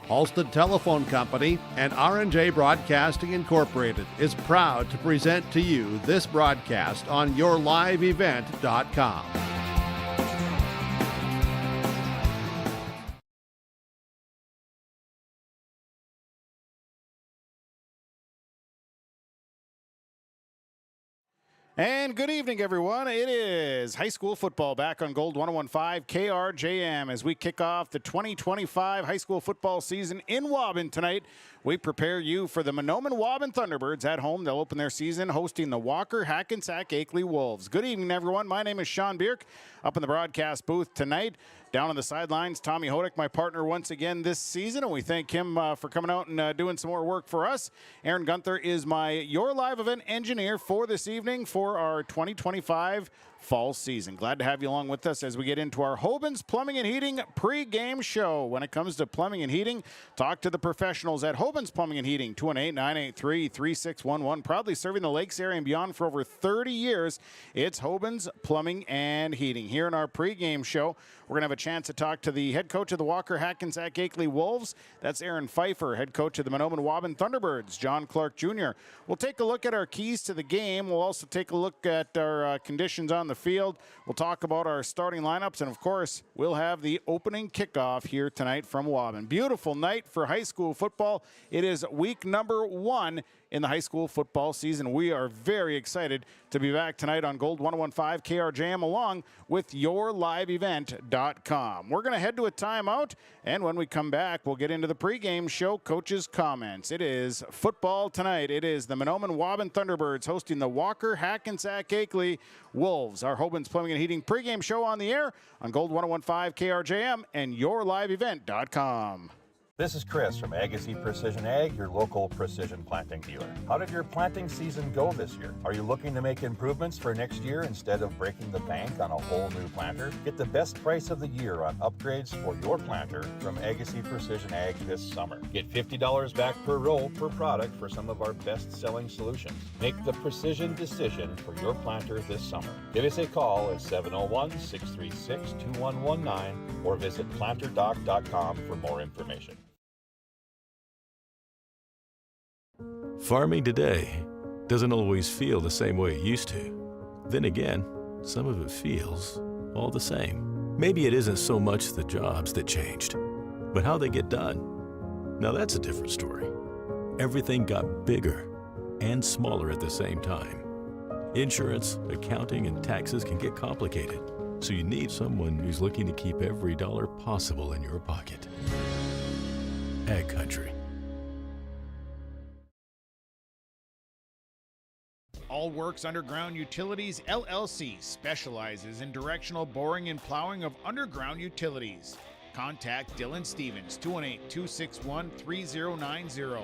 Halstead Telephone Company and R&J Broadcasting Incorporated is proud to present to you this broadcast on yourliveevent.com. And good evening, everyone. It is high school football back on Gold 101.5 KRJM as we kick off the 2025 high school football season in Waubun tonight. We prepare you for the Mahnomen-Waubun Thunderbirds at home. They'll open their season hosting the Walker-Hackensack-Akeley Wolves. Good evening, everyone. My name is Sean Bierk, up in the broadcast booth tonight. Down on the sidelines, Tommy Hodak, my partner once again this season, and we thank him for coming out and doing some more work for us. Aaron Gunther is your live event engineer for this evening for our 2025 fall season. Glad to have you along with us as we get into our Hobens Plumbing and Heating pre-game show. When it comes to plumbing and heating, talk to the professionals at Hobens Plumbing and Heating, 218-983-3611. Proudly serving the Lakes area and beyond for over 30 years. It's Hobens Plumbing and Heating. Here in our pre-game show, we're going to have a chance to talk to the head coach of the Walker-Hackensack-Akeley Wolves. That's Aaron Feifer, head coach of the Mahnomen-Waubun Thunderbirds, John Clark Jr. We'll take a look at our keys to the game. We'll also take a look at our conditions on the field. We'll talk about our starting lineups, and of course, we'll have the opening kickoff here tonight from Waubun. Beautiful night for high school football. It is week number 1 in the high school football season. We are very excited to be back tonight on Gold 101.5 KRJM along with yourliveevent.com. We're going to head to a timeout, and when we come back, we'll get into the pregame show coaches' comments. It is football tonight. It is the Mahnomen-Waubun Thunderbirds hosting the Walker-Hackensack-Akeley Wolves. Our Hobens Plumbing and Heating pregame show on the air on Gold 101.5 KRJM and yourliveevent.com. This is Chris from Agassiz Precision Ag, your local precision planting dealer. How did your planting season go this year? Are you looking to make improvements for next year instead of breaking the bank on a whole new planter? Get the best price of the year on upgrades for your planter from Agassiz Precision Ag this summer. Get $50 back per roll per product for some of our best-selling solutions. Make the precision decision for your planter this summer. Give us a call at 701-636-2119 or visit planterdoc.com for more information. Farming today doesn't always feel the same way it used to. Then again, some of it feels all the same. Maybe it isn't so much the jobs that changed, but how they get done. Now that's a different story. Everything got bigger and smaller at the same time. Insurance, accounting, and taxes can get complicated, so you need someone who's looking to keep every dollar possible in your pocket. Ag Country. All Works Underground Utilities, LLC specializes in directional boring and plowing of underground utilities. Contact Dylan Stevens, 218-261-3090.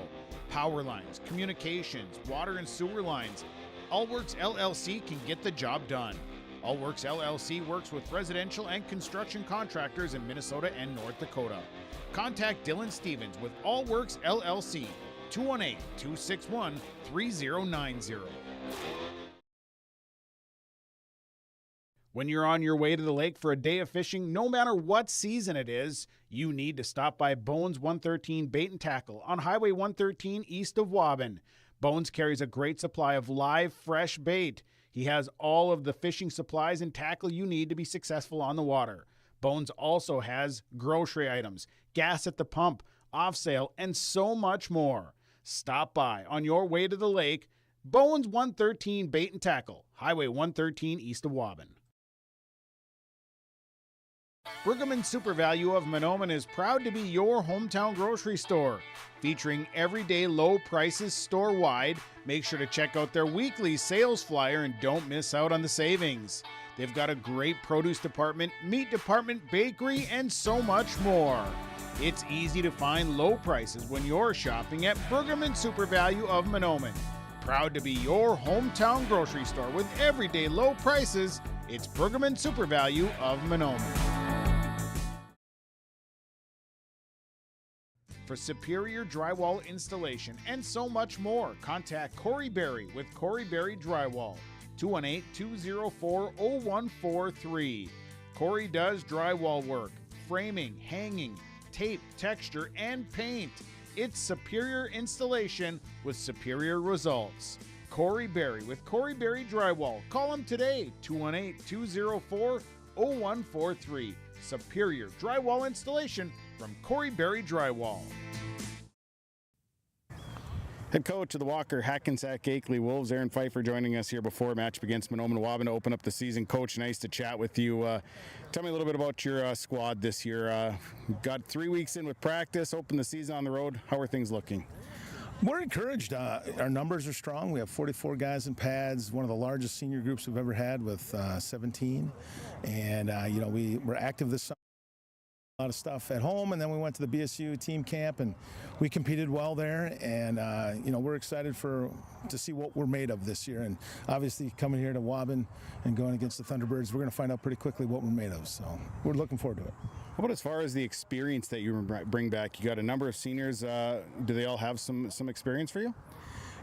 Power lines, communications, water and sewer lines. All Works LLC can get the job done. All Works LLC works with residential and construction contractors in Minnesota and North Dakota. Contact Dylan Stevens with All Works LLC, 218-261-3090. When you're on your way to the lake for a day of fishing, no matter what season it is, you need to stop by Bones 113 Bait and Tackle on Highway 113 east of Waubun. Bones carries a great supply of live, fresh bait. He has all of the fishing supplies and tackle you need to be successful on the water. Bones also has grocery items, gas at the pump, off sale, and so much more. Stop by on your way to the lake. Bones 113 Bait and Tackle, Highway 113 east of Waubun. Pregame Super Value of Mahnomen is proud to be your hometown grocery store. Featuring everyday low prices store-wide, make sure to check out their weekly sales flyer and don't miss out on the savings. They've got a great produce department, meat department, bakery, and so much more. It's easy to find low prices when you're shopping at Pregame Super Value of Mahnomen. Proud to be your hometown grocery store with everyday low prices. It's Pregame Super Value of Mahnomen. For superior drywall installation and so much more, contact Corey Berry with Corey Berry Drywall. 218-204-0143. Corey does drywall work, framing, hanging, tape, texture, and paint. It's superior installation with superior results. Corey Berry with Corey Berry Drywall. Call him today, 218-204-0143. Superior drywall installation from Corey Berry Drywall. Head coach of the Walker-Hackensack-Akeley Wolves, Aaron Feifer, joining us here before match against Mahnomen-Waubun to open up the season. Coach, nice to chat with you. Tell me a little bit about your squad this year. Got 3 weeks in with practice, opened the season on the road. How are things looking? We're encouraged. Our numbers are strong. We have 44 guys in pads, one of the largest senior groups we've ever had with 17. And, we're active this summer. A lot of stuff at home, and then we went to the BSU team camp, and we competed well there. And we're excited to see what we're made of this year. And obviously, coming here to Waubun and going against the Thunderbirds, we're going to find out pretty quickly what we're made of. So we're looking forward to it. How about as far as the experience that you bring back? You got a number of seniors. Do they all have some experience for you?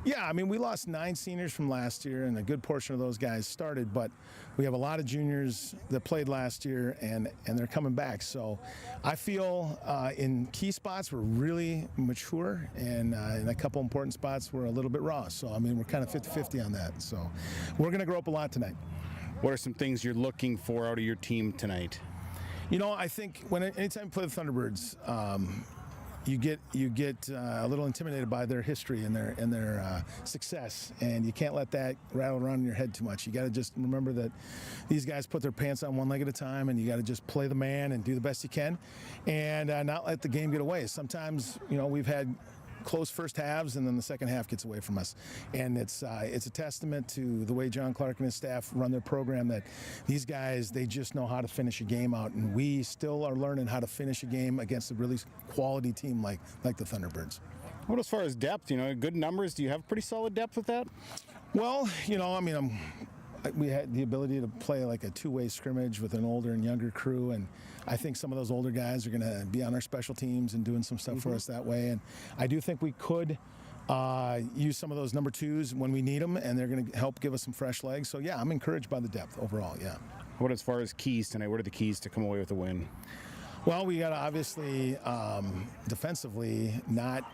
Yeah, we lost 9 seniors from last year, and a good portion of those guys started, but we have a lot of juniors that played last year, and they're coming back. So I feel in key spots we're really mature, and in a couple important spots we're a little bit raw. So, we're kind of 50-50 on that. So we're going to grow up a lot tonight. What are some things you're looking for out of your team tonight? I think anytime you play the Thunderbirds, you get a little intimidated by their history and their success, and you can't let that rattle around in your head too much. You got to just remember that these guys put their pants on one leg at a time, and you got to just play the man and do the best you can, and not let the game get away. Sometimes, we've had close first halves, and then the second half gets away from us. And it's a testament to the way John Clark and his staff run their program, that these guys, they just know how to finish a game out, and we still are learning how to finish a game against a really quality team like the Thunderbirds. What as far as depth, good numbers, do you have pretty solid depth with that? Well, we had the ability to play like a two-way scrimmage with an older and younger crew, and I think some of those older guys are going to be on our special teams and doing some stuff for us that way. And I do think we could use some of those number 2s when we need them, and they're going to help give us some fresh legs. So, yeah, I'm encouraged by the depth overall, yeah. What as far as keys tonight? What are the keys to come away with a win? Well, we got to obviously defensively not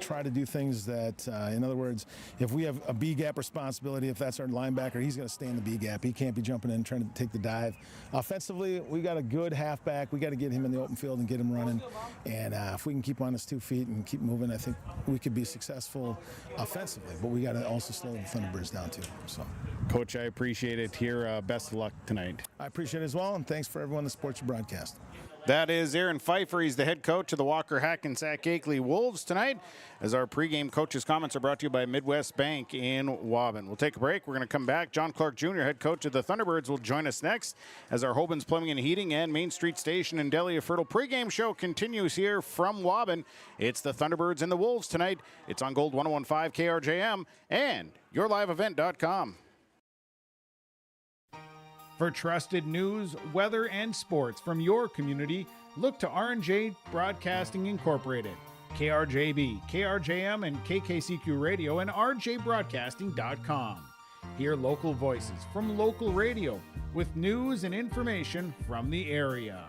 try to do things that, in other words, if we have a B gap responsibility, if that's our linebacker, he's going to stay in the B gap. He can't be jumping in trying to take the dive. Offensively, we got a good halfback. We got to get him in the open field and get him running. And if we can keep on his 2 feet and keep moving, I think we could be successful offensively. But we got to also slow the Thunderbirds down too. So, Coach, I appreciate it here. Best of luck tonight. I appreciate it as well, and thanks for everyone that supports your broadcast. That is Aaron Feifer. He's the head coach of the Walker-Hackensack-Akeley Wolves tonight, as our pregame coaches' comments are brought to you by Midwest Bank in Waubun. We'll take a break. We're going to come back. John Clark Jr., head coach of the Thunderbirds, will join us next as our Hoban's Plumbing and Heating and Main Street Station in Delia Fertile pregame show continues here from Waubun. It's the Thunderbirds and the Wolves tonight. It's on Gold 101.5 KRJM and YourLiveEvent.com. For trusted news, weather, and sports from your community, look to R&J Broadcasting Incorporated, KRJB, KRJM, and KKCQ Radio, and rjbroadcasting.com. Hear local voices from local radio with news and information from the area.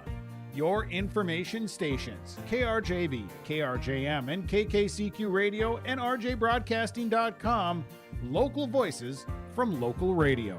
Your information stations, KRJB, KRJM, and KKCQ Radio, and rjbroadcasting.com. Local voices from local radio.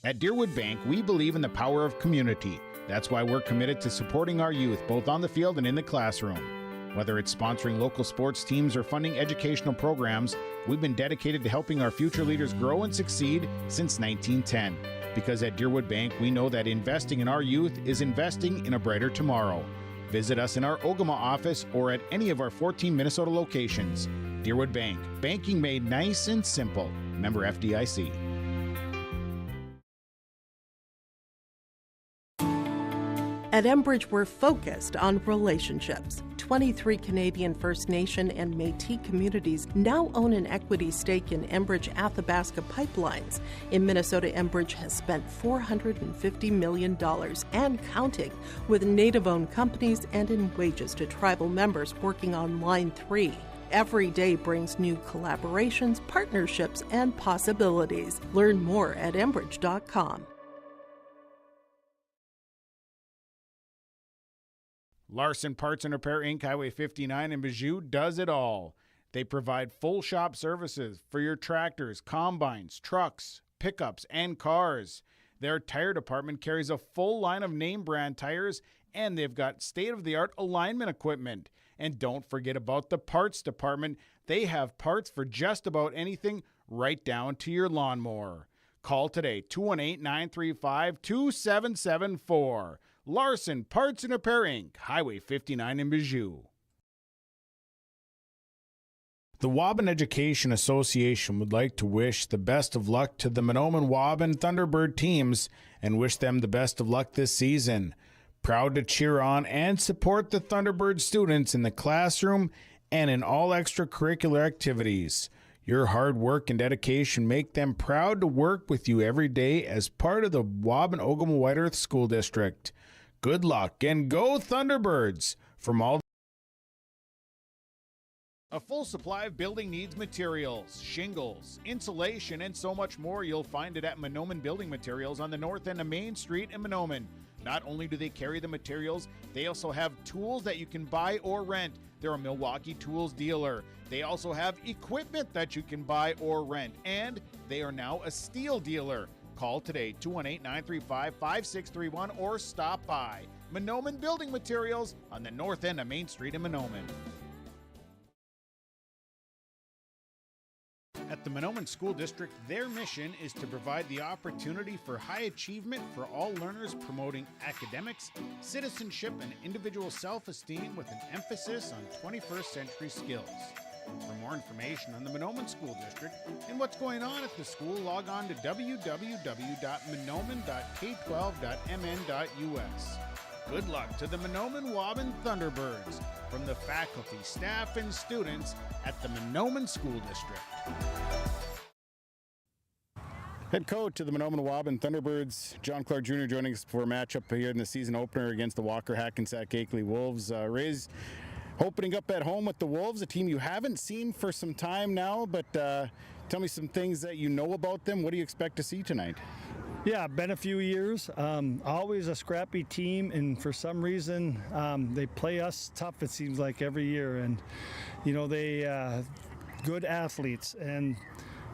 At Deerwood Bank, we believe in the power of community. That's why we're committed to supporting our youth, both on the field and in the classroom. Whether it's sponsoring local sports teams or funding educational programs, we've been dedicated to helping our future leaders grow and succeed since 1910. Because at Deerwood Bank, we know that investing in our youth is investing in a brighter tomorrow. Visit us in our Ogama office or at any of our 14 Minnesota locations. Deerwood Bank, banking made nice and simple. Member FDIC. At Enbridge, we're focused on relationships. 23 Canadian First Nation and Métis communities now own an equity stake in Enbridge Athabasca Pipelines. In Minnesota, Enbridge has spent $450 million and counting, with Native-owned companies and in wages to tribal members working on Line 3. Every day brings new collaborations, partnerships, and possibilities. Learn more at Enbridge.com. Larson Parts and Repair Inc., Highway 59 in Bijou does it all. They provide full shop services for your tractors, combines, trucks, pickups, and cars. Their tire department carries a full line of name brand tires, and they've got state-of-the-art alignment equipment. And don't forget about the parts department. They have parts for just about anything, right down to your lawnmower. Call today, 218-935-2774. Larson Parts and Repair Inc., Highway 59 in Bijou. The Waubun Education Association would like to wish the best of luck to the Mahnomen-Waubun Thunderbird teams and wish them the best of luck this season. Proud to cheer on and support the Thunderbird students in the classroom and in all extracurricular activities. Your hard work and dedication make them proud to work with you every day as part of the Waubun-Ogama-White Earth School District. Good luck and go Thunderbirds! From all a full supply of building needs materials, shingles, insulation, and so much more. You'll find it at Mahnomen Building Materials on the north end of Main Street in Mahnomen. Not only do they carry the materials, they also have tools that you can buy or rent. They're a Milwaukee Tools dealer. They also have equipment that you can buy or rent, and they are now a steel dealer. Call today, 218-935-5631, or stop by Mahnomen Building Materials on the north end of Main Street in Mahnomen. At the Mahnomen School District, their mission is to provide the opportunity for high achievement for all learners, promoting academics, citizenship, and individual self-esteem with an emphasis on 21st century skills. For more information on the Mahnomen School District and what's going on at the school, log on to www.mahnomen.k12.mn.us. Good luck to the Mahnomen-Waubun Thunderbirds from the faculty, staff, and students at the Mahnomen School District. Head coach of the Mahnomen-Waubun Thunderbirds, John Clark Jr., joining us for a matchup here in the season opener against the Walker-Hackensack-Akeley Wolves. Rays opening up at home with the Wolves, a team you haven't seen for some time now, but tell me some things that you know about them. What do you expect to see tonight? Yeah, been a few years. Always a scrappy team, and for some reason they play us tough, it seems like, every year. And, you know, they good athletes. And,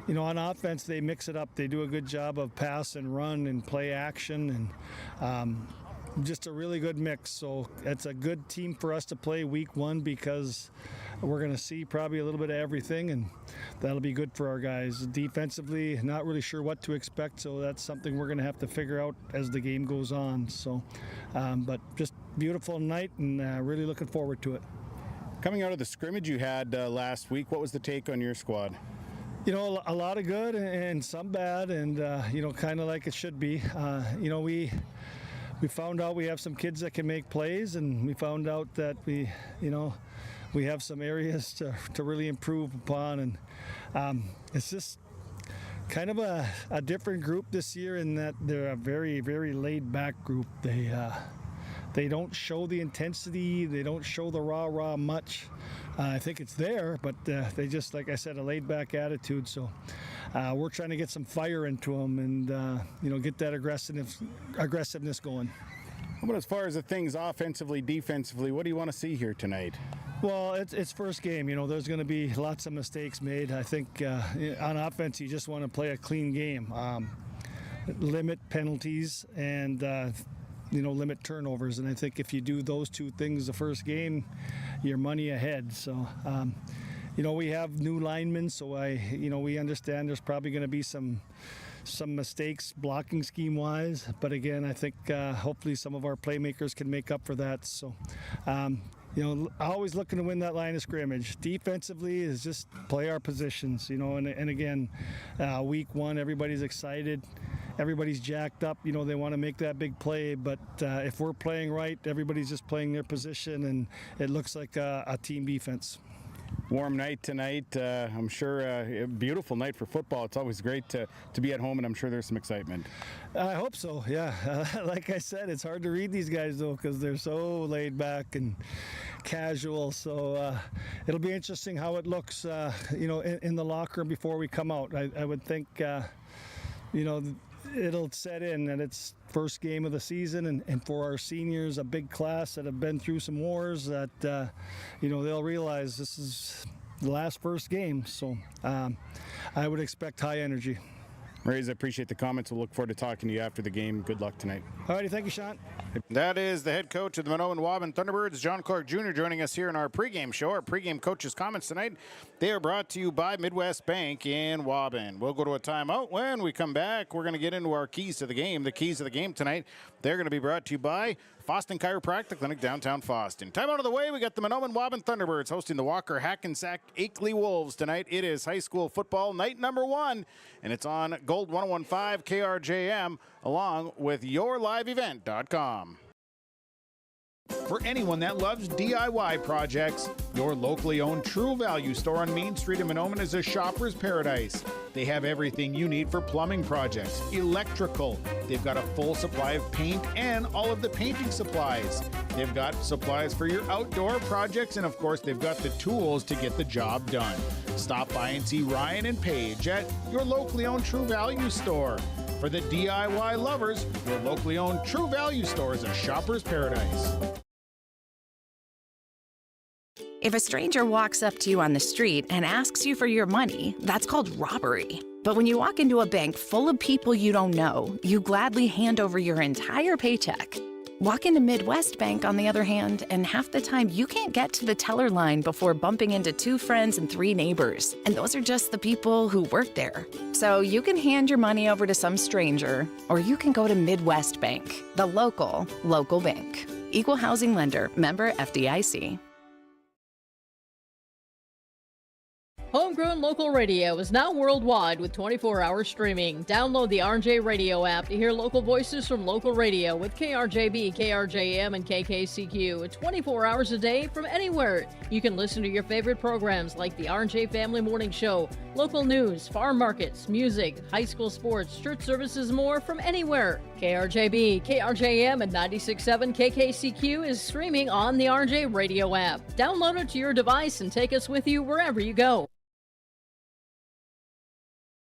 you know, on offense, they mix it up. They do a good job of pass and run and play action, and just a really good mix. So it's a good team for us to play week one because we're going to see probably a little bit of everything, and that'll be good for our guys. Defensively, not really sure what to expect, so that's something we're going to have to figure out as the game goes on. So, but just beautiful night, and really looking forward to it. Coming out of the scrimmage you had last week, what was the take on your squad? You know, a lot of good and some bad, and you know, kind of like it should be. You know, we found out we have some kids that can make plays, and we found out that we have some areas to really improve upon, and it's just kind of a different group this year in that they're a very, very laid-back group. They don't show the intensity, they don't show the rah-rah much. I think it's there, but they just, like I said, a laid-back attitude. So we're trying to get some fire into them and you know, get that aggressiveness going. How about as far as the things offensively, defensively, what do you want to see here tonight? Well, it's first game. You know, there's going to be lots of mistakes made. I think on offense, you just want to play a clean game, limit penalties, and you know, limit turnovers. And I think if you do those two things the first game, you're money ahead. So, you know, we have new linemen, so we understand there's probably going to be some mistakes blocking scheme wise, but again, I think hopefully some of our playmakers can make up for that. So you know, always looking to win that line of scrimmage. Defensively is just play our positions, you know, and again, week one, everybody's excited, everybody's jacked up, you know, they want to make that big play, but if we're playing right, everybody's just playing their position, and it looks like a team defense. Warm night tonight. I'm sure a beautiful night for football. It's always great to be at home, and I'm sure there's some excitement. I hope so, yeah. Like I said, it's hard to read these guys, though, because they're so laid back, and casual. So it'll be interesting how it looks, in the locker room before we come out. I would think, it'll set in that it's first game of the season, and for our seniors, a big class that have been through some wars, that they'll realize this is the last first game. So I would expect high energy. Rays, I appreciate the comments. We'll look forward to talking to you after the game. Good luck tonight. All righty, thank you, Sean. That is the head coach of the Mahnomen-Waubun Thunderbirds, John Clark Jr., joining us here in our pregame show. Our pregame coaches' comments tonight, they are brought to you by Midwest Bank in Waubun. We'll go to a timeout. When we come back, we're going to get into our keys to the game. The keys of the game tonight, they're going to be brought to you by Foston Chiropractic Clinic, downtown Foston. Time out of the way, we got the Mahnomen-Waubun Thunderbirds hosting the Walker-Hackensack-Akeley Wolves tonight. It is high school football night number 1, and it's on Gold 1015 KRJM, along with YourLiveEvent.com. For anyone that loves DIY projects, your locally owned True Value store on Main Street in Mahnomen is a shopper's paradise. They have everything you need for plumbing projects, electrical. They've got a full supply of paint and all of the painting supplies. They've got supplies for your outdoor projects, and of course, they've got the tools to get the job done. Stop by and see Ryan and Paige at your locally owned True Value store. For the DIY lovers, your locally owned True Value store is a shopper's paradise. If a stranger walks up to you on the street and asks you for your money, that's called robbery. But when you walk into a bank full of people you don't know, you gladly hand over your entire paycheck. Walk into Midwest Bank, on the other hand, and half the time you can't get to the teller line before bumping into 2 friends and 3 neighbors. And those are just the people who work there. So you can hand your money over to some stranger, or you can go to Midwest Bank, the local bank. Equal housing lender, member FDIC. Homegrown local radio is now worldwide with 24-hour streaming. Download the RJ Radio app to hear local voices from local radio with KRJB, KRJM, and KKCQ. 24 hours a day from anywhere. You can listen to your favorite programs like the RJ Family Morning Show, local news, farm markets, music, high school sports, church services, more from anywhere. KRJB, KRJM, and 96.7 KKCQ is streaming on the RJ Radio app. Download it to your device and take us with you wherever you go.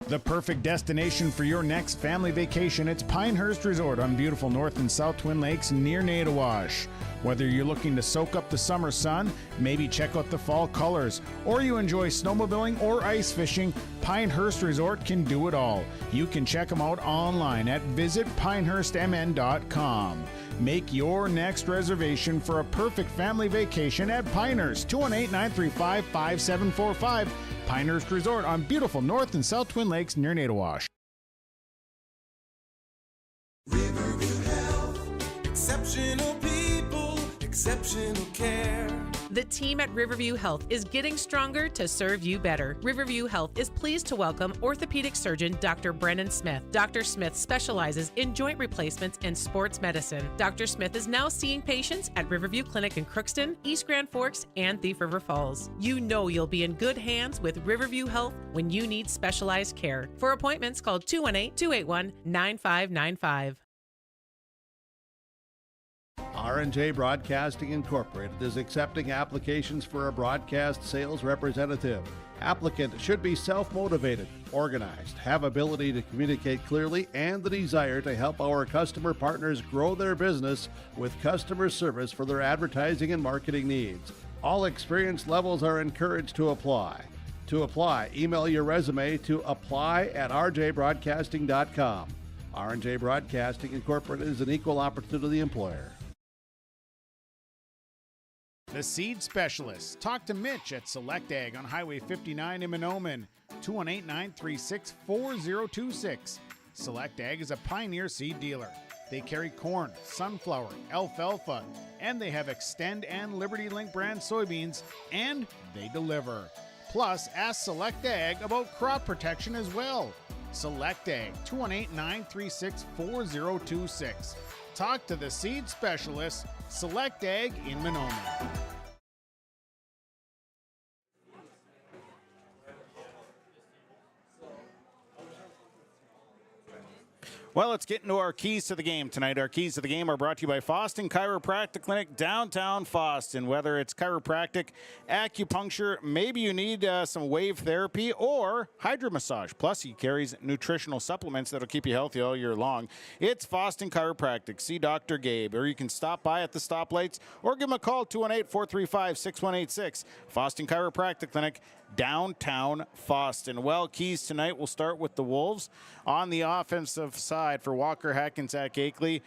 The perfect destination for your next family vacation, it's Pinehurst Resort on beautiful North and South Twin Lakes near Nadawash. Whether you're looking to soak up the summer sun, maybe check out the fall colors, or you enjoy snowmobiling or ice fishing, Pinehurst Resort can do it all. You can check them out online at visitpinehurstmn.com. Make your next reservation for a perfect family vacation at Pinehurst, 218-935-5745. Pinehurst Resort on beautiful North and South Twin Lakes near Nadawash. Riverview Health, exceptional people, exceptional care. The team at Riverview Health is getting stronger to serve you better. Riverview Health is pleased to welcome orthopedic surgeon Dr. Brennan Smith. Dr. Smith specializes in joint replacements and sports medicine. Dr. Smith is now seeing patients at Riverview Clinic in Crookston, East Grand Forks, and Thief River Falls. You know you'll be in good hands with Riverview Health when you need specialized care. For appointments, call 218-281-9595. R&J Broadcasting Incorporated is accepting applications for a broadcast sales representative. Applicant should be self-motivated, organized, have ability to communicate clearly, and the desire to help our customer partners grow their business with customer service for their advertising and marketing needs. All experience levels are encouraged to apply. To apply, email your resume to apply@rjbroadcasting.com. R&J Broadcasting Incorporated is an equal opportunity employer. The Seed Specialists. Talk to Mitch at Select Ag on Highway 59 in Mahnomen, 218-936-4026. Select Ag is a Pioneer seed dealer. They carry corn, sunflower, alfalfa, and they have Extend and Liberty Link brand soybeans, and they deliver. Plus, ask Select Ag about crop protection as well. Select Ag, 218-936-4026. Talk to the Seed Specialists, Select Ag in Mahnomen. Well, let's get into our keys to the game tonight. Our keys to the game are brought to you by Foston Chiropractic Clinic, downtown Foston. Whether it's chiropractic, acupuncture, maybe you need some wave therapy or hydro massage. Plus, he carries nutritional supplements that'll keep you healthy all year long. It's Foston Chiropractic. See Dr. Gabe, or you can stop by at the stoplights or give him a call, 218-435-6186. Foston Chiropractic Clinic, downtown Foston. Well, keys tonight, we'll start with the Wolves. On the offensive side for Walker-Hackensack-Akeley,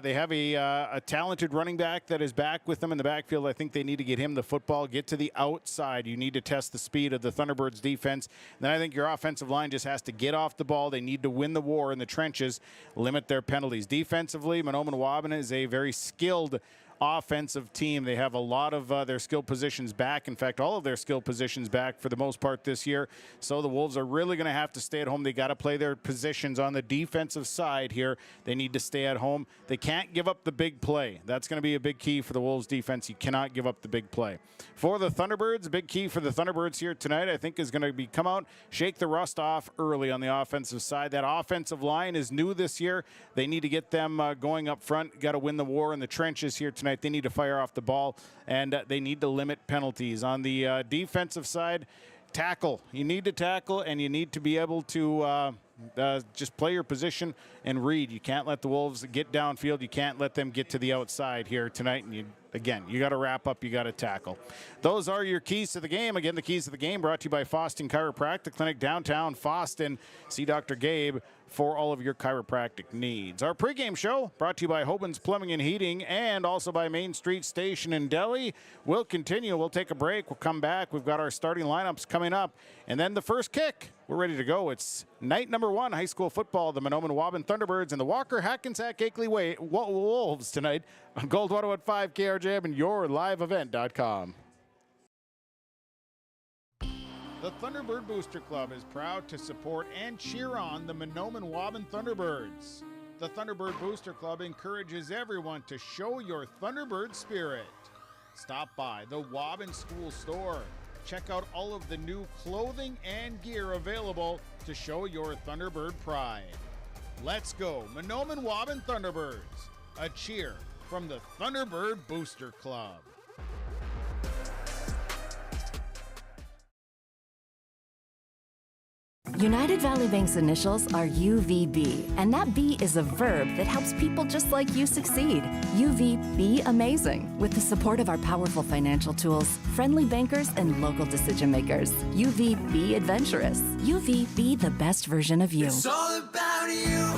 they have a talented running back that is back with them in the backfield. I think they need to get him the football, get to the outside. You need to test the speed of the Thunderbirds defense. Then I think your offensive line just has to get off the ball. They need to win the war in the trenches, limit their penalties. Defensively, Mahnomen-Waubun is a very skilled offensive team. They have a lot of their skill positions back. In fact, all of their skill positions back for the most part this year. So the Wolves are really going to have to stay at home. They got to play their positions on the defensive side here. They need to stay at home. They can't give up the big play. That's going to be a big key for the Wolves defense. You cannot give up the big play. For the Thunderbirds, a big key for the Thunderbirds here tonight, I think, is going to be come out, shake the rust off early on the offensive side. That offensive line is new this year. They need to get them going up front. Got to win the war in the trenches here tonight. They need to fire off the ball, and they need to limit penalties. On the defensive side, tackle. You need to tackle, and you need to be able to just play your position and read. You can't let the Wolves get downfield. You can't let them get to the outside here tonight. And you got to wrap up. You got to tackle. Those are your keys to the game. Again, the keys to the game brought to you by Foston Chiropractic Clinic, downtown Foston. See Dr. Gabe for all of your chiropractic needs. Our pregame show brought to you by Hoban's Plumbing and Heating and also by Main Street Station in Delhi. We'll continue. We'll take a break. We'll come back. We've got our starting lineups coming up. And then the first kick. We're ready to go. It's night number 1, high school football. The Mahnomen-Waubun Thunderbirds and the Walker-Hackensack-Akeley Wolves tonight on Gold 101.5 KRJM and yourliveevent.com. The Thunderbird Booster Club is proud to support and cheer on the Mahnomen-Waubun Thunderbirds. The Thunderbird Booster Club encourages everyone to show your Thunderbird spirit. Stop by the Waubun School Store. Check out all of the new clothing and gear available to show your Thunderbird pride. Let's go, Mahnomen-Waubun Thunderbirds. A cheer from the Thunderbird Booster Club. United Valley Bank's initials are UVB, and that B is a verb that helps people just like you succeed. UVB amazing, with the support of our powerful financial tools, friendly bankers, and local decision makers. UVB adventurous. UVB the best version of you. It's all about you.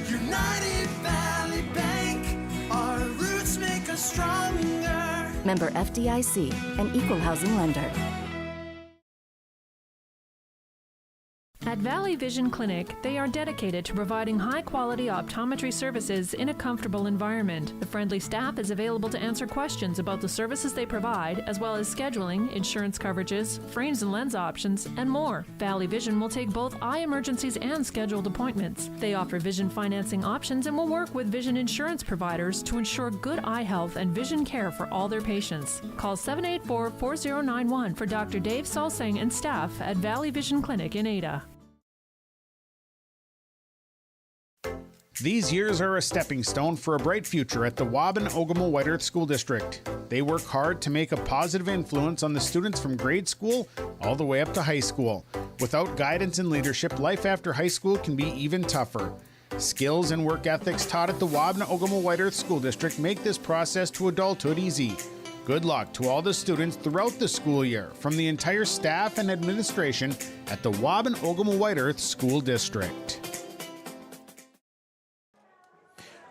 United Valley Bank, our roots make us stronger. Member FDIC, an equal housing lender. At Valley Vision Clinic, they are dedicated to providing high-quality optometry services in a comfortable environment. The friendly staff is available to answer questions about the services they provide, as well as scheduling, insurance coverages, frames and lens options, and more. Valley Vision will take both eye emergencies and scheduled appointments. They offer vision financing options and will work with vision insurance providers to ensure good eye health and vision care for all their patients. Call 784-4091 for Dr. Dave Salsing and staff at Valley Vision Clinic in Ada. These years are a stepping stone for a bright future at the Waubun-Ogomo-White Earth School District. They work hard to make a positive influence on the students from grade school all the way up to high school. Without guidance and leadership, life after high school can be even tougher. Skills and work ethics taught at the Waubun-Ogomo-White Earth School District make this process to adulthood easy. Good luck to all the students throughout the school year from the entire staff and administration at the Waubun-Ogomo-White Earth School District.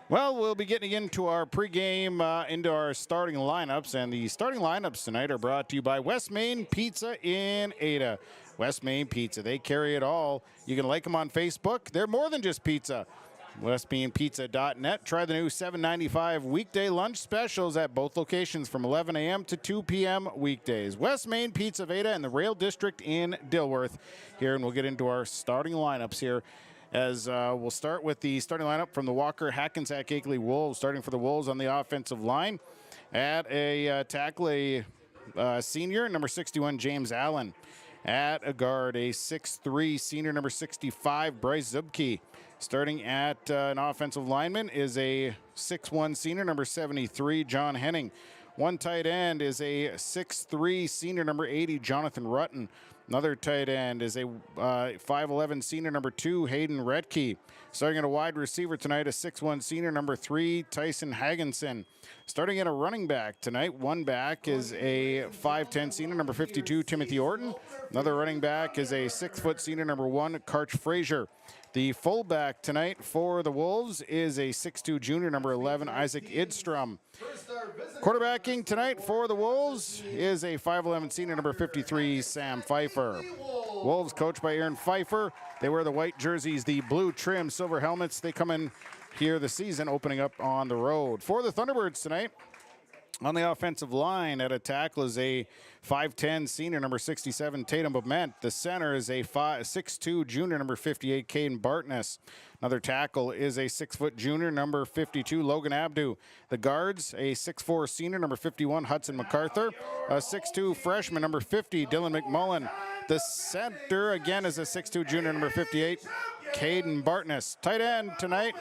Well, we'll be getting into our pregame, into our starting lineups, and the starting lineups tonight are brought to you by West Main Pizza in Ada. West Main Pizza, they carry it all. You can like them on Facebook. They're more than just pizza. WestMainPizza.net. Try the new $7.95 weekday lunch specials at both locations from 11 a.m. to 2 p.m. weekdays. West Main Pizza of Ada and the Rail District in Dilworth here, and we'll get into our starting lineups here. As we'll start with the starting lineup from the Walker-Hackensack-Akeley Wolves, starting for the Wolves on the offensive line. At a tackle, senior, number 61, James Allen. At a guard, a 6'3", senior number 65, Bryce Zubke. Starting at an offensive lineman is a 6'1", senior number 73, John Henning. One tight end is a 6'3", senior number 80, Jonathan Rutten. Another tight end is a 5'11", senior number 2, Hayden Redkey. Starting at a wide receiver tonight, a 6'1", senior number 3, Tyson Hagenson. Starting at a running back tonight, one back is a 5'10", senior number 52, Timothy Orton. Another running back is a 6-foot senior number 1, Karch Frazier. The fullback tonight for the Wolves is a 6'2", junior number 11, Isaac Idstrom. Quarterbacking tonight for the Wolves is a 5'11", senior number 53, Sam Feifer. Wolves coached by Aaron Pfeiffer. They wear the white jerseys, the blue trim, silver helmets. They come in here this season, opening up on the road. For the Thunderbirds tonight, on the offensive line at a tackle is a 5'10", senior number 67, Tatum Bement. The center is a 6'2", junior number 58, Caden Bartness. Another tackle is a 6-foot junior number 52, Logan Abdu. The guards, a 6'4", senior number 51, Hudson MacArthur. A 6'2", freshman number 50, Dylan McMullen. The center again is a 6'2", junior number 58, Caden Bartness. Tight end tonight,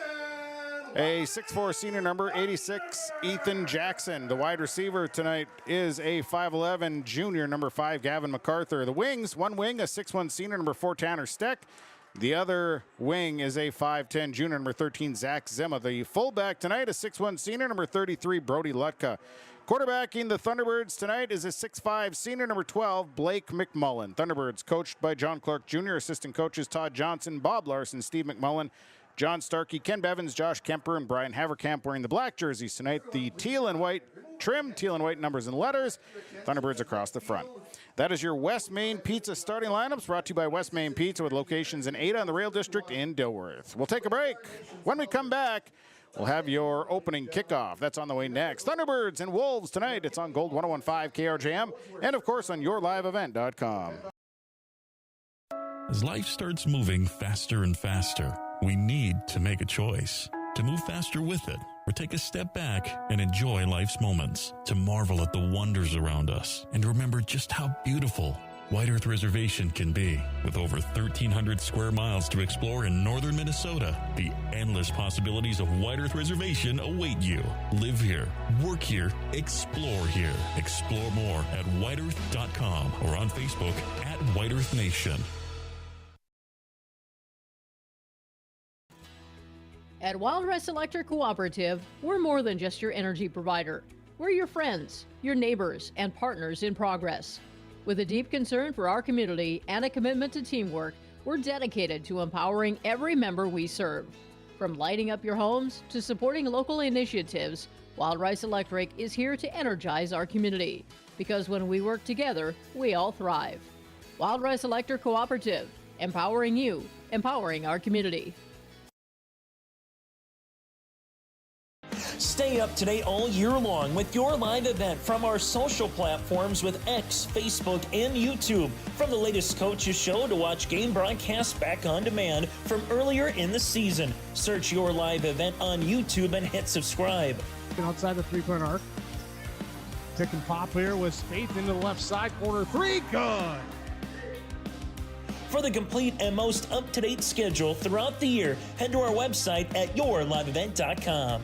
a 6'4", senior number 86, Ethan Jackson. The wide receiver tonight is a 5'11", junior number 5, Gavin MacArthur. The wings, one wing, a 6'1", senior number 4, Tanner Steck. The other wing is a 5'10", junior number 13, Zach Zimma. The fullback tonight, a 6'1", senior number 33, Brody Lutka. Quarterbacking the Thunderbirds tonight is a 6'5", senior number 12, Blake McMullen. Thunderbirds coached by John Clark Jr., assistant coaches Todd Johnson, Bob Larson, Steve McMullen, John Starkey, Ken Bevins, Josh Kemper, and Brian Haverkamp wearing the black jerseys tonight. The teal and white trim, teal and white numbers and letters. Thunderbirds across the front. That is your West Main Pizza starting lineups, brought to you by West Main Pizza with locations in Ada and the Rail District in Dilworth. We'll take a break. When we come back, we'll have your opening kickoff. That's on the way next. Thunderbirds and Wolves tonight. It's on Gold 101.5 KRJM and, of course, on yourliveevent.com. As life starts moving faster and faster, we need to make a choice. To move faster with it, or take a step back and enjoy life's moments. To marvel at the wonders around us, and remember just how beautiful White Earth Reservation can be. With over 1,300 square miles to explore in northern Minnesota, the endless possibilities of White Earth Reservation await you. Live here, work here, explore here. Explore more at whiteearth.com or on Facebook at White Earth Nation. At Wild Rice Electric Cooperative, we're more than just your energy provider. We're your friends, your neighbors, and partners in progress. With a deep concern for our community and a commitment to teamwork, we're dedicated to empowering every member we serve. From lighting up your homes to supporting local initiatives, Wild Rice Electric is here to energize our community. Because when we work together, we all thrive. Wild Rice Electric Cooperative, empowering you, empowering our community. Stay up to date all year long with your live event from our social platforms with X, Facebook, and YouTube. From the latest coaches show to watch game broadcasts back on demand from earlier in the season. Search your live event on YouTube and hit subscribe. Outside the three-point arc. Pick and pop here with Spaeth into the left side corner. Three, good. For the complete and most up-to-date schedule throughout the year, head to our website at yourliveevent.com.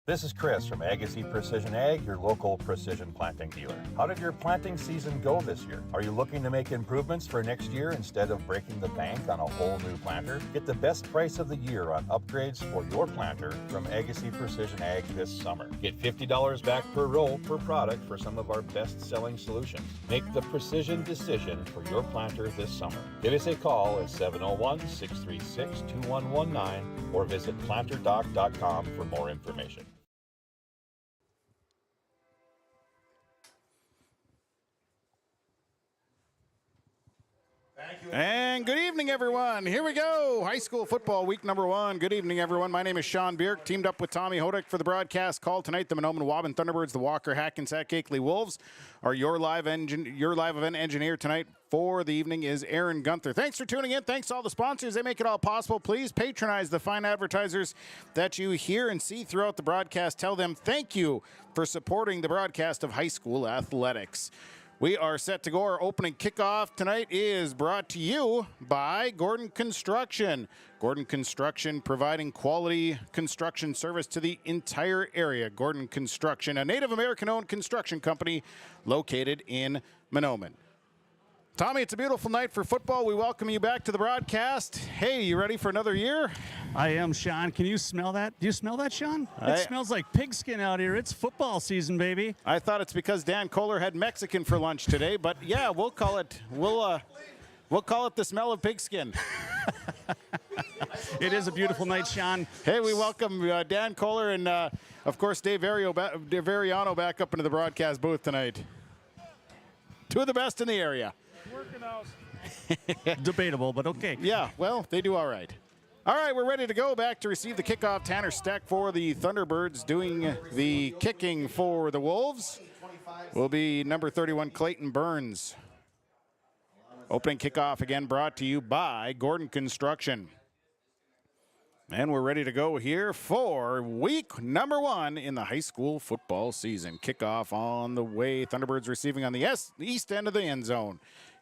This is Chris from Agassiz Precision Ag, your local precision planting dealer. How did your planting season go this year? Are you looking to make improvements for next year instead of breaking the bank on a whole new planter? Get the best price of the year on upgrades for your planter from Agassiz Precision Ag this summer. Get $50 back per row per product for some of our best-selling solutions. Make the precision decision for your planter this summer. Give us a call at 701-636-2119 or visit planterdoc.com for more information. And good evening, everyone. Here we go. High school football week number 1. Good evening, everyone. My name is Sean Bierk, teamed up with Tommy Hodek for the broadcast call tonight. The Mahnomen-Waubun Thunderbirds, the Walker-Hackensack-Akeley Wolves are your live event engineer tonight for the evening is Aaron Gunther. Thanks for tuning in. Thanks to all the sponsors. They make it all possible. Please patronize the fine advertisers that you hear and see throughout the broadcast. Tell them thank you for supporting the broadcast of high school athletics. We are set to go. Our opening kickoff tonight is brought to you by Gordon Construction. Gordon Construction providing quality construction service to the entire area. Gordon Construction, a Native American-owned construction company located in Mahnomen. Tommy, it's a beautiful night for football. We welcome you back to the broadcast. Hey, you ready for another year? I am, Sean. Can you smell that? Do you smell that, Sean? It smells like pigskin out here. It's football season, baby. I thought it's because Dan Kohler had Mexican for lunch today, but yeah, we'll call it the smell of pigskin. It is a beautiful night, Sean. Hey, we welcome Dan Kohler and, of course, Dave Ariano back up into the broadcast booth tonight. Two of the best in the area. Debatable, but okay. Yeah, well, they do all right. All right, we're ready to go back to receive the kickoff. Tanner Steck for the Thunderbirds doing the kicking for the Wolves will be number 31, Clayton Burns. Opening kickoff again brought to you by Gordon Construction. And we're ready to go here for week number 1 in the high school football season. Kickoff on the way. Thunderbirds receiving on the east end of the end zone.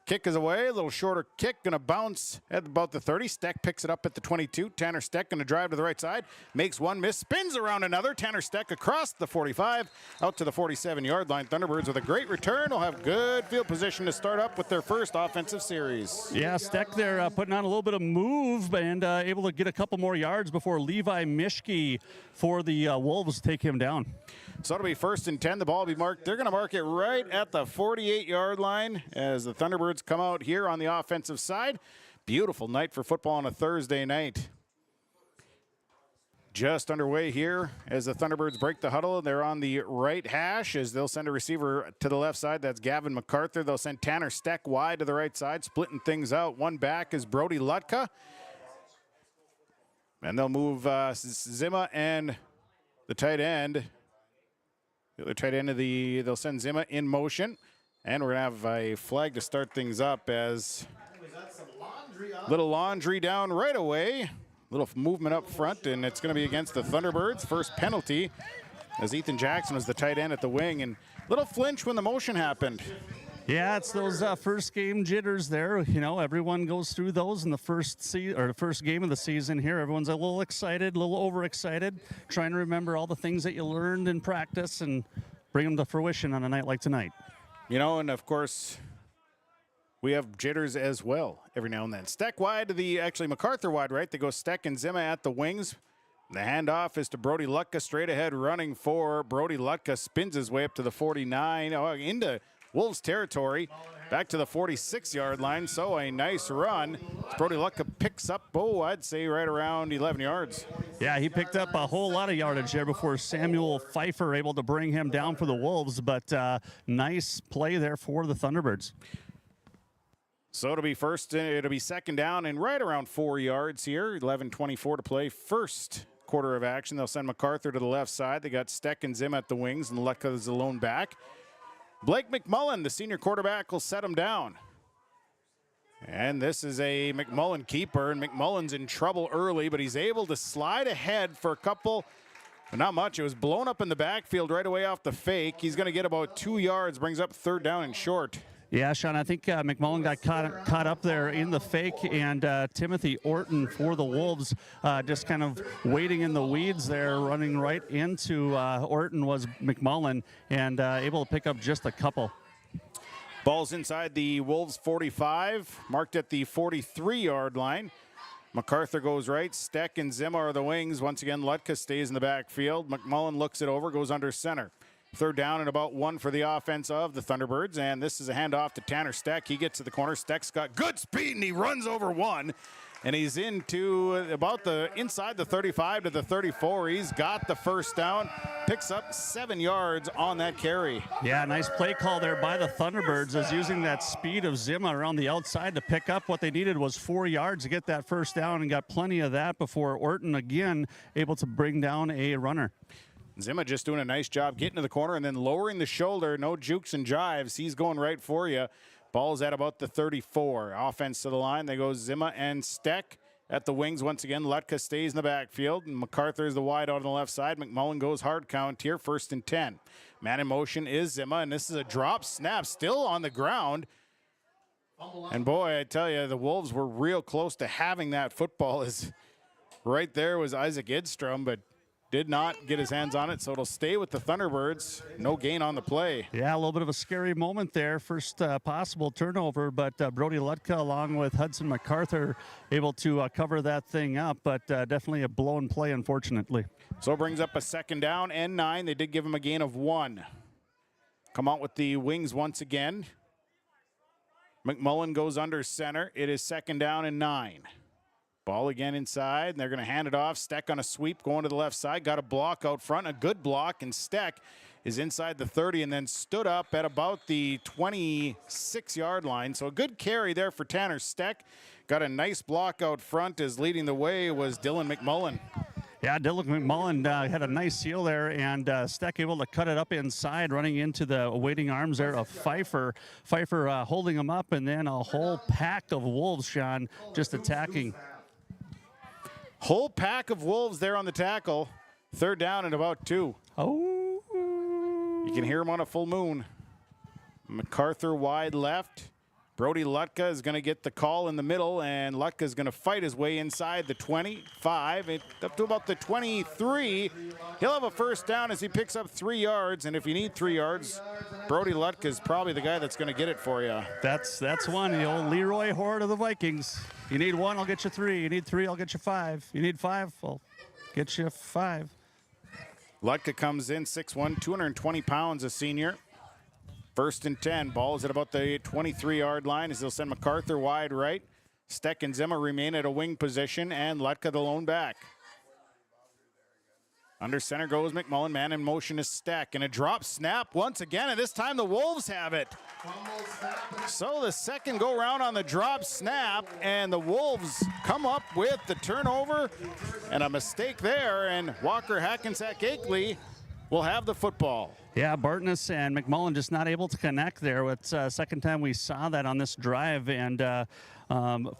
Kick is away, a little shorter kick, going to bounce at about the 30. Steck picks it up at the 22. Tanner Steck going to drive to the right side, makes one miss, spins around another. Tanner Steck across the 45, out to the 47-yard line. Thunderbirds with a great return will have good field position to start up with their first offensive series. Yeah, Steck there putting on a little bit of move and able to get a couple more yards before Levi Mischke for the Wolves take him down. So it'll be 1st and 10. The ball will be marked. They're going to mark it right at the 48-yard line as the Thunderbirds come out here on the offensive side. Beautiful night for football on a Thursday night. Just underway here as the Thunderbirds break the huddle. They're on the right hash as they'll send a receiver to the left side. That's Gavin MacArthur. They'll send Tanner Steck wide to the right side, splitting things out. One back is Brody Lutka. And they'll move Zima and the tight end. The tight end they'll send Zima in motion. And we're going to have a flag to start things up as little laundry down right away. Little movement up front, and it's going to be against the Thunderbirds. First penalty as Ethan Jackson was the tight end at the wing. And little flinch when the motion happened. Yeah, it's those first game jitters there. You know, everyone goes through those in the first game of the season here. Everyone's a little excited, a little overexcited, trying to remember all the things that you learned in practice and bring them to fruition on a night like tonight. You know, and of course, we have jitters as well every now and then. Steck wide to MacArthur wide right. They go Steck and Zima at the wings. The handoff is to Brody Lutka, straight ahead running for Brody Lutka, spins his way up to the 49, into Wolves territory, back to the 46-yard line. So a nice run. Brody Lutka picks up, I'd say right around 11 yards. Yeah, he picked up a whole lot of yardage there before Samuel Pfeiffer able to bring him down for the Wolves, but nice play there for the Thunderbirds. So it'll be 2nd down and right around 4 yards here. 11:24 to play. First quarter of action. They'll send MacArthur to the left side. They got Steck and Zim at the wings, and Lutka is the lone back. Blake McMullen, the senior quarterback, will set him down. And this is a McMullen keeper, and McMullen's in trouble early, but he's able to slide ahead for a couple, not much. It was blown up in the backfield right away off the fake. He's going to get about 2 yards, brings up 3rd down and short. Yeah, Sean, I think McMullen got caught up there in the fake, and Timothy Orton for the Wolves just kind of waiting in the weeds there, running right into Orton was McMullen, and able to pick up just a couple. Ball's inside the Wolves 45, marked at the 43-yard line. MacArthur goes right. Steck and Zim are the wings. Once again, Lutka stays in the backfield. McMullen looks it over, goes under center. 3rd down and about 1 for the offense of the Thunderbirds, and this is a handoff to Tanner Steck. He gets to the corner. Steck's got good speed, and he runs over one, and he's into about inside the 35 to the 34. He's got the 1st down, picks up 7 yards on that carry. Yeah, nice play call there by the Thunderbirds, as using that speed of Zima around the outside to pick up. What they needed was 4 yards to get that 1st down, and got plenty of that before Orton again able to bring down a runner. Zima just doing a nice job getting to the corner and then lowering the shoulder. No jukes and jives. He's going right for you. Ball's at about the 34. Offense to the line. They go Zima and Steck at the wings once again. Lutka stays in the backfield, and MacArthur is the wide out on the left side. McMullen goes hard count here, 1st and 10. Man in motion is Zima, and this is a drop snap, still on the ground. And boy, I tell you, the Wolves were real close to having that football. As right there was Isaac Edstrom, but did not get his hands on it, so it'll stay with the Thunderbirds. No gain on the play. Yeah, a little bit of a scary moment there. First possible turnover, but Brody Lutka along with Hudson MacArthur able to cover that thing up, but definitely a blown play, unfortunately. So it brings up a 2nd down and 9. They did give him a gain of 1. Come out with the wings once again. McMullen goes under center. It is 2nd down and 9. Ball again inside, and they're going to hand it off. Steck on a sweep going to the left side. Got a block out front, a good block, and Steck is inside the 30 and then stood up at about the 26-yard line. So a good carry there for Tanner Steck. Got a nice block out front as leading the way was Dylan McMullen. Yeah, Dylan McMullen had a nice seal there, and Steck able to cut it up inside, running into the awaiting arms there of Pfeiffer. Pfeiffer holding him up, and then a whole pack of Wolves, Sean, just attacking. Whole pack of Wolves there on the tackle. 3rd down and about 2. Oh. You can hear him on a full moon. MacArthur wide left. Brody Lutka is going to get the call in the middle, and Lutka is going to fight his way inside the 25, up to about the 23. He'll have a 1st down as he picks up 3 yards, and if you need 3 yards, Brody Lutka is probably the guy that's going to get it for you. That's one, the old Leroy Horde of the Vikings. You need 1, I'll get you 3. You need 3, I'll get you 5. You need 5, I'll get you 5. Lutka comes in 6'1", 220 pounds, a senior. 1st and 10. Ball is at about the 23-yard line as they'll send MacArthur wide right. Steck and Zimmer remain at a wing position, and Lutka the lone back. Under center goes McMullen. Man in motion is Steck. And a drop snap once again, and this time the Wolves have it. So the second go round on the drop snap, and the Wolves come up with the turnover and a mistake there, and Walker-Hackensack-Akeley will have the football. Yeah, Bartness and McMullen just not able to connect there. It's second time we saw that on this drive. And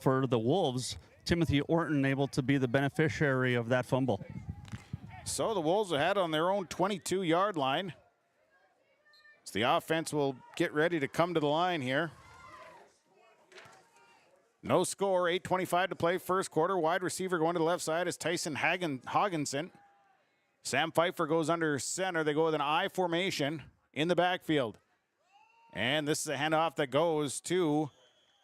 for the Wolves, Timothy Orton able to be the beneficiary of that fumble. So the Wolves are ahead on their own 22-yard line. So the offense will get ready to come to the line here. No score, 8:25 to play, 1st quarter. Wide receiver going to the left side is Tyson Hogginson. Sam Pfeiffer goes under center. They go with an I formation in the backfield. And this is a handoff that goes to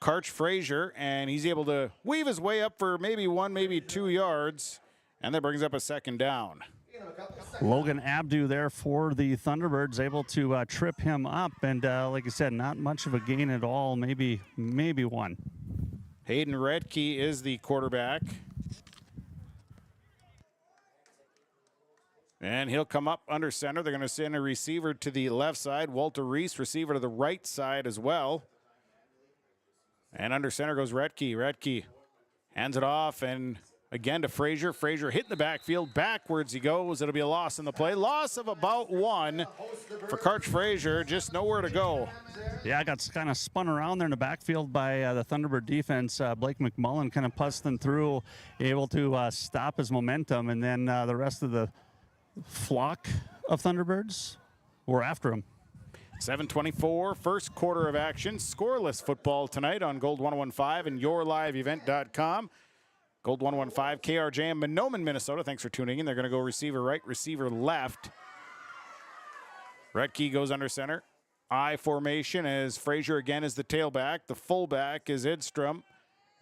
Karch Frazier, and he's able to weave his way up for maybe 1, maybe 2 yards, and that brings up a 2nd down. Logan Abdu there for the Thunderbirds, able to trip him up, and like I said, not much of a gain at all, maybe 1. Hayden Redkey is the quarterback. And he'll come up under center. They're going to send a receiver to the left side. Walter Reese, receiver to the right side as well. And under center goes Redkey. Redkey hands it off, and again to Frazier. Frazier hitting the backfield. Backwards he goes. It'll be a loss in the play. Loss of about 1 for Karch Frazier. Just nowhere to go. Yeah, got kind of spun around there in the backfield by the Thunderbird defense. Blake McMullen kind of pussing through, able to stop his momentum, and then the rest of the flock of Thunderbirds were after him. 7:24, 1st quarter of action. Scoreless football tonight on Gold 101.5 and yourliveevent.com. Gold 101.5, KRJM, Mahnomen, Minnesota. Thanks for tuning in. They're going to go receiver right, receiver left. Redkey goes under center. I formation as Frazier again is the tailback. The fullback is Edstrom.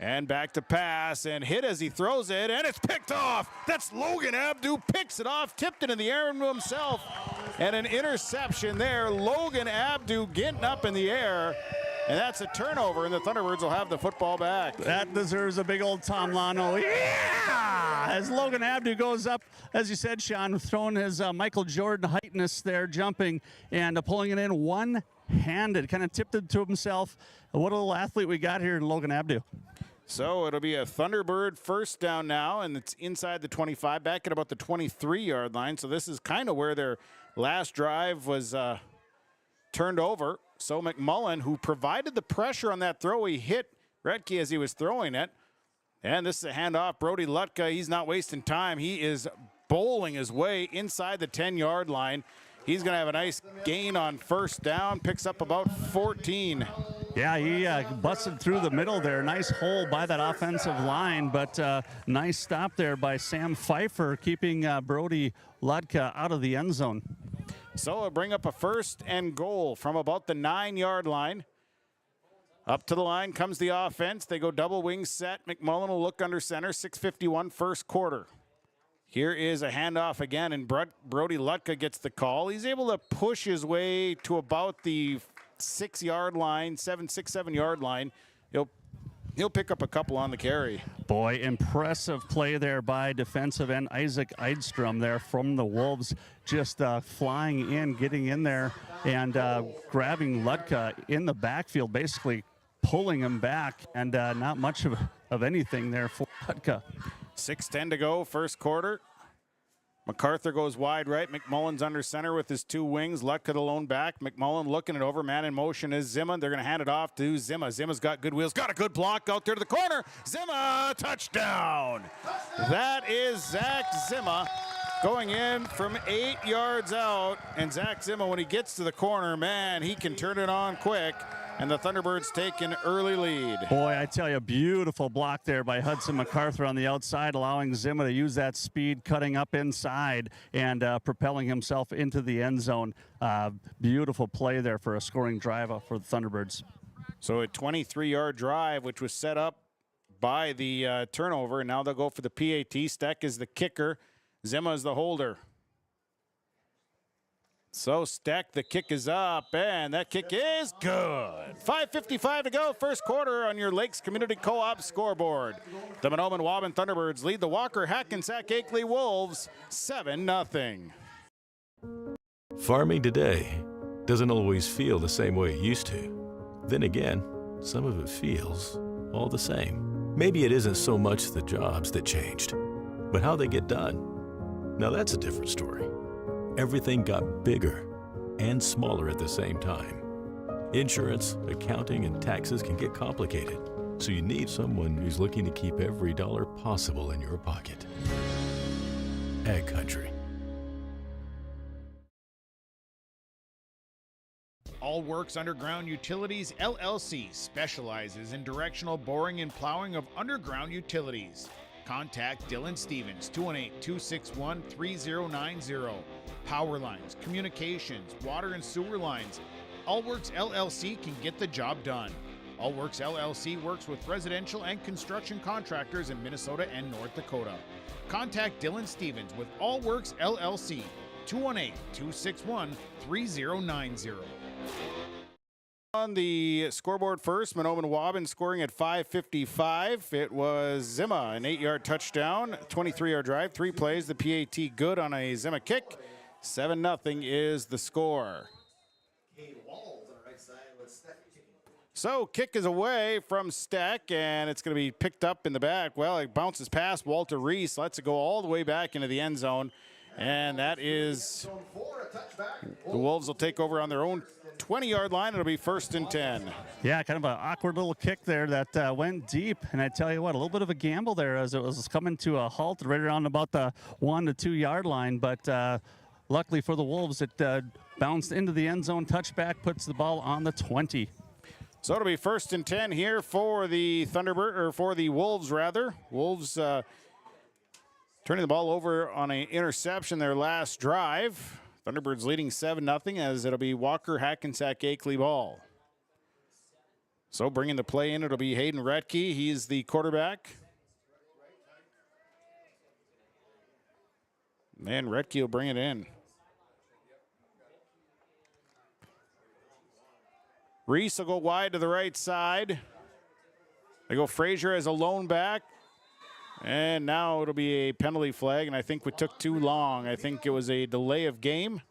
And back to pass, and hit as he throws it, and it's picked off. That's Logan Abdu, picks it off, tipped it in the air to himself, and an interception there. Logan Abdu getting up in the air, and that's a turnover, and the Thunderbirds will have the football back. That deserves a big old Tom Lano. Yeah! As Logan Abdu goes up, as you said, Sean, throwing his Michael Jordan heightness there, jumping and pulling it in one-handed, kind of tipped it to himself. What a little athlete we got here in Logan Abdu. So it'll be a Thunderbird 1st down now, and it's inside the 25, back at about the 23-yard line. So this is kind of where their last drive was turned over. So McMullen, who provided the pressure on that throw, he hit Redkey as he was throwing it. And this is a handoff. Brody Lutka, he's not wasting time. He is bowling his way inside the 10-yard line. He's going to have a nice gain on first down, picks up about 14. Yeah, he busted through the middle there. Nice hole by that offensive line, but nice stop there by Sam Pfeiffer, keeping Brody Lutka out of the end zone. So it'll bring up a 1st and goal from about the 9-yard line. Up to the line comes the offense. They go double wing set. McMullen will look under center. 6:51 first quarter. Here is a handoff again, and Brody Lutka gets the call. He's able to push his way to about the 6-yard line, 7-yard line. He'll pick up a couple on the carry. Boy, impressive play there by defensive end Isaac Eidstrom there from the Wolves, just flying in, getting in there, and grabbing Lutka in the backfield, basically pulling him back, and not much of anything there for Lutka. 6:10 to go, first quarter. MacArthur goes wide right. McMullen's under center with his 2 wings. Lutka the lone back. McMullen looking it over. Man in motion is Zimma. They're going to hand it off to Zimma. Zimma's got good wheels. Got a good block out there to the corner. Zimma, touchdown. That is Zach Zimma going in from 8 yards out. And Zach Zimma, when he gets to the corner, man, he can turn it on quick. And the Thunderbirds take an early lead. Boy, I tell you, beautiful block there by Hudson MacArthur on the outside, allowing Zimma to use that speed, cutting up inside and propelling himself into the end zone. Beautiful play there for a scoring drive for the Thunderbirds. So a 23-yard drive, which was set up by the turnover, and now they'll go for the PAT. Steck is the kicker. Zimma is the holder. So Steck, the kick is up, and that kick is good. 5:55 to go, first quarter on your Lakes Community Co-op scoreboard. The Mahnomen-Waubun Thunderbirds lead the Walker-Hackensack-Akeley Wolves 7-0. Farming today doesn't always feel the same way it used to. Then again, some of it feels all the same. Maybe it isn't so much the jobs that changed, but how they get done. Now that's a different story. Everything got bigger and smaller at the same time. Insurance, accounting, and taxes can get complicated, so you need someone who's looking to keep every dollar possible in your pocket. Ag Country. All Works Underground Utilities LLC specializes in directional boring and plowing of underground utilities. Contact Dylan Stevens, 218-261-3090. Power lines, communications, water and sewer lines. Allworks LLC can get the job done. Allworks LLC works with residential and construction contractors in Minnesota and North Dakota. Contact Dylan Stevens with Allworks LLC, 218-261-3090. On the scoreboard first, Mahnomen-Waubun scoring at 5:55. It was Zimma, an 8-yard touchdown, 23-yard drive, 3 plays. The PAT good on a Zimma kick. 7-0 is the score. So kick is away from Steck, and it's going to be picked up in the back. Well, it bounces past Walter Reese, lets it go all the way back into the end zone. And that is, the Wolves will take over on their own 20-yard line. It'll be 1st and 10. Yeah, kind of an awkward little kick there that went deep. And I tell you what, a little bit of a gamble there as it was coming to a halt right around about the 1 to 2 yard line. But luckily for the Wolves, it bounced into the end zone. Touchback puts the ball on the 20. So it'll be 1st and 10 here for the for the Wolves rather. Wolves turning the ball over on an interception their last drive. Thunderbirds leading 7-0 as it'll be Walker-Hackensack-Akeley ball. So bringing the play in, it'll be Hayden Retke. He's the quarterback. Man, Retke will bring it in. Reese will go wide to the right side. They go Frazier as a lone back. And now it'll be a penalty flag, and I think we took too long. I think it was a delay of game.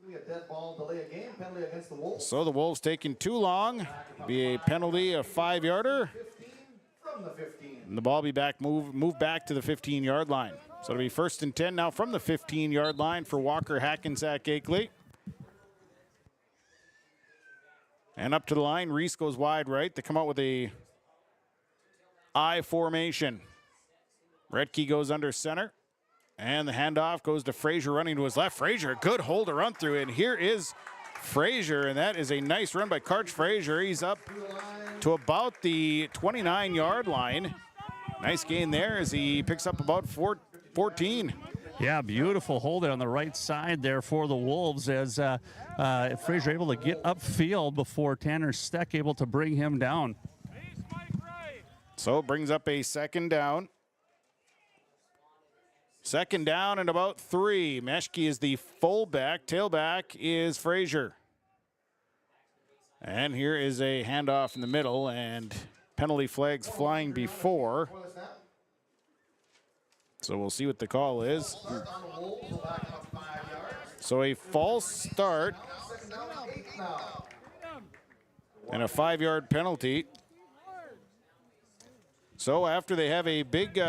So the Wolves taking too long. Be a penalty, a 5-yarder. And the ball be back, move back to the 15-yard line. So it'll be 1st and 10 now from the 15-yard line for Walker-Hackensack-Akeley. And up to the line, Reese goes wide right. They come out with a I formation. Retke goes under center. And the handoff goes to Frazier running to his left. Frazier, good hold to run through. And here is Frazier, and that is a nice run by Karch Frazier. He's up to about the 29-yard line. Nice gain there as he picks up about 14. Yeah, beautiful hold on the right side there for the Wolves as Frazier able to get upfield before Tanner Steck able to bring him down. So it brings up a second down. Second down and about 3. Meshke is the fullback. Tailback is Frazier. And here is a handoff in the middle, and penalty flags flying before. So we'll see what the call is. So a false start and a 5-yard penalty. So after they have a big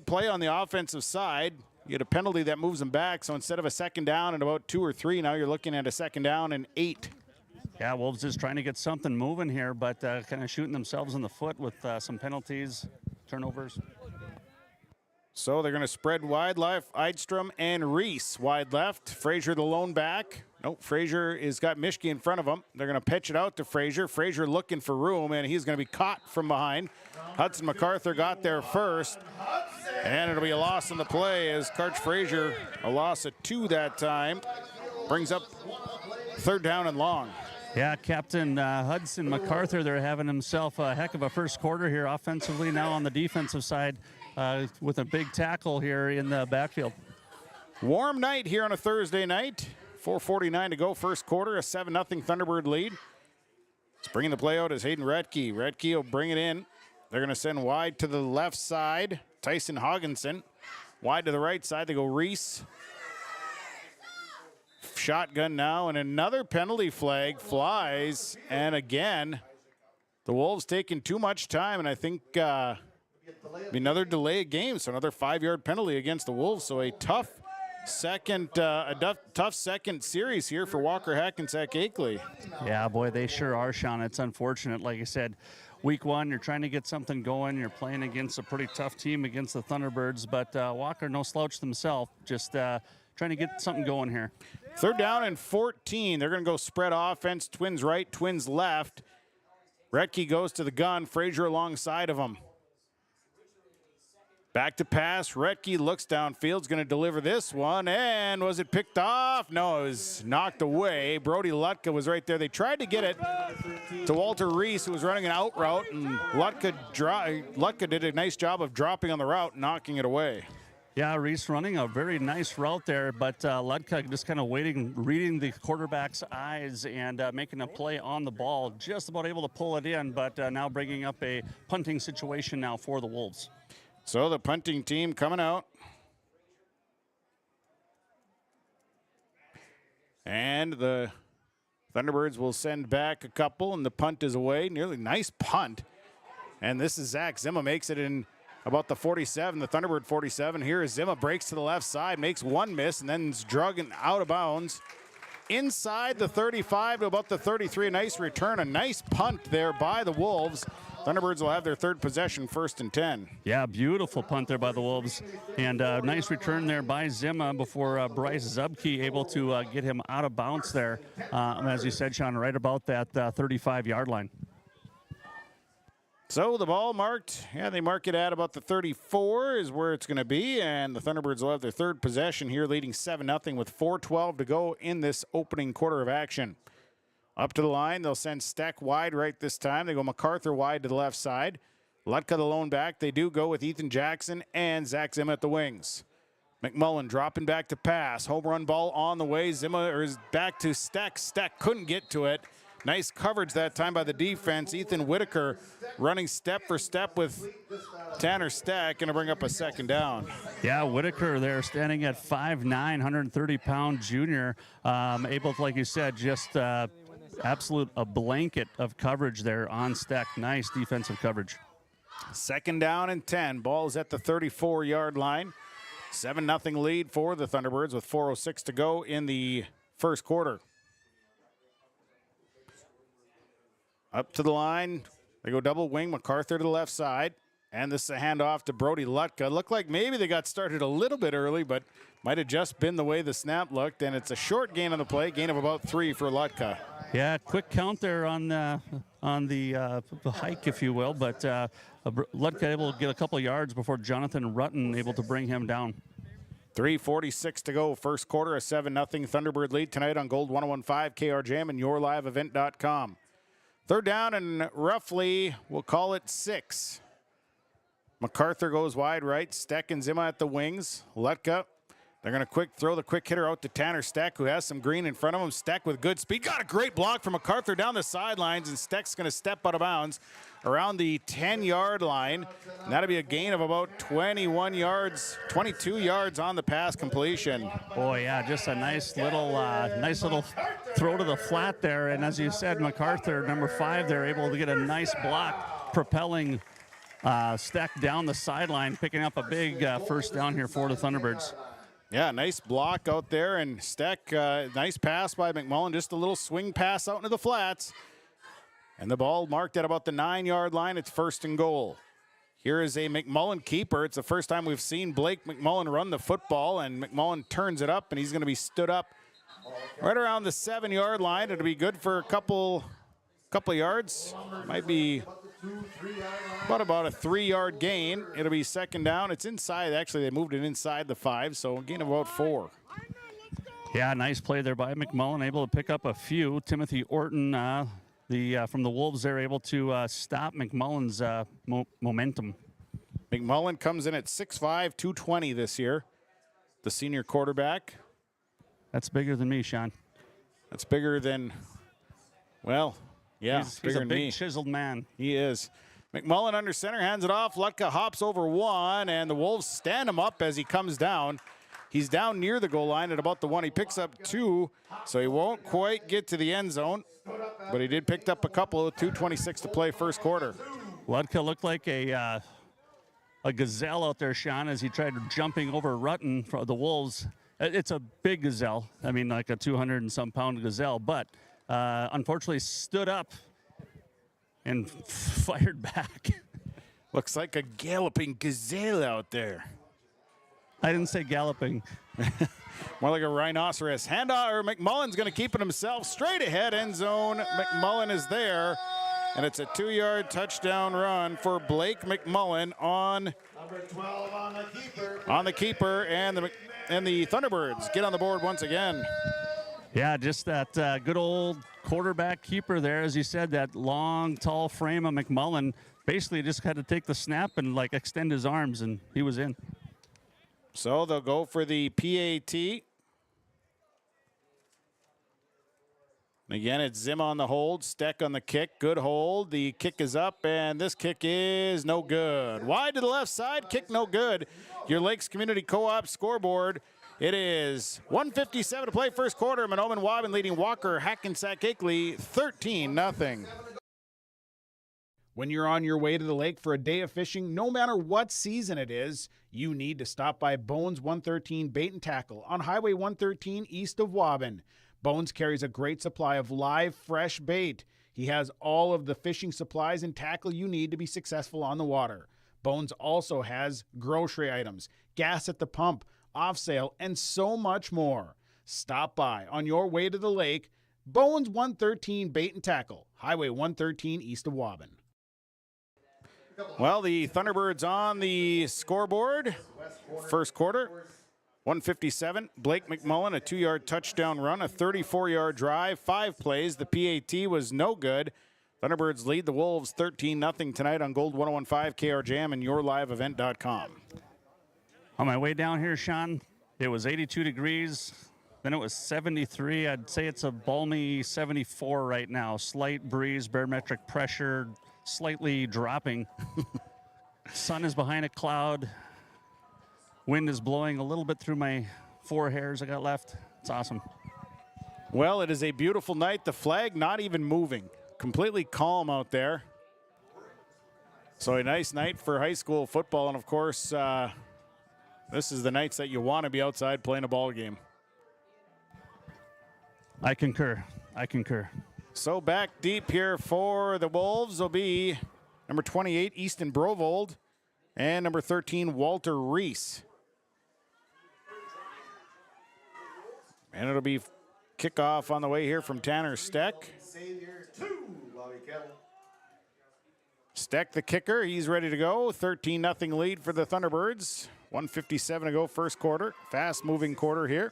play on the offensive side, you get a penalty that moves them back. So instead of a second down and about 2 or 3, now you're looking at a second down and 8. Yeah, Wolves just trying to get something moving here, but kind of shooting themselves in the foot with some penalties, turnovers. So they're going to spread wide left. Eidstrom and Reese wide left. Frazier the lone back. Nope, Frazier has got Mishke in front of him. They're going to pitch it out to Frazier. Frazier looking for room, and he's going to be caught from behind. Hudson MacArthur got there first, and it'll be a loss in the play as Karch Frazier, a loss of 2 that time, brings up third down and long. Yeah, Captain Hudson MacArthur, they're having himself a heck of a first quarter here offensively. Now on the defensive side with a big tackle here in the backfield. Warm night here on a Thursday night. 4:49 to go, first quarter, a 7-0 Thunderbird lead. It's bringing the play out is Hayden Retke. Retke will bring it in. They're going to send wide to the left side. Tyson Hogginson. Wide to the right side, they go Reese. Shotgun now, and another penalty flag flies. And again, the Wolves taking too much time, and I think another delay of game, so another 5-yard penalty against the Wolves. So a tough second series here for Walker-Hackensack-Akeley. Yeah, boy, they sure are, Sean. It's unfortunate. Like I said, week 1, you're trying to get something going. You're playing against a pretty tough team against the Thunderbirds, but Walker, no slouch themselves, just trying to get something going here. Third down and 14. They're going to go spread offense, twins right, twins left. Retke goes to the gun, Frazier alongside of him. Back to pass. Retke looks downfield. Is going to deliver this one. And was it picked off? No, it was knocked away. Brody Lutka was right there. They tried to get it to Walter Reese, who was running an out route. And Lutka did a nice job of dropping on the route, knocking it away. Yeah, Reese running a very nice route there, but Lutka just kind of waiting, reading the quarterback's eyes and making a play on the ball. Just about able to pull it in, but now bringing up a punting situation now for the Wolves. So the punting team coming out. And the Thunderbirds will send back a couple, and the punt is away. Nearly nice punt. And this is Zach Zimma, makes it in about the 47, the Thunderbird 47. Here is Zimma, breaks to the left side, makes one miss, and then is drugged out of bounds. Inside the 35 to about the 33, a nice return, a nice punt there by the Wolves. Thunderbirds will have their third possession, 1st and 10. Yeah, beautiful punt there by the Wolves. And nice return there by Zimma before Bryce Zubke able to get him out of bounds there. As you said, Sean, right about that 35-yard line. So the ball marked, they mark it at about the 34 is where it's going to be. And the Thunderbirds will have their third possession here, leading 7-0 with 4:12 to go in this opening quarter of action. Up to the line, they'll send Steck wide right this time. They go MacArthur wide to the left side. Lutka the lone back. They do go with Ethan Jackson and Zach Zimma at the wings. McMullen dropping back to pass. Home run ball on the way. Zimma is back to Steck. Steck couldn't get to it. Nice coverage that time by the defense. Ethan Whitaker running step for step with Tanner Steck, going to bring up a second down. Yeah, Whitaker there standing at 5'9", 130-pound junior. Able to, like you said, just a blanket of coverage there on Steck. Nice defensive coverage. Second down and 10. Ball's at the 34-yard line. 7-0 lead for the Thunderbirds with 4:06 to go in the first quarter. Up to the line. They go double wing. MacArthur to the left side. And this is a handoff to Brody Lutka. Looked like maybe they got started a little bit early, but might have just been the way the snap looked. And it's a short gain on the play, gain of about 3 for Lutka. Yeah, quick count there on the hike, if you will. But Lutka able to get a couple of yards before Jonathan Rutten able to bring him down. 3:46 to go, first quarter, a 7-0 Thunderbird lead tonight on Gold 101.5, KRJM, and yourliveevent.com. Third down and roughly, we'll call it 6. MacArthur goes wide right. Steck and Zima at the wings. Lutka, they're going to throw the quick hitter out to Tanner Steck, who has some green in front of him. Steck with good speed. Got a great block from MacArthur down the sidelines, and Steck's going to step out of bounds around the 10-yard line. And that'll be a gain of about 21 yards, 22 yards on the pass completion. Boy, yeah, just a nice little throw to the flat there. And as you said, MacArthur, number 5, they're able to get a nice block, propelling Steck down the sideline, picking up a big first down here for the Thunderbirds. Yeah, nice block out there, and Steck, nice pass by McMullen, just a little swing pass out into the flats. And the ball marked at about the 9-yard line. It's first and goal. Here is a McMullen keeper. It's the first time we've seen Blake McMullen run the football, and McMullen turns it up, and he's going to be stood up right around the 7-yard line. It'll be good for a couple of yards. Might be about a 3-yard gain. It'll be second down. It's inside. Actually, they moved it inside the 5, so a gain of about 4. Yeah, nice play there by McMullen, able to pick up a few. Timothy Orton, from the Wolves, they're able to stop McMullen's momentum. McMullen comes in at 6'5", 220 this year. The senior quarterback. That's bigger than me, Sean. That's bigger than, well, yeah, he's a big chiseled man. He is. McMullen under center, hands it off. Lutka hops over 1, and the Wolves stand him up as he comes down. He's down near the goal line at about the 1. He picks up 2, so he won't quite get to the end zone, but he did pick up a couple of 2:26 to play first quarter. Lutka looked like a gazelle out there, Sean, as he tried jumping over Rutten for the Wolves. It's a big gazelle. I mean, like a 200 and some pound gazelle, but unfortunately stood up and fired back. Looks like a galloping gazelle out there. I didn't say galloping. More like a rhinoceros. Handoff, or McMullen's going to keep it himself. Straight ahead, end zone. McMullen is there. And it's a 2-yard touchdown run for Blake McMullen on the keeper. And the Thunderbirds get on the board once again. Yeah, just that good old quarterback keeper there. As you said, that long, tall frame of McMullen basically just had to take the snap and like extend his arms, and he was in. So they'll go for the PAT. Again, it's Zim on the hold, Steck on the kick. Good hold. The kick is up, and this kick is no good. Wide to the left side, kick no good. Your Lakes Community Co-op scoreboard. It is 1:57 to play first quarter. Mahnomen-Waubun leading Walker-Hackensack-Akeley 13-0. When you're on your way to the lake for a day of fishing, no matter what season it is, you need to stop by Bones 113 Bait and Tackle on Highway 113 east of Waubun. Bones carries a great supply of live, fresh bait. He has all of the fishing supplies and tackle you need to be successful on the water. Bones also has grocery items, gas at the pump, off sale, and so much more. Stop by on your way to the lake. Bones 113 Bait and Tackle, Highway 113 east of Waubun. Well, the Thunderbirds on the scoreboard. First quarter, 1:57. Blake McMullen, a 2-yard touchdown run, a 34-yard drive, 5 plays. The PAT was no good. Thunderbirds lead the Wolves 13-0 tonight on Gold 101.5, KRJM, and yourliveevent.com. On my way down here, Sean, it was 82 degrees. Then it was 73. I'd say it's a balmy 74 right now. Slight breeze, barometric pressure, slightly dropping. Sun is behind a cloud. Wind is blowing a little bit through my 4 hairs I got left. It's awesome. Well, it is a beautiful night. The flag not even moving. Completely calm out there. So a nice night for high school football. And, of course, this is the nights that you want to be outside playing a ball game. I concur. So back deep here for the Wolves will be number 28, Easton Brovold. And number 13, Walter Reese. And it'll be kickoff on the way here from Tanner Steck. Steck, the kicker, he's ready to go. 13-0 lead for the Thunderbirds. 1:57 to go first quarter. Fast-moving quarter here.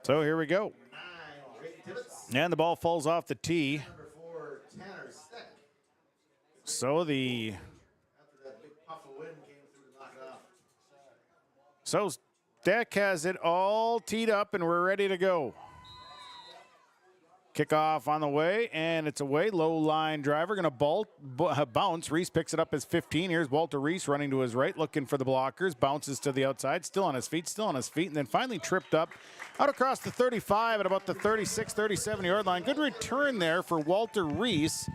So here we go. And the ball falls off the tee. So Steck has it all teed up and we're ready to go. Kickoff on the way, and it's away. Low line driver going to bounce. Reese picks it up as 15. Here's Walter Reese running to his right, looking for the blockers. Bounces to the outside, still on his feet, and then finally tripped up out across the 35 at about the 36, 37-yard line. Good return there for Walter Reese,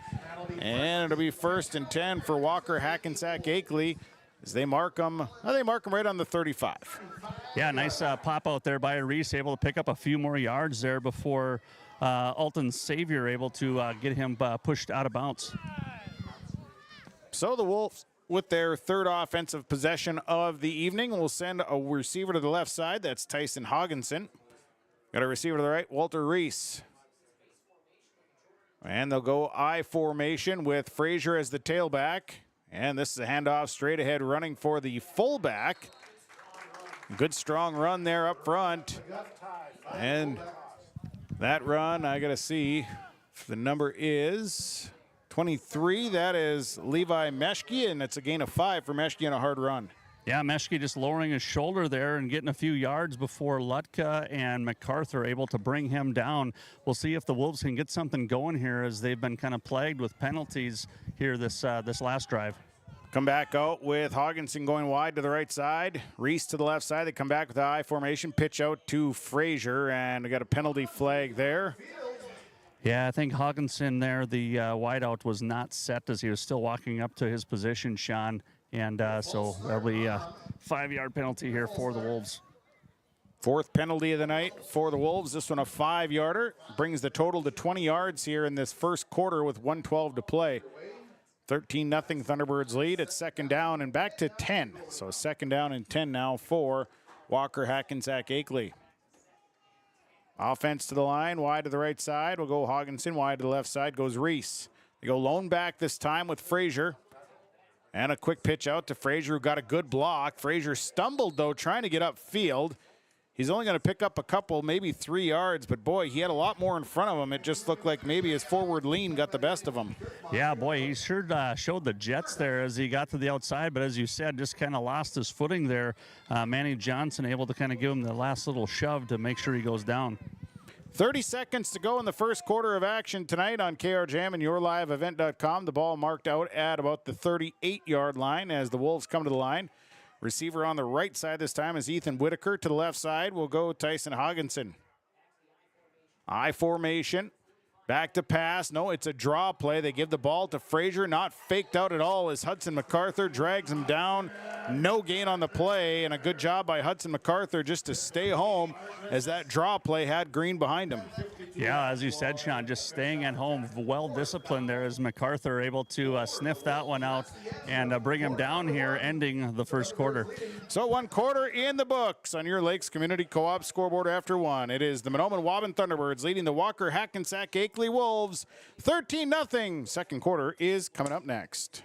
and it'll be 1st and 10 for Walker-Hackensack-Akeley as they mark him. They mark him right on the 35. Yeah, nice pop out there by Reese, able to pick up a few more yards there before Alton Savior able to get him pushed out of bounds. So the Wolves, with their third offensive possession of the evening, will send a receiver to the left side. That's Tyson Hogginson. Got a receiver to the right, Walter Reese. And they'll go I formation with Frazier as the tailback. And this is a handoff straight ahead running for the fullback. Good strong run there up front. And that run, I got to see if the number is 23. That is Levi Meshke, and it's a gain of 5 for Meshke on a hard run. Yeah, Meshke just lowering his shoulder there and getting a few yards before Lutka and MacArthur able to bring him down. We'll see if the Wolves can get something going here as they've been kind of plagued with penalties here this last drive. Come back out with Hogginson going wide to the right side. Reese to the left side. They come back with the I formation. Pitch out to Frazier, and we got a penalty flag there. Yeah, I think Hogginson there, the wideout was not set as he was still walking up to his position, Sean. And so that'll be a 5-yard penalty here for the Wolves. 4th penalty of the night for the Wolves. This one a 5-yarder. Brings the total to 20 yards here in this first quarter with 1:12 to play. 13-0 Thunderbirds lead. It's 2nd down and back to 10. So 2nd down and 10 now for Walker-Hackensack-Akeley. Offense to the line, wide to the right side. We'll go Hogginson. Wide to the left side goes Reese. They go lone back this time with Frazier. And a quick pitch out to Frazier, who got a good block. Frazier stumbled, though, trying to get upfield. He's only going to pick up a couple, maybe 3 yards, but boy, he had a lot more in front of him. It just looked like maybe his forward lean got the best of him. Yeah, boy, he sure showed the jets there as he got to the outside, but as you said, just kind of lost his footing there. Manny Johnson able to kind of give him the last little shove to make sure he goes down. 30 seconds to go in the first quarter of action tonight on KRJM and YourLiveEvent.com. The ball marked out at about the 38-yard line as the Wolves come to the line. Receiver on the right side this time is Ethan Whitaker. To the left side will go Tyson Hogginson. I formation. Back to pass. No, it's a draw play. They give the ball to Frazier. Not faked out at all as Hudson MacArthur drags him down. No gain on the play, and a good job by Hudson MacArthur just to stay home as that draw play had green behind him. Yeah, as you said, Sean, just staying at home, well-disciplined there as MacArthur able to sniff that one out and bring him down here, ending the first quarter. So 1 quarter in the books on your Lakes Community Co-op scoreboard after 1. It is the Mahnomen-Waubun Thunderbirds leading the Walker-Hackensack-Akeley Wolves 13-0. Second quarter is coming up next.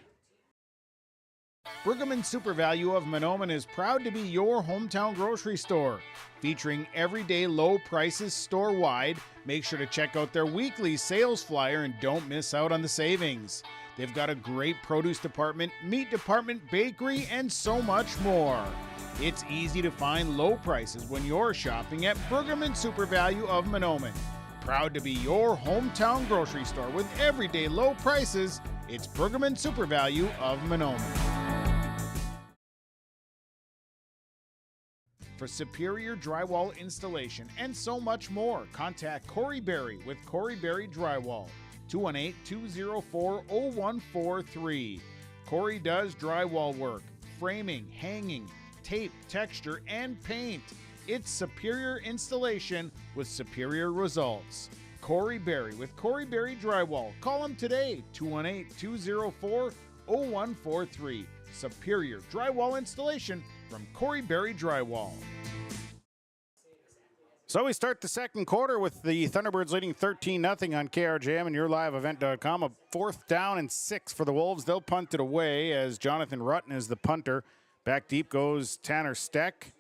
Pregame Super Value of Mahnomen is proud to be your hometown grocery store. Featuring everyday low prices store-wide, make sure to check out their weekly sales flyer and don't miss out on the savings. They've got a great produce department, meat department, bakery, and so much more. It's easy to find low prices when you're shopping at Pregame Super Value of Mahnomen. Proud to be your hometown grocery store with everyday low prices. It's Pregame Super Value of Mahnomen. For superior drywall installation and so much more, contact Corey Berry with Corey Berry Drywall, 218-204-0143. Corey does drywall work, framing, hanging, tape, texture, and paint. It's superior installation with superior results. Corey Berry with Corey Berry Drywall. Call him today, 218-204-0143. 0143. Superior drywall installation from Corey Berry Drywall. So we start the second quarter with the Thunderbirds leading 13-0 on KRJM and YourLiveEvent.com. A 4th down and 6 for the Wolves. They'll punt it away as Jonathan Rutten is the punter. Back deep goes Tanner Steck,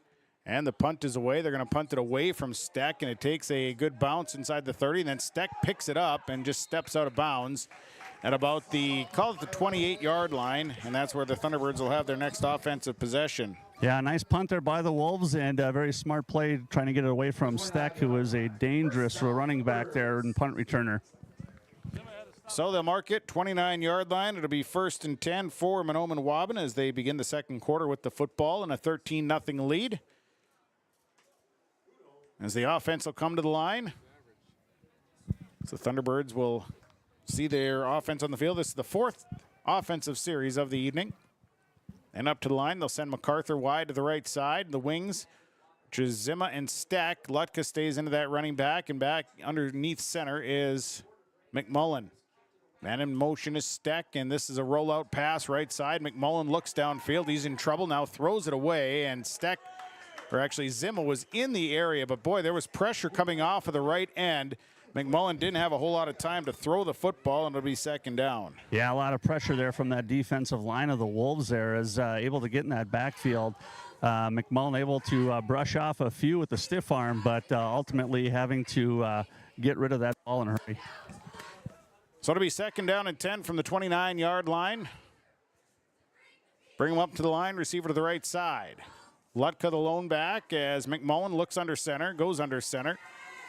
and the punt is away. They're going to punt it away from Steck, and it takes a good bounce inside the 30, and then Steck picks it up and just steps out of bounds at about the 28-yard line, and that's where the Thunderbirds will have their next offensive possession. Yeah, nice punt there by the Wolves, and a very smart play trying to get it away from Steck, who is a dangerous running back there and punt returner. So they'll mark it, 29-yard line. It'll be 1st and 10 for Mahnomen-Waubun as they begin the second quarter with the football and a 13-0 lead. As the offense will come to the line. So the Thunderbirds will see their offense on the field. This is the 4th offensive series of the evening. And up to the line, they'll send MacArthur wide to the right side. The wings, which is Zima and Steck. Lutka stays into that running back, and back underneath center is McMullen. Man in motion is Steck, and this is a rollout pass right side. McMullen looks downfield. He's in trouble now, throws it away, and Steck, or actually Zima, was in the area, but boy, there was pressure coming off of the right end. McMullen didn't have a whole lot of time to throw the football, and it'll be 2nd down. Yeah, a lot of pressure there from that defensive line of the Wolves there, as able to get in that backfield. McMullen able to brush off a few with the stiff arm, but ultimately having to get rid of that ball in a hurry. So it'll be 2nd down and 10 from the 29-yard line. Bring him up to the line, receiver to the right side. Lutka the lone back as McMullen looks under center, goes under center.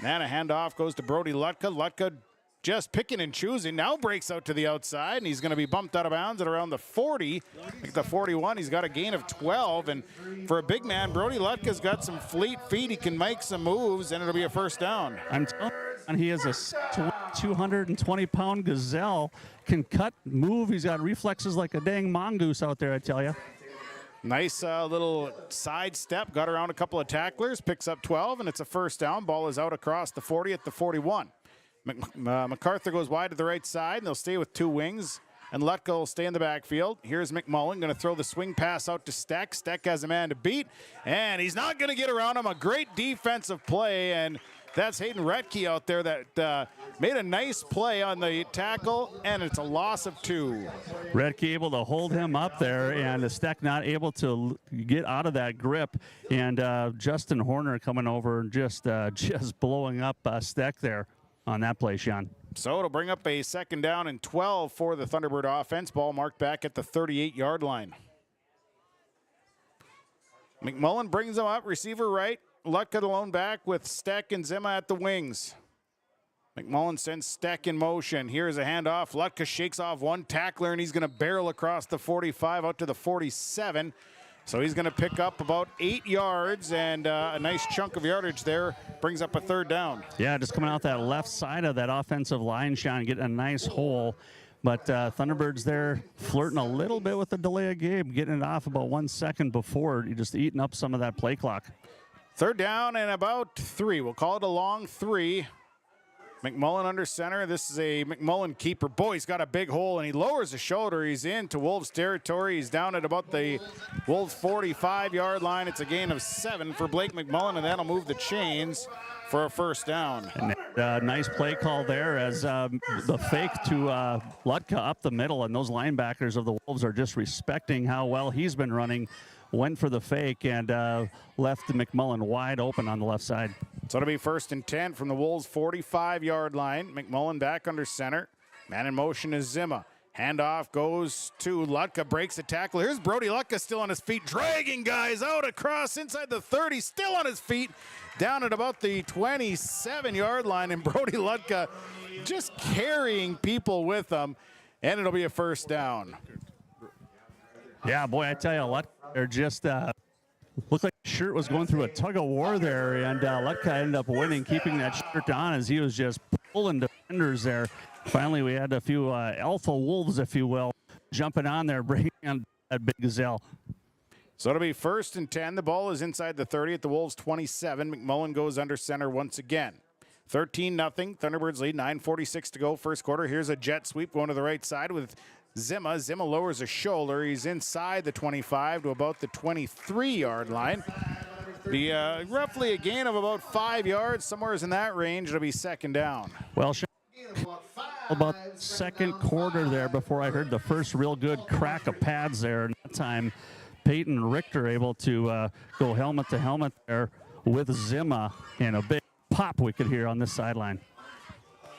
And a handoff goes to Brody Lutka. Lutka just picking and choosing. Now breaks out to the outside, and he's going to be bumped out of bounds at around the 40. At the 41, he's got a gain of 12. And for a big man, Brody Lutka's got some fleet feet. He can make some moves, and it'll be a 1st down. I'm telling you, and he is a 220-pound gazelle. Can cut, move. He's got reflexes like a dang mongoose out there, I tell you. Nice little side step, got around a couple of tacklers, picks up 12, and it's a 1st down. Ball is out across the 40 at the 41. MacArthur goes wide to the right side, and they'll stay with 2 wings, and Lutka will stay in the backfield. Here's McMullen, going to throw the swing pass out to Steck. Steck has a man to beat, and he's not going to get around him. A great defensive play, and that's Hayden Retke out there that made a nice play on the tackle, and it's a loss of 2. Retke able to hold him up there, and the Steck not able to get out of that grip. And Justin Horner coming over and just blowing up Steck there on that play, Sean. So it'll bring up a 2nd down and 12 for the Thunderbird offense. Ball marked back at the 38-yard line. McMullen brings him up, receiver right. Lutka the lone back with Steck and Zima at the wings. McMullen sends Steck in motion. Here's a handoff. Lutka shakes off one tackler, and he's going to barrel across the 45 out to the 47. So he's going to pick up about 8 yards, and a nice chunk of yardage there. Brings up a 3rd down. Yeah, just coming out that left side of that offensive line, Sean, getting a nice hole. But Thunderbirds there flirting a little bit with the delay of game, getting it off about 1 second before, just eating up some of that play clock. 3rd down and about 3. We'll call it a long 3. McMullen under center. This is a McMullen keeper. Boy, he's got a big hole, and he lowers the shoulder. He's into Wolves territory. He's down at about the Wolves 45-yard line. It's a gain of 7 for Blake McMullen, and that'll move the chains for a 1st down. And, nice play call there as the fake to Lutka up the middle, and those linebackers of the Wolves are just respecting how well he's been running. Went for the fake and left McMullen wide open on the left side. So it'll be 1st and 10 from the Wolves 45-yard line. McMullen back under center. Man in motion is Zima. Handoff goes to Lutka, breaks the tackle. Here's Brody Lutka still on his feet, dragging guys out across inside the 30, still on his feet, down at about the 27-yard line, and Brody Lutka just carrying people with him, and it'll be a 1st down. Yeah, boy, I tell you, Lutka, they're just looked like the shirt was going through a tug of war there, and Lutka ended up winning, keeping that shirt on as he was just pulling defenders there. Finally, we had a few alpha wolves, if you will, jumping on there, bringing on that big gazelle. So it'll be 1st and 10. The ball is inside the 30 at the Wolves 27. McMullen goes under center once again. 13-0. Thunderbirds lead, 9:46 to go, 1st quarter. Here's a jet sweep going to the right side with Zima. Zima lowers a shoulder. He's inside the 25 to about the 23-yard line. Be roughly a gain of about 5 yards, somewhere in that range. It'll be second down. Well, about second quarter there before I heard the first real good crack of pads there. And that time, Peyton and Richter able to go helmet to helmet there with Zima, and a big pop we could hear on this sideline.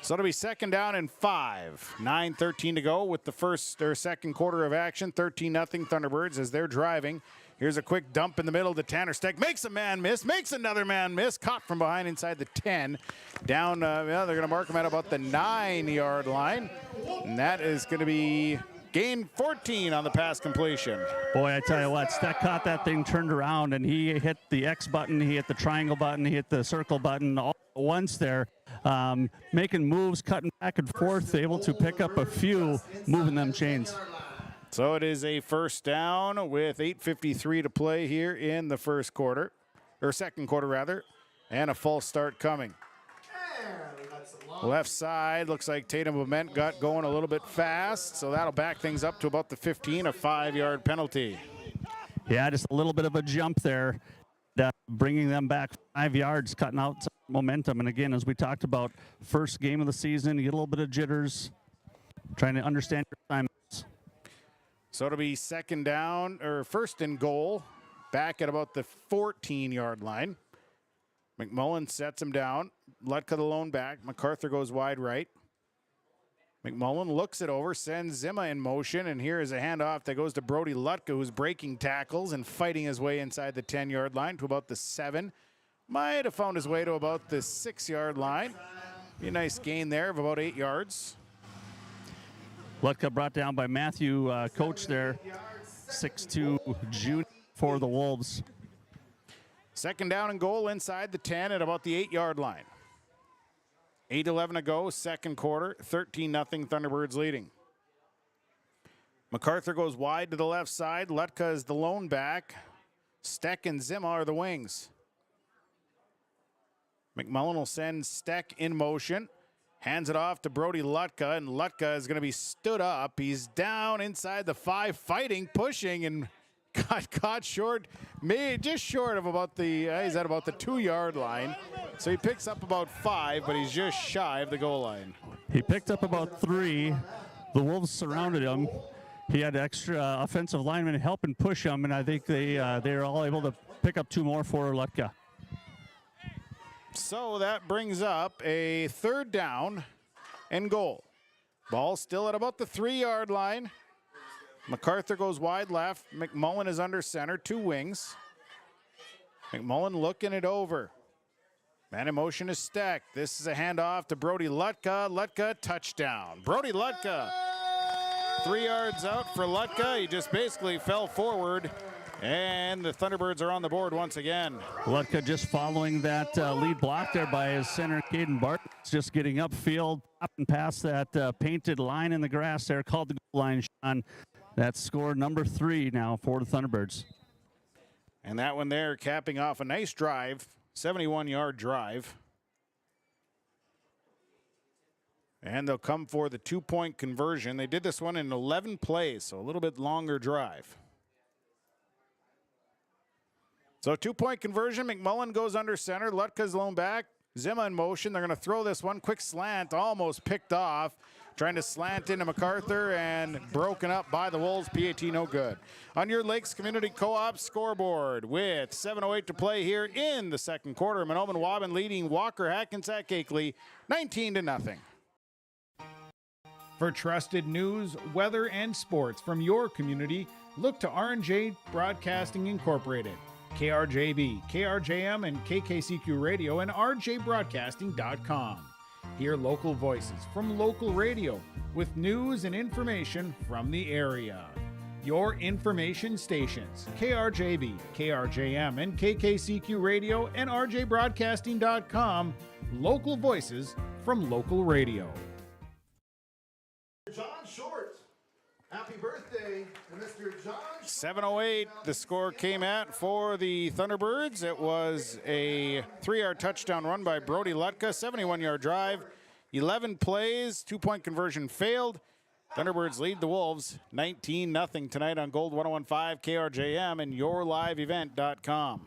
So it'll be second down and 5. 9:13 to go with the first or second quarter of action. 13-0 Thunderbirds as they're driving. Here's a quick dump in the middle to Tanner Steck. Makes a man miss. Makes another man miss. Caught from behind inside the 10. Down, they're going to mark him at about the 9-yard line. And that is going to be gain 14 on the pass completion. Boy, I tell you what, Steck caught that thing, turned around, and he hit the X button, he hit the triangle button, he hit the circle button all at once there. Making moves, cutting back and forth, able to pick up a few, moving them chains. So it is a first down with 8:53 to play here in the first quarter, or second quarter rather, and a false start coming. Left side, looks like Tatum Ament got going a little bit fast, so that'll back things up to about the 15, a 5-yard penalty. Yeah, just a little bit of a jump there, bringing them back 5 yards, cutting out some momentum. And again, as we talked about, first game of the season, you get a little bit of jitters, trying to understand your assignments. So it'll be second down, or first and goal, back at about the 14-yard line. McMullen sets him down. Lutka the lone back. MacArthur goes wide right. McMullen looks it over, sends Zima in motion, and here is a handoff that goes to Brody Lutka, who's breaking tackles and fighting his way inside the 10-yard line to about the 7. Might have found his way to about the 6-yard line. Be a nice gain there of about 8 yards. Lutka brought down by Matthew Coach there, 6'2" junior for the Wolves. Second down and goal inside the 10 at about the 8-yard line. 8:11 to go, second quarter, 13-0 Thunderbirds leading. MacArthur goes wide to the left side. Lutka is the lone back. Steck and Zima are the wings. McMullen will send Steck in motion. Hands it off to Brody Lutka, and Lutka is going to be stood up. He's down inside the 5, fighting, pushing, and got caught short, just short of about the, he's at about the 2-yard line. So he picks up about 5, but he's just shy of the goal line. He picked up about 3. The Wolves surrounded him. He had extra offensive linemen help and push him, and I think they were all able to pick up 2 more for Lutka. So that brings up a third down and goal. Ball still at about the 3-yard line. MacArthur goes wide left. McMullen is under center, 2 wings. McMullen looking it over. Man in motion is Steck. This is a handoff to Brody Lutka. Lutka, touchdown. Brody Lutka, 3 yards out for Lutka. He just basically fell forward, and the Thunderbirds are on the board once again. Lutka just following that lead block there by his center, Caden Barton. Just getting upfield, up and past that painted line in the grass there, called the goal line, Sean. That's score number 3 now for the Thunderbirds. And that one there capping off a nice drive, 71-yard drive. And they'll come for the 2-point conversion. They did this one in 11 plays, so a little bit longer drive. So 2-point conversion, McMullen goes under center, Lutka's lone back, Zima in motion. They're going to throw this one, quick slant, almost picked off. Trying to slant into MacArthur and broken up by the Wolves. PAT no good. On your Lakes Community Co-op scoreboard with 7:08 to play here in the second quarter. Mahnomen-Waubun leading Walker-Hackensack-Akeley 19-0. For trusted news, weather, and sports from your community, look to R&J Broadcasting Incorporated. KRJB, KRJM, and KKCQ Radio, and rjbroadcasting.com. Hear local voices from local radio with news and information from the area. Your information stations, KRJB, KRJM, and KKCQ Radio, and rjbroadcasting.com. Local voices from local radio. John Short, happy birthday to Mr. John. 7:08 the score came at for the Thunderbirds. It was a 3-yard touchdown run by Brody Lutka, 71-yard drive, 11 plays, 2-point conversion failed. Thunderbirds lead the Wolves 19-0 tonight on Gold 101.5 KRJM and yourliveevent.com.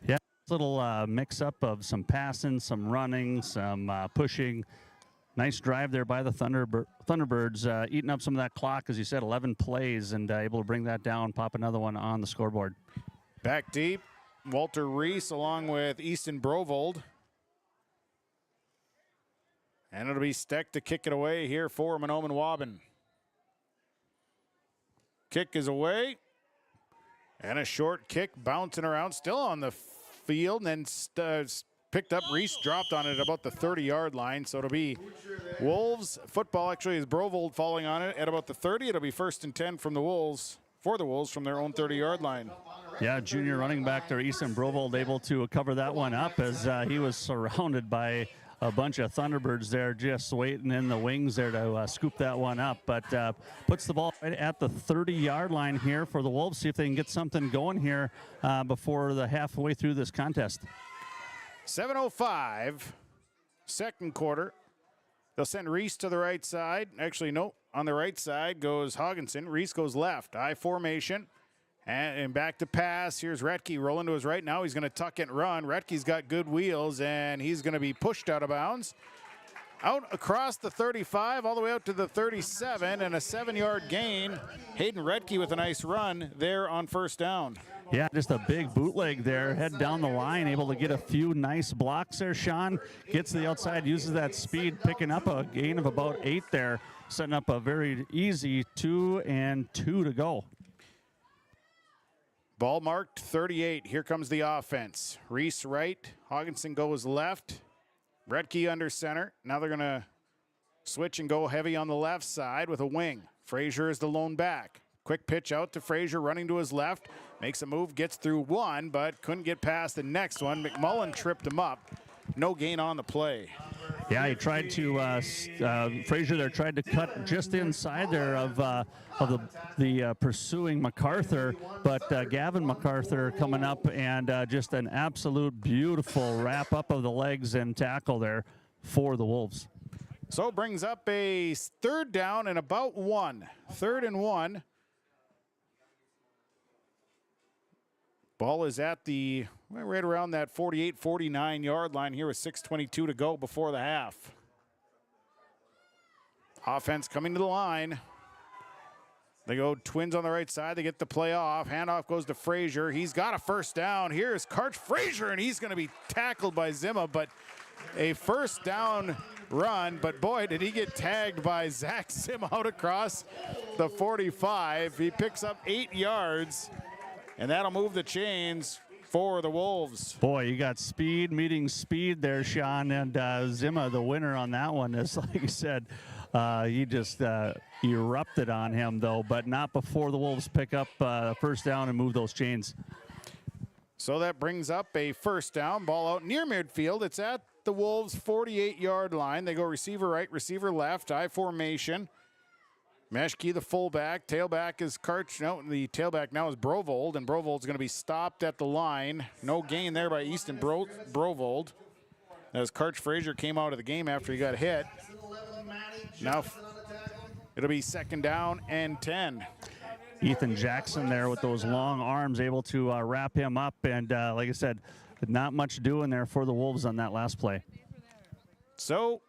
Yeah, little mix-up of some passing, some running, some pushing. Nice drive there by the Thunderbirds, eating up some of that clock, as you said, 11 plays, and able to bring that down, pop another one on the scoreboard. Back deep, Walter Reese along with Easton Brovold. And it'll be Steck to kick it away here for Mahnomen-Waubun. Kick is away. And a short kick bouncing around, still on the field, and then picked up. Reese dropped on it about the 30-yard line. So it'll be Wolves football. Actually, is Brovold falling on it at about the 30. It'll be 1st and 10 from the Wolves, for the Wolves from their own 30-yard line. Yeah, junior running back there, Easton Brovold, able to cover that one up as he was surrounded by a bunch of Thunderbirds there just waiting in the wings there to scoop that one up. But puts the ball right at the 30-yard line here for the Wolves. See if they can get something going here before the halfway through this contest. 7:05, second quarter. They'll send Reese to the right side. Actually, no, on the right side goes Hogginson. Reese goes left. I formation. And back to pass. Here's Retke rolling to his right. Now he's going to tuck and run. Retke's got good wheels, and he's going to be pushed out of bounds. Out across the 35, all the way out to the 37, and a 7-yard gain. Hayden Retke with a nice run there on first down. Yeah, just a big bootleg there. Head down the line, able to get a few nice blocks there. Sean gets to the outside, uses that speed, picking up a gain of about 8 there, setting up a very easy 2 and 2 to go. Ball marked 38. Here comes the offense. Reese right. Hogginson goes left. Retke under center. Now they're going to switch and go heavy on the left side with a wing. Frazier is the lone back. Quick pitch out to Frazier, running to his left. Makes a move, gets through one, but couldn't get past the next one. McMullen tripped him up. No gain on the play. Yeah, he tried to, Frazier there tried to cut just inside there of the pursuing MacArthur, but Gavin MacArthur coming up and just an absolute beautiful wrap up of the legs and tackle there for the Wolves. So it brings up a 3rd down and about 1. 3rd and 1. Ball is at the right around that 48, 49 yard line here with 6:22 to go before the half. Offense coming to the line. They go Twins on the right side. They get the play off. Handoff goes to Frazier. He's got a first down. Here's Karch Frazier, and he's going to be tackled by Zimma, but a first down run. But boy, did he get tagged by Zach Zimma out across the 45. He picks up 8 yards. And that'll move the chains for the Wolves. Boy, you got speed meeting speed there, Sean, and Zimma, the winner on that one, is like you said, he just erupted on him, though, but not before the Wolves pick up first down and move those chains. So that brings up a first down. Ball out near midfield. It's at the Wolves' 48-yard line. They go receiver right, receiver left, I formation. Meshke, the fullback. Tailback is Karch. No, the tailback now is Brovold, and Brovold's going to be stopped at the line. No gain there by Easton Brovold, as Karch Frazier came out of the game after he got hit. Now it'll be 2nd down and 10. Ethan Jackson there with those long arms, able to wrap him up, and like I said, not much doing there for the Wolves on that last play. So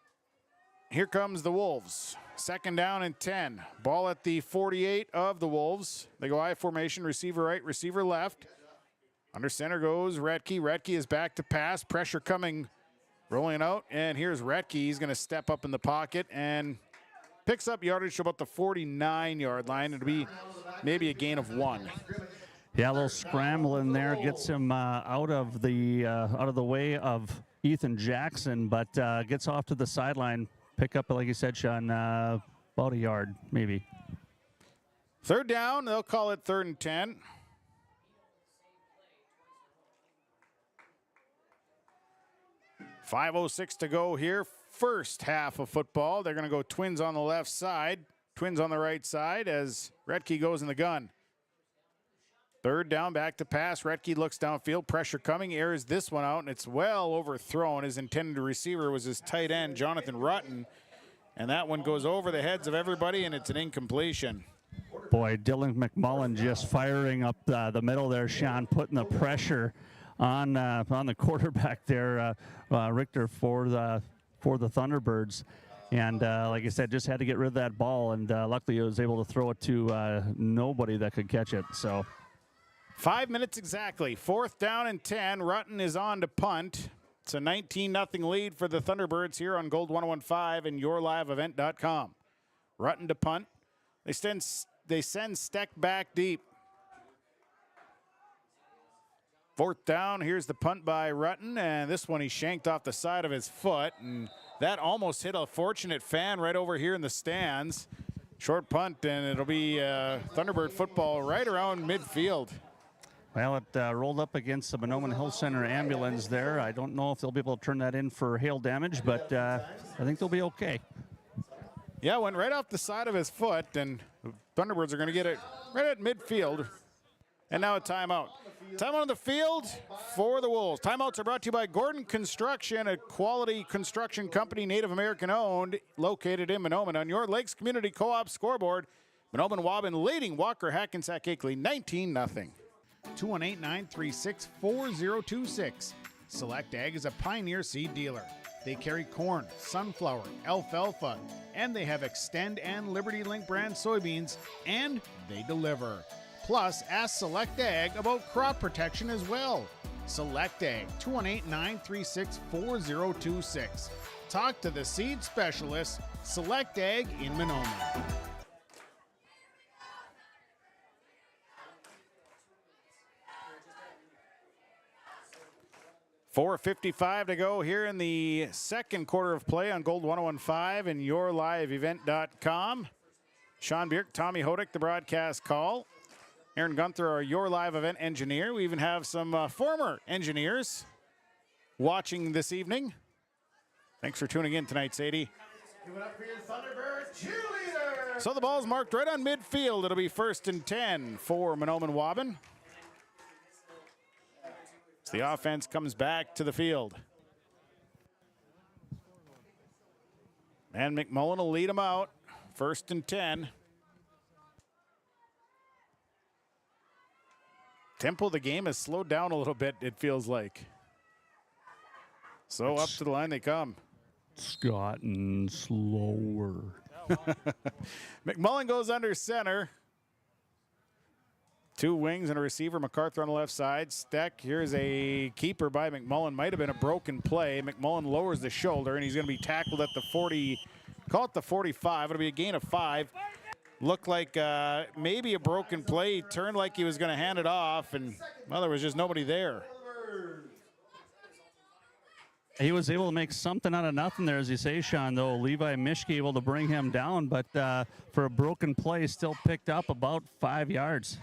here comes the Wolves. 2nd down and 10. Ball at the 48 of the Wolves. They go I formation, receiver right, receiver left. Under center goes Retke. Retke is back to pass. Pressure coming, rolling out. And here's Retke. He's going to step up in the pocket and picks up yardage to about the 49-yard line. It'll be maybe a gain of 1. Yeah, a little scrambling there gets him out of the way of Ethan Jackson, but gets off to the sideline. Pick up, like you said, Sean, about a yard, maybe. 3rd down, they'll call it 3rd and 10. .506 to go here. First half of football. They're going to go Twins on the left side, Twins on the right side as Retke goes in the gun. 3rd down, back to pass. Retke looks downfield, pressure coming, airs this one out, and it's well overthrown. His intended receiver was his tight end, Jonathan Rutten, And that one goes over the heads of everybody, and it's an incompletion. Boy, Dylan McMullen just firing up the middle there, Sean, putting the pressure on the quarterback there, Richter, for the Thunderbirds. And like I said, just had to get rid of that ball, and luckily he was able to throw it to nobody that could catch it. So 5 minutes exactly. 4th down and 10. Rutten is on to punt. It's a 19-0 lead for the Thunderbirds here on Gold 101.5 and yourliveevent.com. Rutten to punt. They send Steck back deep. 4th down. Here's the punt by Rutten, and this one he shanked off the side of his foot, and that almost hit a fortunate fan right over here in the stands. Short punt, and it'll be Thunderbird football right around midfield. Well, it rolled up against the Mahnomen Health Center ambulance there. I don't know if they'll be able to turn that in for hail damage, but I think they'll be okay. Yeah, went right off the side of his foot, and Thunderbirds are going to get it right at midfield. And now a timeout. Timeout on the field for the Wolves. Timeouts are brought to you by Gordon Construction, a quality construction company, Native American owned, located in Mahnomen. On your Lakes Community Co-op scoreboard, Mahnomen-Waubun leading Walker-Hackensack-Akeley 19-0. 218-936-4026. Select Ag is a Pioneer seed dealer. They carry corn, sunflower, alfalfa, and they have Extend and Liberty Link brand soybeans, and they deliver. Plus, ask Select Ag about crop protection as well. Select Ag, 218-936-4026. Talk to the seed specialist, Select Ag in Mahnomen. 4:55 to go here in the second quarter of play on Gold 101.5 and yourliveevent.com. Sean Bierk, Tommy Hodak, the broadcast call. Aaron Gunther, our Your Live Event engineer. We even have some former engineers watching this evening. Thanks for tuning in tonight, Sadie. Give it up for your Thunderbird cheerleader. So the ball's marked right on midfield. It'll be 1st and 10 for Mahnomen-Waubun. As the offense comes back to the field. And McMullen will lead them out. 1st and 10. Tempo of the game has slowed down a little bit, it feels like. So up to the line they come. It's gotten slower. McMullen goes under center. 2 wings and a receiver. MacArthur on the left side. Steck, here's a keeper by McMullen. Might have been a broken play. McMullen lowers the shoulder, and he's going to be tackled at the 40, call it the 45. It'll be a gain of 5. Looked like maybe a broken play. He turned like he was going to hand it off, and, well, there was just nobody there. He was able to make something out of nothing there, as you say, Sean, though. Levi Mischke able to bring him down, but for a broken play, still picked up about 5 yards.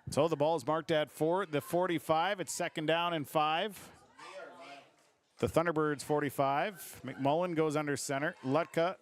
So the ball is marked at the 45. It's 2nd down and 5. The Thunderbirds 45. McMullen goes under center. Lutka.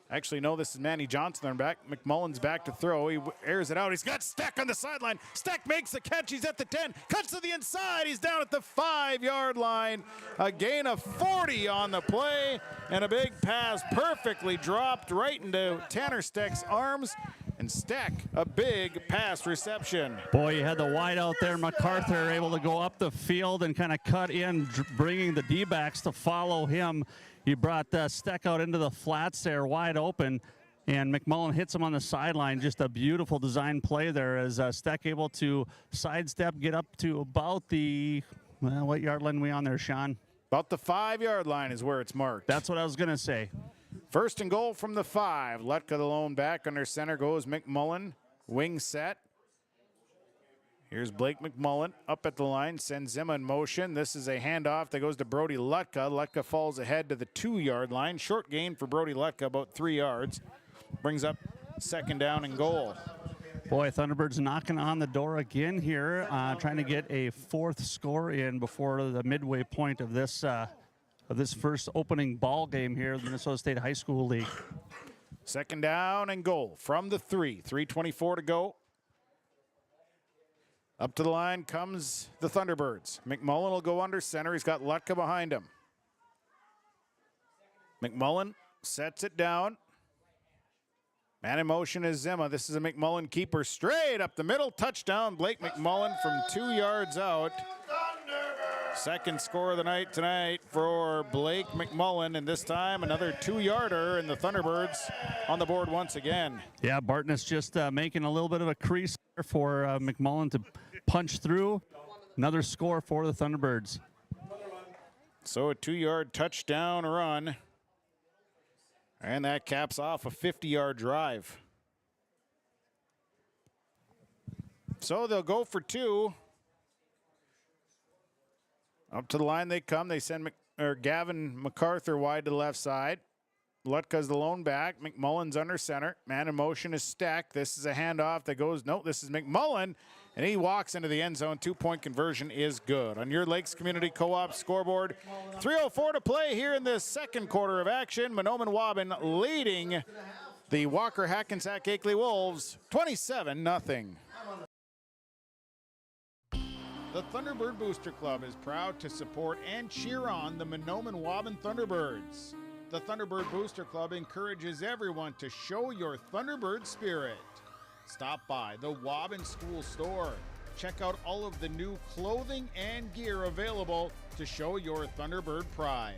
Actually, no, this is Manny Johnson on back. McMullen's back to throw. He airs it out. He's got Steck on the sideline. Steck makes the catch. He's at the 10. Cuts to the inside. He's down at the 5-yard line. A gain of 40 on the play. And a big pass perfectly dropped right into Tanner Steck's arms. And Steck, a big pass reception. Boy, you had the wide out there. MacArthur able to go up the field and kind of cut in, bringing the D-backs to follow him. He brought Steck out into the flats there, wide open, and McMullen hits him on the sideline. Just a beautiful design play there as Steck able to sidestep, get up to about the, well, what yard line are we on there, Sean? About the 5-yard line is where it's marked. That's what I was going to say. 1st and goal from the 5. Lutka the lone back. Under center goes McMullen. Wing set. Here's Blake McMullen up at the line. Sends Zimma in motion. This is a handoff that goes to Brody Lutka. Lutka falls ahead to the 2-yard line. Short gain for Brody Lutka, about 3 yards. Brings up 2nd down and goal. Boy, Thunderbirds knocking on the door again here, trying to get a 4th score in before the midway point of this first opening ball game here in the Minnesota State High School League. 2nd down and goal from the 3. 3:24 to go. Up to the line comes the Thunderbirds. McMullen will go under center. He's got Lutka behind him. McMullen Sets it down. Man in motion is Zima. This is a McMullen keeper straight up the middle. Touchdown, Blake McMullen from 2 yards out. Second score of the night tonight for Blake McMullen, and this time another 2-yarder, and the Thunderbirds on the board once again. Yeah, Barton is just making a little bit of a crease there for McMullen to punch through. Another score for the Thunderbirds. So a 2-yard touchdown run. And that caps off a 50-yard drive. So they'll go for 2. Up to the line they come. They send Gavin MacArthur wide to the left side. Lutka's the lone back. McMullen's under center. Man in motion is Stack. This is a handoff that goes, no, this is McMullen. And he walks into the end zone. 2-point conversion is good. On your Lakes Community Co-op scoreboard, 3:04 to play here in the second quarter of action. Mahnomen-Waubun leading the Walker-Hackensack-Akeley Wolves 27-0. The Thunderbird Booster Club is proud to support and cheer on the Mahnomen-Waubun Thunderbirds. The Thunderbird Booster Club encourages everyone to show your Thunderbird spirit. Stop by the Waubun School Store. Check out all of the new clothing and gear available to show your Thunderbird pride.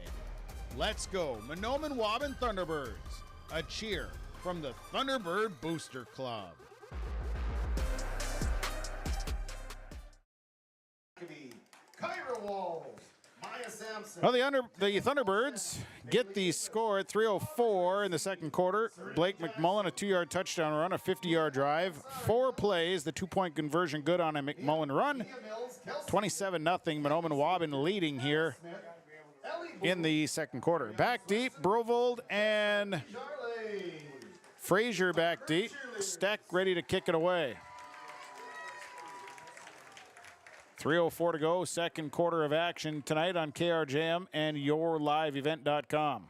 Let's go, Mahnomen-Waubun Thunderbirds. A cheer from the Thunderbird Booster Club. Well, the Thunderbirds get the score at 3:04 in the second quarter. Blake McMullen, a 2-yard touchdown run, a 50-yard drive. 4 plays, the 2-point conversion good on a McMullen run. 27-0, Mahnomen-Waubun leading here in the second quarter. Back deep, Brovold and Frazier back deep. Stack ready to kick it away. 3:04 to go, second quarter of action tonight on KRJM and yourliveevent.com.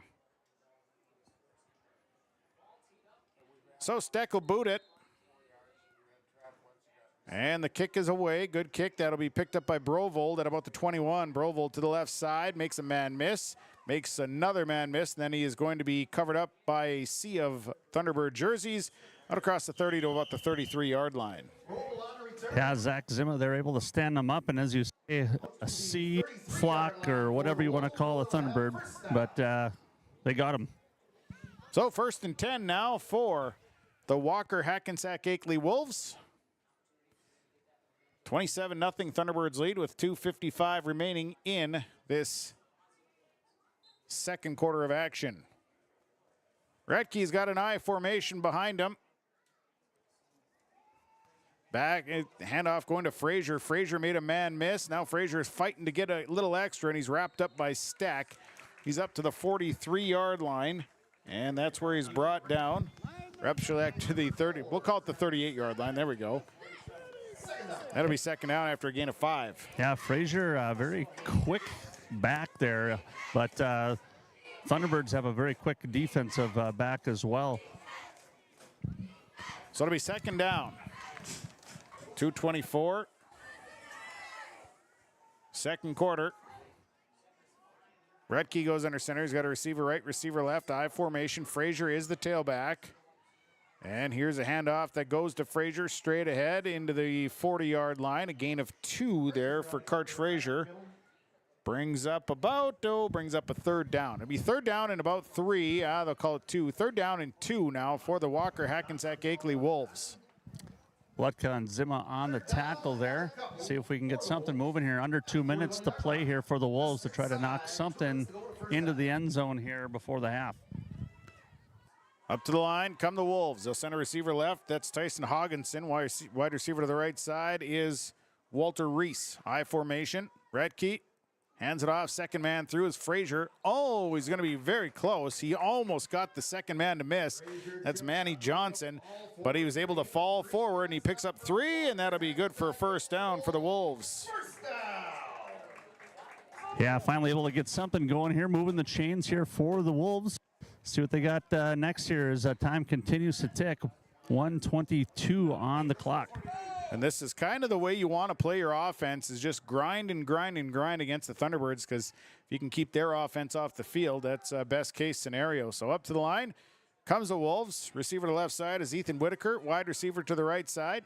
So Steck will boot it. And the kick is away. Good kick. That'll be picked up by Brovold at about the 21. Brovold to the left side, makes a man miss, makes another man miss, and then he is going to be covered up by a sea of Thunderbird jerseys out across the 30 to about the 33-yard line. Yeah, Zach Zima, they're able to stand them up, and as you say, a sea flock or whatever you want to call a Thunderbird, but they got him. So 1st and 10 now for the Walker-Hackensack-Akeley Wolves. 27-0 Thunderbirds lead with 2:55 remaining in this second quarter of action. Retke's got an I formation behind him. Back, handoff going to Frazier. Frazier made a man miss. Now Frazier is fighting to get a little extra, and he's wrapped up by Stack. He's up to the 43-yard line, and that's where he's brought down. Repschelek to the 30. We'll call it the 38-yard line. There we go. That'll be second down after a gain of 5. Yeah, Frazier, very quick back there, but Thunderbirds have a very quick defensive back as well. So it'll be second down. 2:24. Second quarter. Retke goes under center. He's got a receiver right, receiver left, I formation. Frazier is the tailback. And here's a handoff that goes to Frazier straight ahead into the 40-yard line. A gain of 2 there for Karch Frazier. Brings up a third down. It'll be third down and about 3. They'll call it 2. Third down and 2 now for the Walker-Hackensack-Akeley Wolves. Lutka and Zima on the tackle there. See if we can get something moving here. Under 2 minutes to play here for the Wolves to try to knock something into the end zone here before the half. Up to the line come the Wolves. They'll send a receiver left. That's Tyson Hogginson. Wide receiver to the right side is Walter Reese. I formation. Retke hands it off. Second man through is Frazier. Oh, he's going to be very close. He almost got the second man to miss. That's Manny Johnson. But he was able to fall forward, and he picks up 3, and that'll be good for a first down for the Wolves. Yeah, finally able to get something going here, moving the chains here for the Wolves. See what they got next here as time continues to tick. 1:22 on the clock. And this is kind of the way you want to play your offense, is just grind and grind and grind against the Thunderbirds, because if you can keep their offense off the field, that's a best case scenario. So up to the line comes the Wolves. Receiver to the left side is Ethan Whitaker. Wide receiver to the right side.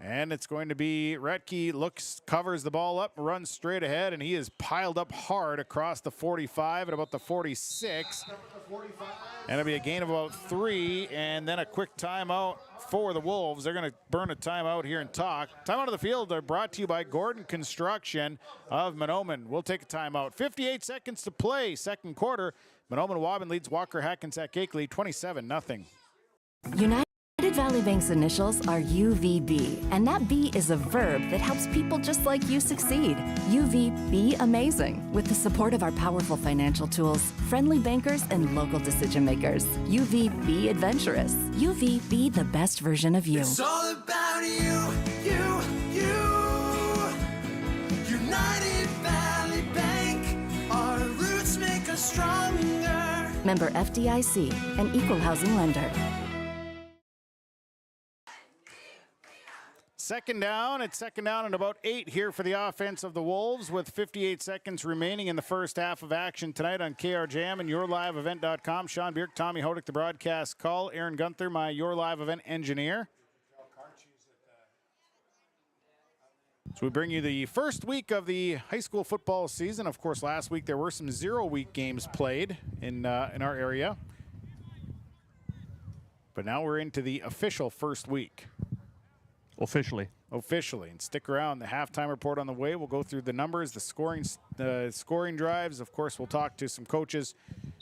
And it's going to be Retke covers the ball up, runs straight ahead, and he is piled up hard across the 45 at about the 46. And it'll be a gain of about 3, and then a quick timeout for the Wolves. They're going to burn a timeout here and talk. Timeout of the field are brought to you by Gordon Construction of Mahnomen. We'll take a timeout. 58 seconds to play, second quarter. Mahnomen-Waubun leads Walker-Hackensack-Akeley 27-0. United Valley Bank's initials are UVB, and that B is a verb that helps people just like you succeed. UV Be Amazing, with the support of our powerful financial tools, friendly bankers, and local decision makers. UV Be Adventurous. UV Be the best version of you. It's all about you. United Valley Bank, our roots make us stronger. Member FDIC, an equal housing lender. Second down. It's second down and about 8 here for the offense of the Wolves, with 58 seconds remaining in the first half of action tonight on KRJM and YourLiveEvent.com. Sean Bierk, Tommy Hodick, the broadcast call. Aaron Gunther, my Your Live Event engineer. So we bring you the first week of the high school football season. Of course, last week there were some 0-week games played in our area. But now we're into the official first week. Officially. And stick around. The halftime report on the way. We'll go through the numbers, the scoring drives. Of course, we'll talk to some coaches.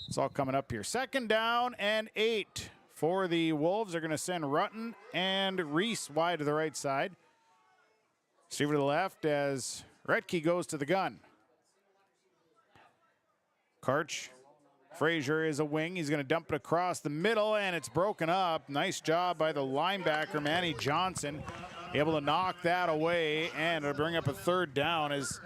It's all coming up here. Second down and 8 for the Wolves. They're going to send Rutten and Reese wide to the right side. Receiver to the left as Retke goes to the gun. Karch. Frazier is a wing. He's going to dump it across the middle, and it's broken up. Nice job by the linebacker, Manny Johnson, able to knock that away, and it'll bring up a third down as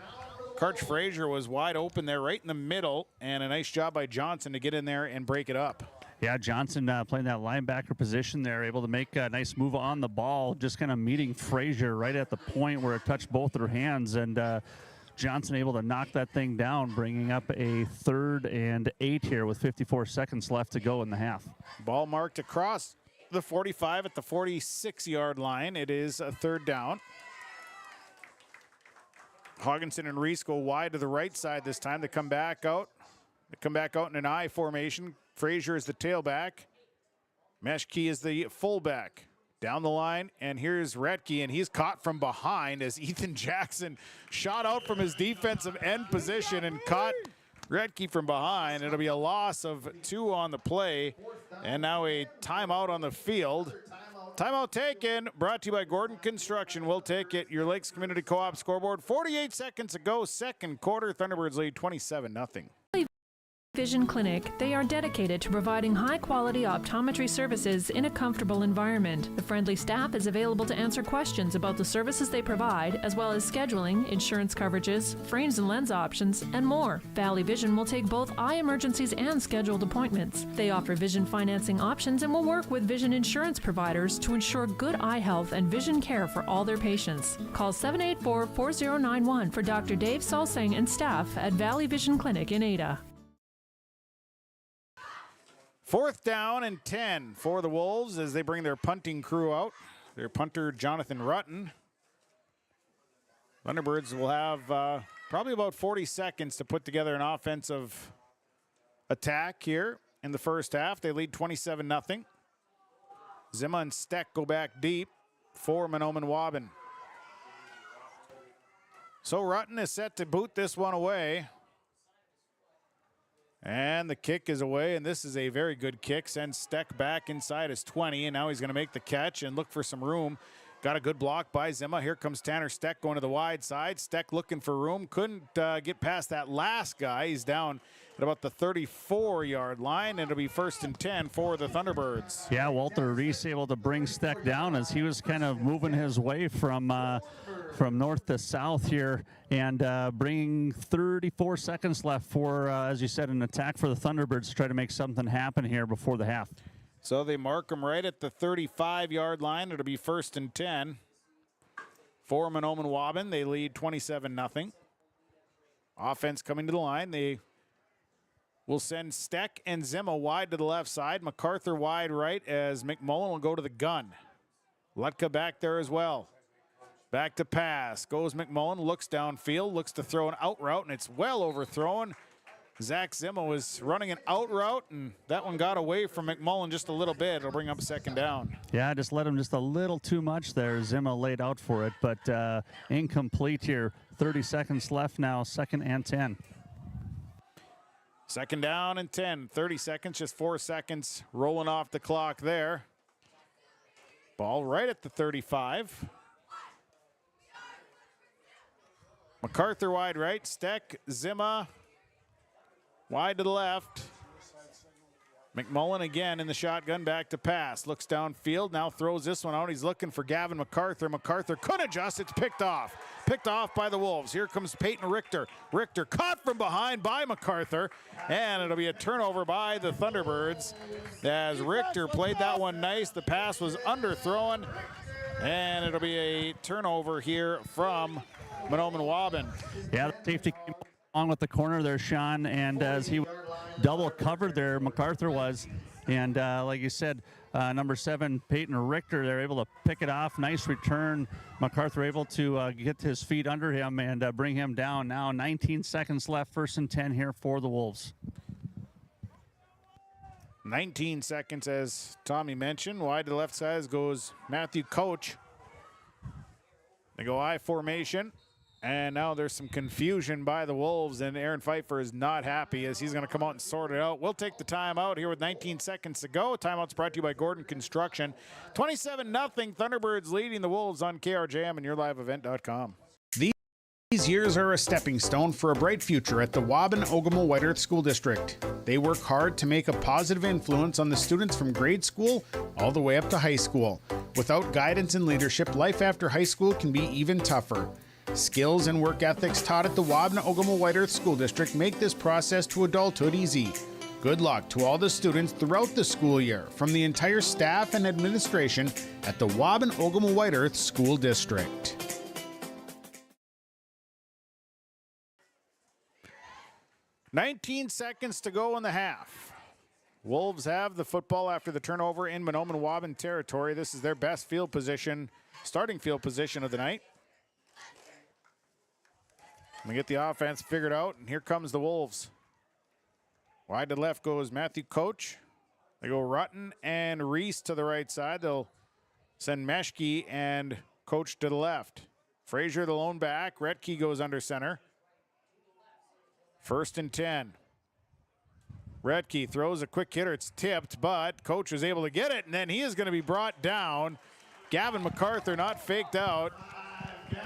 Karch Frazier was wide open there right in the middle, and a nice job by Johnson to get in there and break it up. Yeah, Johnson playing that linebacker position there, able to make a nice move on the ball, just kind of meeting Frazier right at the point where it touched both their hands, and Johnson able to knock that thing down, bringing up a 3rd and 8 here with 54 seconds left to go in the half. Ball marked across the 45 at the 46-yard line. It is a 3rd down. Hogginson and Reese go wide to the right side this time. They come back out. They come back out in an I formation. Frazier is the tailback. Meshke is the fullback. Down the line, and here's Retke, and he's caught from behind as Ethan Jackson shot out from his defensive end position and caught Retke from behind. It'll be a loss of 2 on the play, and now a timeout on the field. Timeout taken, brought to you by Gordon Construction. We'll take it. Your Lakes Community Co-op scoreboard. 48 seconds to go, second quarter. Thunderbirds lead 27-0. Vision Clinic. They are dedicated to providing high-quality optometry services in a comfortable environment. The friendly staff is available to answer questions about the services they provide, as well as scheduling, insurance coverages, frames and lens options, and more. Valley Vision will take both eye emergencies and scheduled appointments. They offer vision financing options and will work with vision insurance providers to ensure good eye health and vision care for all their patients. Call 784-4091 for Dr. Dave Salsing and staff at Valley Vision Clinic in Ada. 4th down and 10 for the Wolves as they bring their punting crew out. Their punter, Jonathan Rutten. Thunderbirds will have probably about 40 seconds to put together an offensive attack here in the first half. They lead 27-0. Zimma and Steck go back deep for Mahnomen-Waubun. So Rutten is set to boot this one away. And the kick is away, and this is a very good kick. Sends Steck back inside his 20, and now he's going to make the catch and look for some room. Got a good block by Zimma. Here comes Tanner Steck going to the wide side. Steck looking for room. Couldn't get past that last guy. He's down at about the 34-yard line. It'll be 1st and 10 for the Thunderbirds. Yeah, Walter Reese able to bring Steck down as he was kind of moving his way from north to south here, and bringing 34 seconds left for, as you said, an attack for the Thunderbirds to try to make something happen here before the half. So they mark him right at the 35-yard line. It'll be 1st and 10 for Mahnomen-Waubun. They lead 27-0. Offense coming to the line. They will send Steck and Zima wide to the left side. MacArthur wide right as McMullen will go to the gun. Lutka back there as well. Back to pass. Goes McMullen, looks downfield, looks to throw an out route, and it's well overthrown. Zach Zima was running an out route, and that one got away from McMullen just a little bit. It'll bring up second down. Yeah, just let him just a little too much there. Zima laid out for it, but incomplete here. 30 seconds left now, 2nd and 10. Second down and 10. 30 seconds, just 4 seconds rolling off the clock there. Ball right at the 35. MacArthur wide right. Steck, Zima wide to the left. McMullen again in the shotgun, back to pass. Looks downfield, now throws this one out. He's looking for Gavin MacArthur. MacArthur couldn't adjust, it's picked off. Picked off by the Wolves. Here comes Peyton Richter. Richter caught from behind by MacArthur, and it'll be a turnover by the Thunderbirds as Richter played that one nice. The pass was underthrown, and it'll be a turnover here from Mahnomen-Waubun. Yeah, the safety came on with the corner there, Sean, and as he double covered there, MacArthur was, and like you said, number 7, Peyton Richter, they're able to pick it off. Nice return. MacArthur able to get his feet under him and bring him down. Now 19 seconds left, 1st and 10 here for the Wolves. 19 seconds, as Tommy mentioned. Wide to the left side goes Matthew Coach. They go I formation. And now there's some confusion by the Wolves, and Aaron Feifer is not happy as he's going to come out and sort it out. We'll take the timeout here with 19 seconds to go. Timeout's brought to you by Gordon Construction. 27-0 Thunderbirds leading the Wolves on KRJM and YourLiveEvent.com. These years are a stepping stone for a bright future at the Waubun-Ogama-White Earth School District. They work hard to make a positive influence on the students from grade school all the way up to high school. Without guidance and leadership, life after high school can be even tougher. Skills and work ethics taught at the Waubun-Ogama-White Earth School District make this process to adulthood easy. Good luck to all the students throughout the school year from the entire staff and administration at the Waubun-Ogama-White Earth School District. "19 seconds to go in the half. Wolves have the football after the turnover in Mahnomen-Waubun territory. This is their best field position, starting field position of the night. We get the offense figured out, and here comes the Wolves. Wide to left goes Matthew Coach. They go Rutten and Reese to the right side. They'll send Meshke and Coach to the left. Frazier, the lone back. Retke goes under center. 1st and 10. Retke throws a quick hitter. It's tipped, but Coach was able to get it, and then he is going to be brought down. Gavin MacArthur not faked out,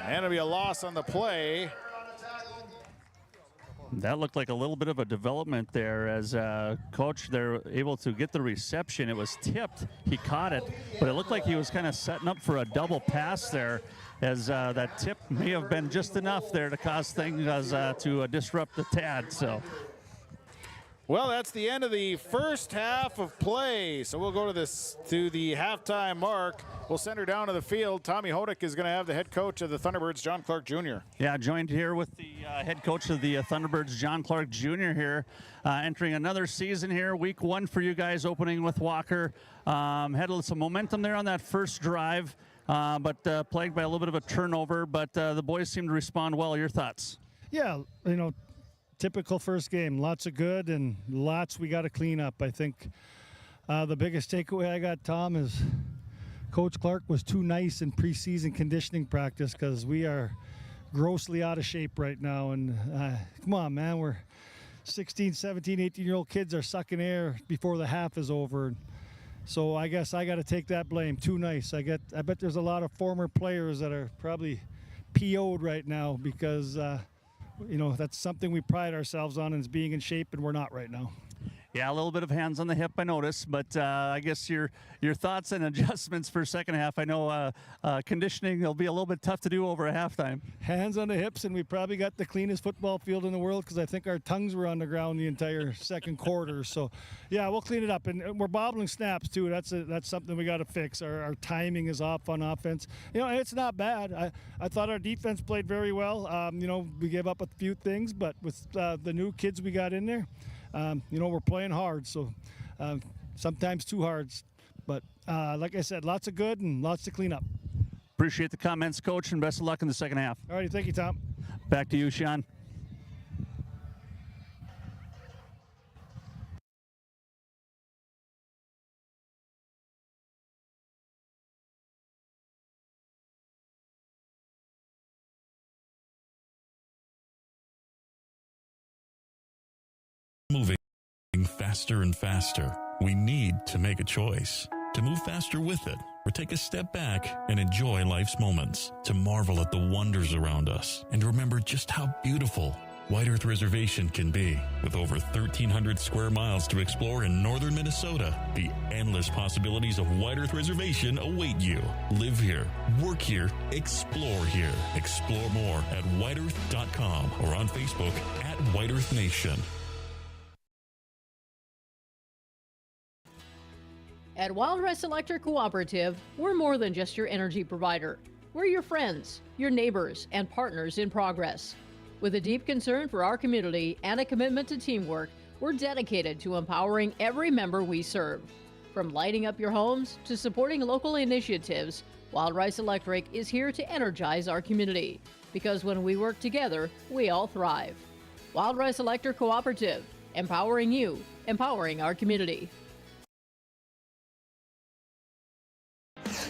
and it'll be a loss on the play. That looked like a little bit of a development there as Coach, they're able to get the reception. It was tipped. He caught it, but it looked like he was kind of setting up for a double pass there as that tip may have been just enough there to cause things to disrupt the Tad. So. Well, that's the end of the first half of play. So we'll go to the halftime mark. We'll send her down to the field. Tommy Hodak is going to have the head coach of the Thunderbirds, John Clark Jr. Yeah, joined here with the head coach of the Thunderbirds, John Clark Jr. here, entering another season here. Week 1 for you guys, opening with Walker. Had some momentum there on that first drive, but plagued by a little bit of a turnover. But the boys seem to respond well. Your thoughts? Yeah, typical first game. Lots of good and lots we got to clean up. I think the biggest takeaway I got, Tom, is Coach Clark was too nice in preseason conditioning practice because we are grossly out of shape right now. And come on, man, we're 16, 17, 18-year-old kids are sucking air before the half is over. So I guess I got to take that blame. Too nice. I bet there's a lot of former players that are probably PO'd right now because that's something we pride ourselves on, is being in shape, and we're not right now. Yeah, a little bit of hands on the hip, I noticed, but I guess your thoughts and adjustments for second half. I know conditioning will be a little bit tough to do over a halftime. Hands on the hips, and we probably got the cleanest football field in the world because I think our tongues were on the ground the entire second quarter. So, yeah, we'll clean it up, and we're bobbling snaps too. That's something we got to fix. Our timing is off on offense. You know, it's not bad. I thought our defense played very well. You know, we gave up a few things, but with the new kids we got in there. You know, we're playing hard, so sometimes too hard. But like I said, lots of good and lots to clean up. Appreciate the comments, Coach, and best of luck in the second half. All right, thank you, Tom. Back to you, Sean. Moving faster and faster. We need to make a choice to move faster with it, or take a step back and enjoy life's moments, to marvel at the wonders around us, and remember just how beautiful White Earth Reservation can be. With over 1,300 square miles to explore in northern Minnesota, the endless possibilities of White Earth Reservation await you. Live here, work here, explore here. Explore more at whiteearth.com or on Facebook at White Earth Nation. At Wild Rice Electric Cooperative, we're more than just your energy provider. We're your friends, your neighbors, and partners in progress. With a deep concern for our community and a commitment to teamwork, we're dedicated to empowering every member we serve. From lighting up your homes to supporting local initiatives, Wild Rice Electric is here to energize our community. Because when we work together, we all thrive. Wild Rice Electric Cooperative, empowering you, empowering our community.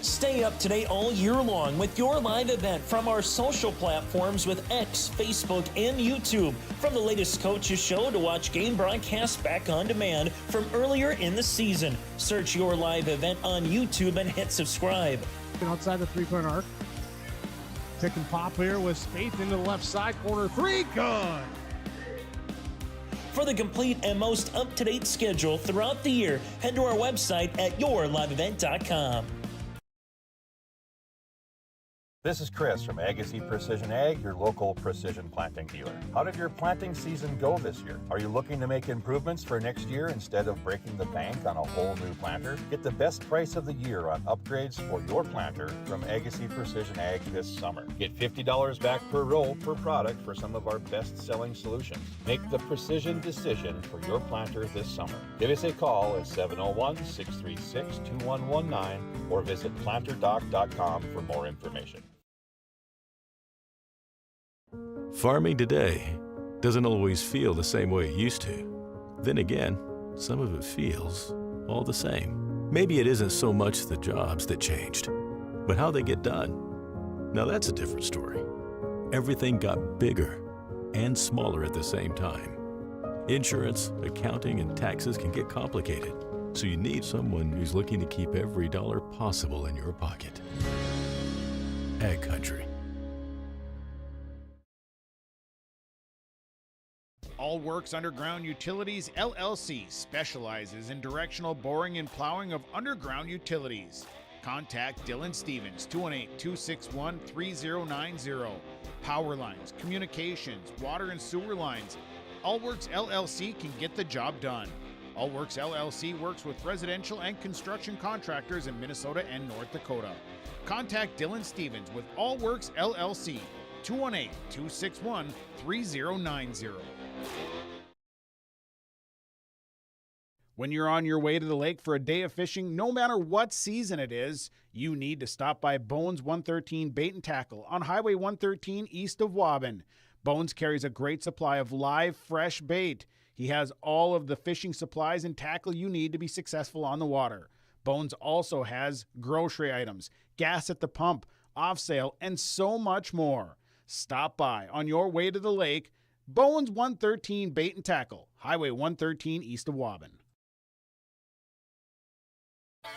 Stay up to date all year long with your live event from our social platforms with X, Facebook, and YouTube. From the latest coaches show to watch game broadcasts back on demand from earlier in the season. Search your live event on YouTube and hit subscribe. Outside the three-point arc. Pick and pop here with Spaeth into the left side corner. Three, good. For the complete and most up-to-date schedule throughout the year, head to our website at yourliveevent.com. This is Chris from Agassiz Precision Ag, your local precision planting dealer. How did your planting season go this year? Are you looking to make improvements for next year instead of breaking the bank on a whole new planter? Get the best price of the year on upgrades for your planter from Agassiz Precision Ag this summer. Get $50 back per row per product for some of our best-selling solutions. Make the precision decision for your planter this summer. Give us a call at 701-636-2119 or visit planterdoc.com for more information. Farming today doesn't always feel the same way it used to. Then again, some of it feels all the same. Maybe it isn't so much the jobs that changed, but how they get done. Now that's a different story. Everything got bigger and smaller at the same time. Insurance, accounting, and taxes can get complicated, so you need someone who's looking to keep every dollar possible in your pocket. Ag Country. All Works Underground Utilities, LLC specializes in directional boring and plowing of underground utilities. Contact Dylan Stevens, 218-261-3090. Power lines, communications, water and sewer lines. All Works LLC can get the job done. All Works LLC works with residential and construction contractors in Minnesota and North Dakota. Contact Dylan Stevens with All Works LLC, 218-261-3090. When you're on your way to the lake for a day of fishing, no matter what season it is, you need to stop by Bones 113 Bait and Tackle on Highway 113 east of Waubun. Bones carries a great supply of live, fresh bait. He has all of the fishing supplies and tackle you need to be successful on the water. Bones also has grocery items, gas at the pump, off sale, and so much more. Stop by on your way to the lake. Bones 113 Bait and Tackle, Highway 113 east of Waubun.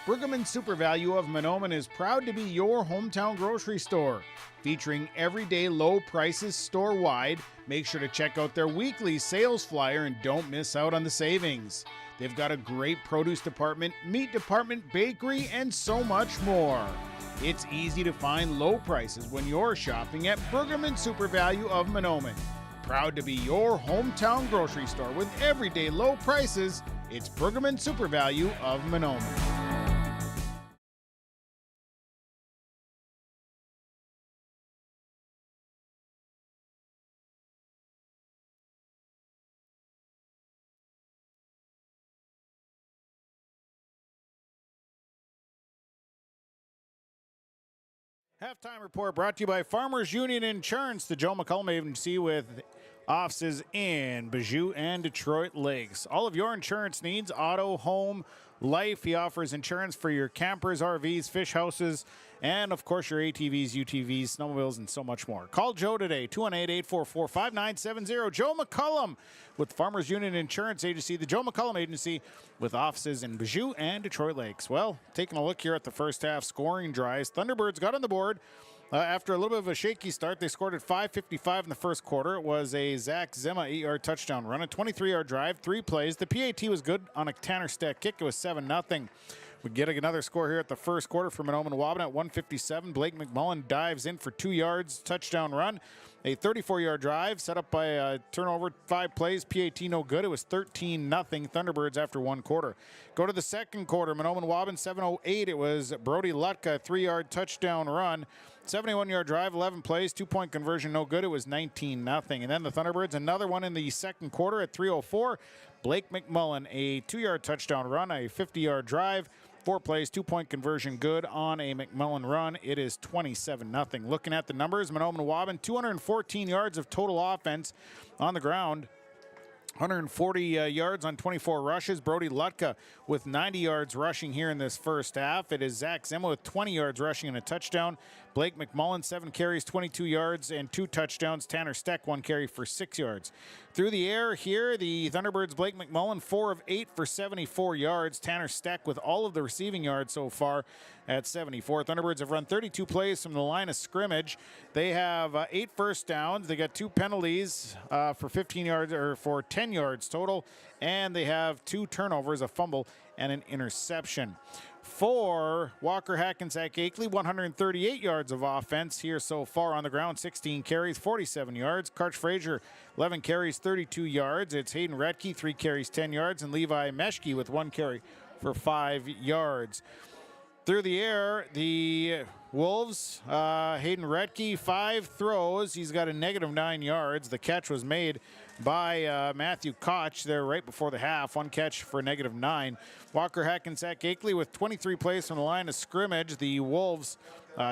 Pregame Super Value of Mahnomen is proud to be your hometown grocery store. Featuring everyday low prices store-wide, make sure to check out their weekly sales flyer and don't miss out on the savings. They've got a great produce department, meat department, bakery, and so much more. It's easy to find low prices when you're shopping at Pregame Super Value of Mahnomen. Proud to be your hometown grocery store with everyday low prices. It's Pregame Super Value of Mahnomen. Halftime report brought to you by Farmers Union Insurance, the Joe McCullum Agency with offices in Bijou and Detroit Lakes. All of your insurance needs, auto, home, life. He offers insurance for your campers, RVs, fish houses, and of course your ATVs, UTVs, snowmobiles, and so much more. Call Joe today, 218-844-5970. Joe McCullum with Farmers Union Insurance Agency, the Joe McCullum Agency with offices in Bijou and Detroit Lakes. Well, taking a look here at the first half scoring drives, Thunderbirds got on the board. After a little bit of a shaky start, they scored at 5:55 in the first quarter. It was a Zach Zima 8-yard touchdown run, a 23-yard drive, 3 plays. The PAT was good on a Tanner Steck kick. It was 7-0. We get another score here at the first quarter for Mahnomen-Waubun at 1:57. Blake McMullen dives in for 2 yards, touchdown run. A 34-yard drive set up by a turnover, 5 plays. PAT no good. It was 13-0 Thunderbirds after 1 quarter. Go to the second quarter. Mahnomen-Waubun 7:08. It was Brody Lutka, 3-yard touchdown run. 71-yard drive, 11 plays, 2-point conversion, no good. It was 19-0. And then the Thunderbirds, another one in the second quarter at 3:04. Blake McMullen, a 2-yard touchdown run, a 50-yard drive, 4 plays, 2-point conversion, good on a McMullen run. It is 27-0. Looking at the numbers, Mahnomen-Waubun, 214 yards of total offense on the ground. 140 yards on 24 rushes. Brody Lutka with 90 yards rushing here in this first half. It is Zach Zimmer with 20 yards rushing and a touchdown. Blake McMullen, 7 carries, 22 yards and 2 touchdowns. Tanner Steck, 1 carry for 6 yards. Through the air here, the Thunderbirds' Blake McMullen, 4 of 8 for 74 yards. Tanner Steck with all of the receiving yards so far at 74. Thunderbirds have run 32 plays from the line of scrimmage. They have 8 first downs. They got 2 penalties for 15 yards or for 10 yards total, and they have 2 turnovers, a fumble and an interception. For Walker-Hackensack-Akeley, 138 yards of offense here so far on the ground, 16 carries, 47 yards. Karch Frazier, 11 carries, 32 yards. It's Hayden Retke, 3 carries, 10 yards, and Levi Meshke with 1 carry for 5 yards. Through the air, the Wolves, Hayden Retke, 5 throws. He's got a -9 yards. The catch was made by Matthew Koch there right before the half. 1 catch for -9. Walker-Hackensack-Akeley with 23 plays from the line of scrimmage. The Wolves,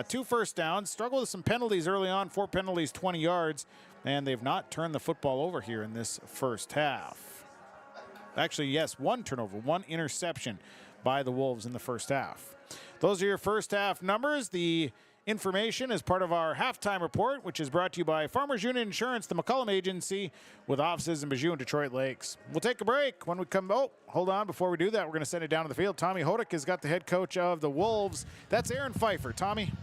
2 first downs. Struggled with some penalties early on. 4 penalties, 20 yards. And they've not turned the football over here in this first half. Actually, yes, 1 turnover, 1 interception by the Wolves in the first half. Those are your first half numbers. The information is part of our halftime report, which is brought to you by Farmers Union Insurance, the McCullum Agency, with offices in Bijou and Detroit Lakes. We'll take a break. When we come, hold on, before we do that, we're going to send it down to the field. Tommy Hodak has got the head coach of the Wolves. That's Aaron Feifer. Tommy.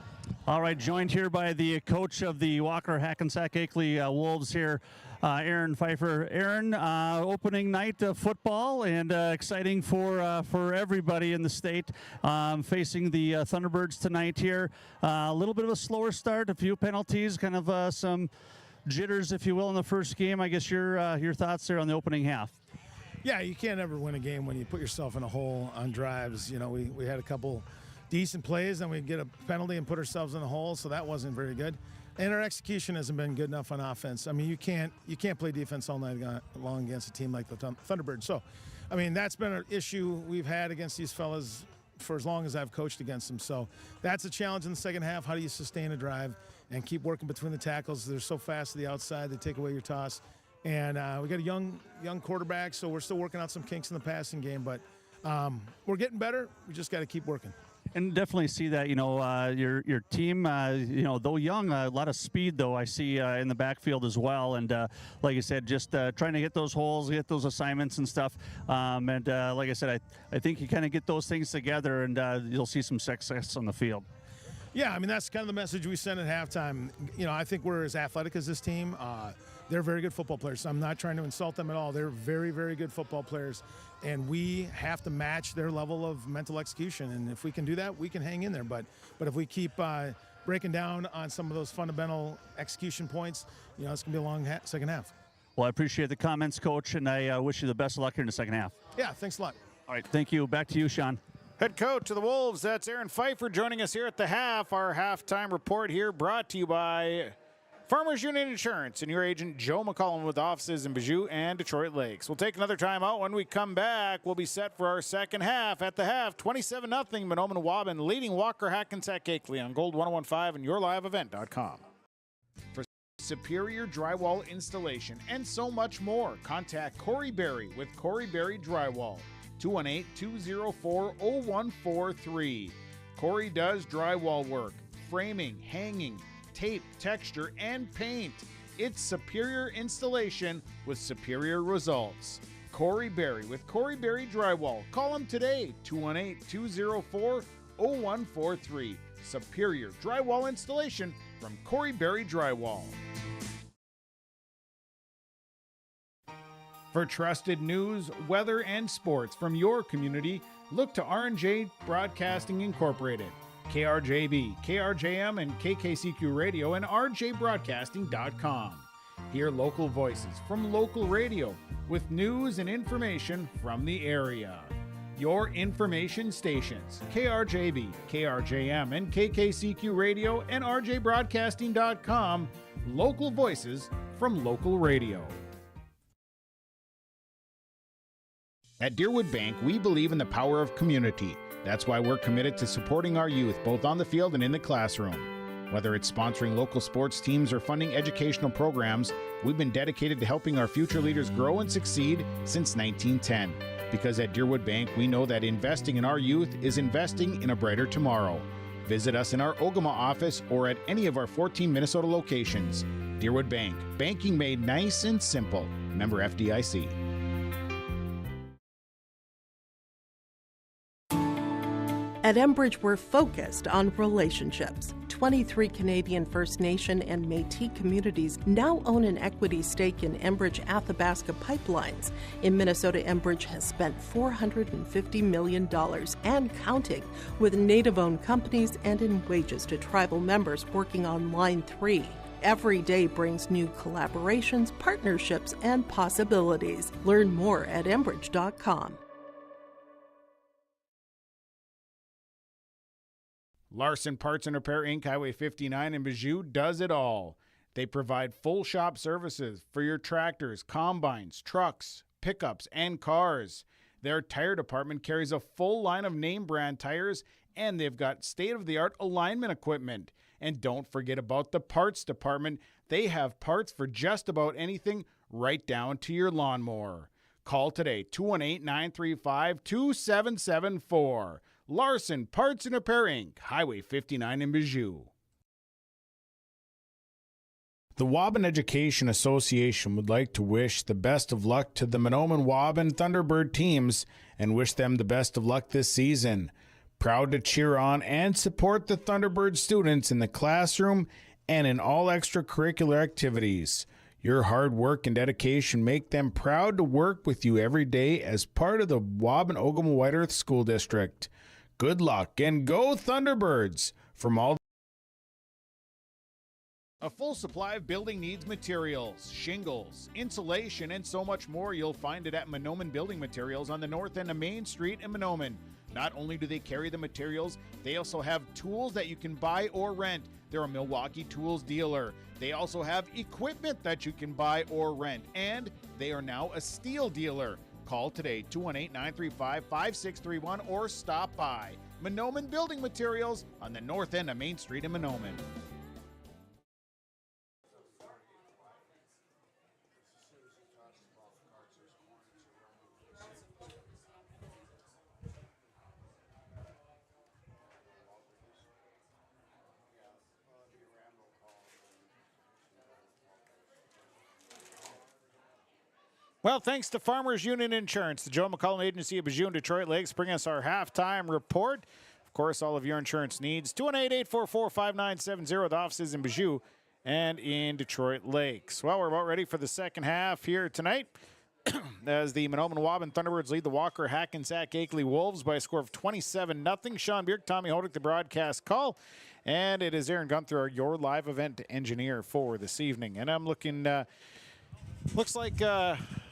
All right, joined here by the coach of the Walker-Hackensack-Akeley Wolves here, Aaron Feifer. Aaron, opening night of football and exciting for everybody in the state, facing the Thunderbirds tonight here. A little bit of a slower start, a few penalties, kind of some jitters, if you will, in the first game. I guess your thoughts there on the opening half. Yeah, you can't ever win a game when you put yourself in a hole on drives. You know, we had a couple decent plays, then we get a penalty and put ourselves in the hole, so that wasn't very good. And our execution hasn't been good enough on offense. I mean, you can't play defense all night long against a team like the Thunderbirds. So, I mean, that's been an issue we've had against these fellas for as long as I've coached against them. So that's a challenge in the second half. How do you sustain a drive and keep working between the tackles? They're so fast to the outside, they take away your toss. And we got a young quarterback, so we're still working out some kinks in the passing game. But we're getting better. We just got to keep working. And definitely see that, your team, though young, a lot of speed, though, I see in the backfield as well. And like I said, just trying to hit those holes, get those assignments and stuff. And like I said, I think you kind of get those things together and you'll see some success on the field. Yeah, I mean, that's kind of the message we sent at halftime. I think we're as athletic as this team. they're very good football players. I'm not trying to insult them at all. They're very, very good football players, and we have to match their level of mental execution. And if we can do that, we can hang in there. But if we keep breaking down on some of those fundamental execution points, it's going to be a long second half. Well, I appreciate the comments, Coach, and I wish you the best of luck here in the second half. Yeah, thanks a lot. All right, thank you. Back to you, Sean. Head coach of the Wolves, that's Aaron Feifer, joining us here at the half. Our halftime report here brought to you by Farmers Union Insurance and your agent Joe McCollum with offices in Bijou and Detroit Lakes. We'll take another time out. When we come back, we'll be set for our second half. At the half, 27-0 Mahnomen-Waubun leading Walker-Hackensack-Akeley on Gold 101.5 and yourliveevent.com. For superior drywall installation and so much more, contact Corey Berry with Corey Berry Drywall, 218-204-0143. Corey does drywall work, framing, hanging, tape, texture, and paint. It's superior installation with superior results. Corey Berry with Corey Berry Drywall. Call him today, 218-204-0143. Superior drywall installation from Corey Berry Drywall. For trusted news, weather, and sports from your community, look to R&J Broadcasting Incorporated. KRJB, KRJM, and KKCQ Radio and rjbroadcasting.com. Hear local voices from local radio with news and information from the area. Your information stations, KRJB, KRJM, and KKCQ Radio and rjbroadcasting.com. Local voices from local radio. At Deerwood Bank, we believe in the power of community. That's why we're committed to supporting our youth, both on the field and in the classroom. Whether it's sponsoring local sports teams or funding educational programs, we've been dedicated to helping our future leaders grow and succeed since 1910. Because at Deerwood Bank, we know that investing in our youth is investing in a brighter tomorrow. Visit us in our Ogama office or at any of our 14 Minnesota locations. Deerwood Bank, banking made nice and simple. Member FDIC. At Enbridge, we're focused on relationships. 23 Canadian First Nation and Métis communities now own an equity stake in Enbridge Athabasca Pipelines. In Minnesota, Enbridge has spent $450 million and counting, with Native-owned companies and in wages to tribal members working on Line 3. Every day brings new collaborations, partnerships, and possibilities. Learn more at Enbridge.com. Larson Parts and Repair Inc., Highway 59 in Bijou does it all. They provide full shop services for your tractors, combines, trucks, pickups, and cars. Their tire department carries a full line of name brand tires, and they've got state-of-the-art alignment equipment. And don't forget about the parts department. They have parts for just about anything, right down to your lawnmower. Call today, 218-935-2774. Larson Parts and Repair Inc., Highway 59 in Bijou. The Waubun Education Association would like to wish the best of luck to the Mahnomen-Waubun Thunderbird teams and wish them the best of luck this season. Proud to cheer on and support the Thunderbird students in the classroom and in all extracurricular activities. Your hard work and dedication make them proud to work with you every day as part of the Waubun-Ogama White Earth School District. Good luck and go Thunderbirds! From all a full supply of building needs materials, shingles, insulation, and so much more. You'll find it at Mahnomen Building Materials on the north end of Main Street in Mahnomen. Not only do they carry the materials, they also have tools that you can buy or rent. They're a Milwaukee Tools dealer. They also have equipment that you can buy or rent, and they are now a steel dealer. Call today, 218-935-5631, or stop by Mahnomen Building Materials on the north end of Main Street in Mahnomen. Well, thanks to Farmers Union Insurance, the Joe McCollum Agency of Bijou and Detroit Lakes, bring us our halftime report. Of course, all of your insurance needs, 218-844-5970, the offices in Bijou and in Detroit Lakes. Well, we're about ready for the second half here tonight as the Mahnomen-Waubun Thunderbirds lead the Walker-Hackensack-Akeley Wolves by a score of 27-0. Sean Bierk, Tommy Hodick, the broadcast call. And it is Aaron Gunther, your live event engineer for this evening. And I'm looking, looks like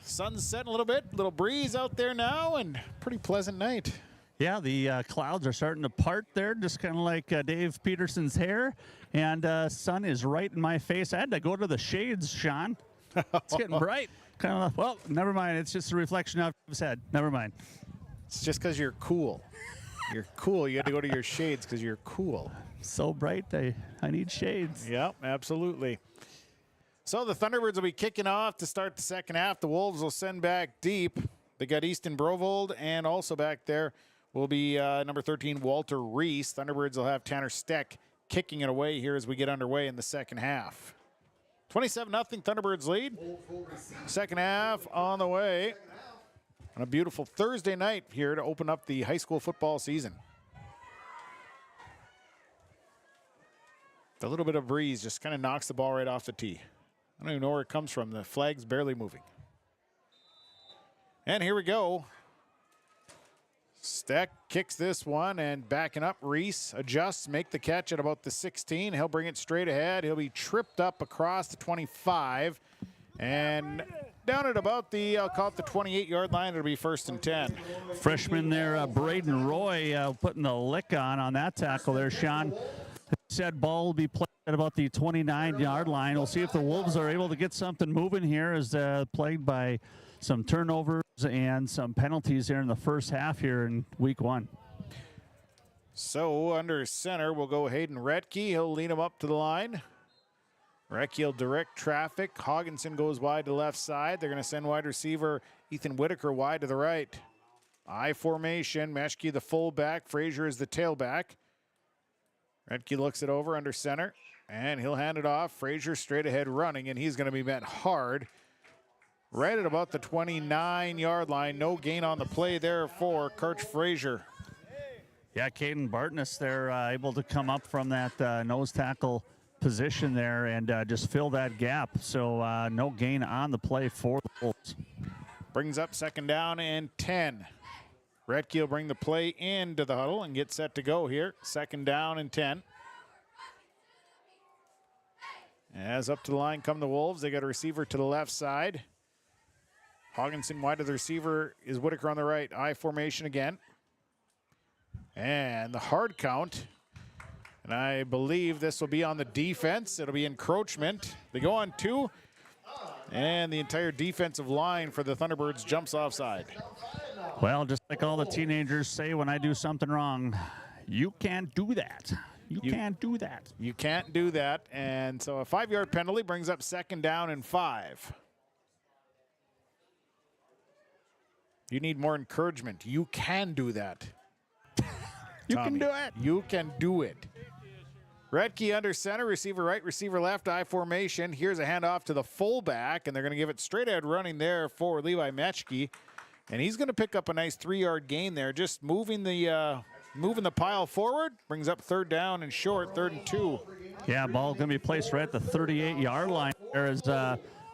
sun's setting a little bit, little breeze out there now, and pretty pleasant night. Yeah, the clouds are starting to part there, just kind of like Dave Peterson's hair. And sun is right in my face. I had to go to the shades, Sean. It's getting bright. Kind of, well, never mind. It's just a reflection of his head. Never mind. It's just because you're cool. You're cool. You had to go to your shades because you're cool. So bright, I need shades. Yep, absolutely. So the Thunderbirds will be kicking off to start the second half. The Wolves will send back deep. They got Easton Brovold, and also back there will be number 13, Walter Reese. Thunderbirds will have Tanner Steck kicking it away here as we get underway in the second half. 27-0 Thunderbirds lead. Second half on the way on a beautiful Thursday night here to open up the high school football season. A little bit of breeze just kind of knocks the ball right off the tee. I don't even know where it comes from. The flag's barely moving. And here we go. Steck kicks this one and backing up. Reese adjusts, make the catch at about the 16. He'll bring it straight ahead. He'll be tripped up across the 25 and down at about the, I'll call it the 28-yard line. It'll be 1st and 10. Freshman there, Braden Roy, putting the lick on that tackle there, Sean. Said ball will be played at about the 29-yard line. We'll see if the Wolves are able to get something moving here as plagued by some turnovers and some penalties here in the first half here in week one. So under center, we'll go Hayden Retke. He'll lead him up to the line. Retke will direct traffic. Hogginson goes wide to the left side. They're going to send wide receiver Ethan Whitaker wide to the right. I formation. Meshke the fullback. Frazier is the tailback. Retke looks it over under center, and he'll hand it off. Frazier straight ahead running, and he's going to be met hard right at about the 29-yard line. No gain on the play there for Kirch Frazier. Yeah, Caden Bartness there able to come up from that nose tackle position there and just fill that gap. So no gain on the play for the Wolves. Brings up 2nd down and 10. Retke will bring the play into the huddle and get set to go here. 2nd down and 10. As up to the line come the Wolves. They got a receiver to the left side. Hogginson wide to the receiver is Whitaker on the right. I formation again. And the hard count. And I believe this will be on the defense. It'll be encroachment. They go on 2. And the entire defensive line for the Thunderbirds jumps offside. Well, just like all the teenagers say when I do something wrong, you can't do that. You can't do that. You can't do that. And so a 5-yard penalty brings up 2nd down and 5. You need more encouragement. You can do that. You can do it. You can do it. Retke under center, receiver right, receiver left, I formation. Here's a handoff to the fullback, and they're going to give it straight ahead running there for Levi Meshke. And he's going to pick up a nice 3-yard gain there, just moving the pile forward. Brings up 3rd down and short, 3rd and 2. Yeah, ball going to be placed right at the 38-yard line. There is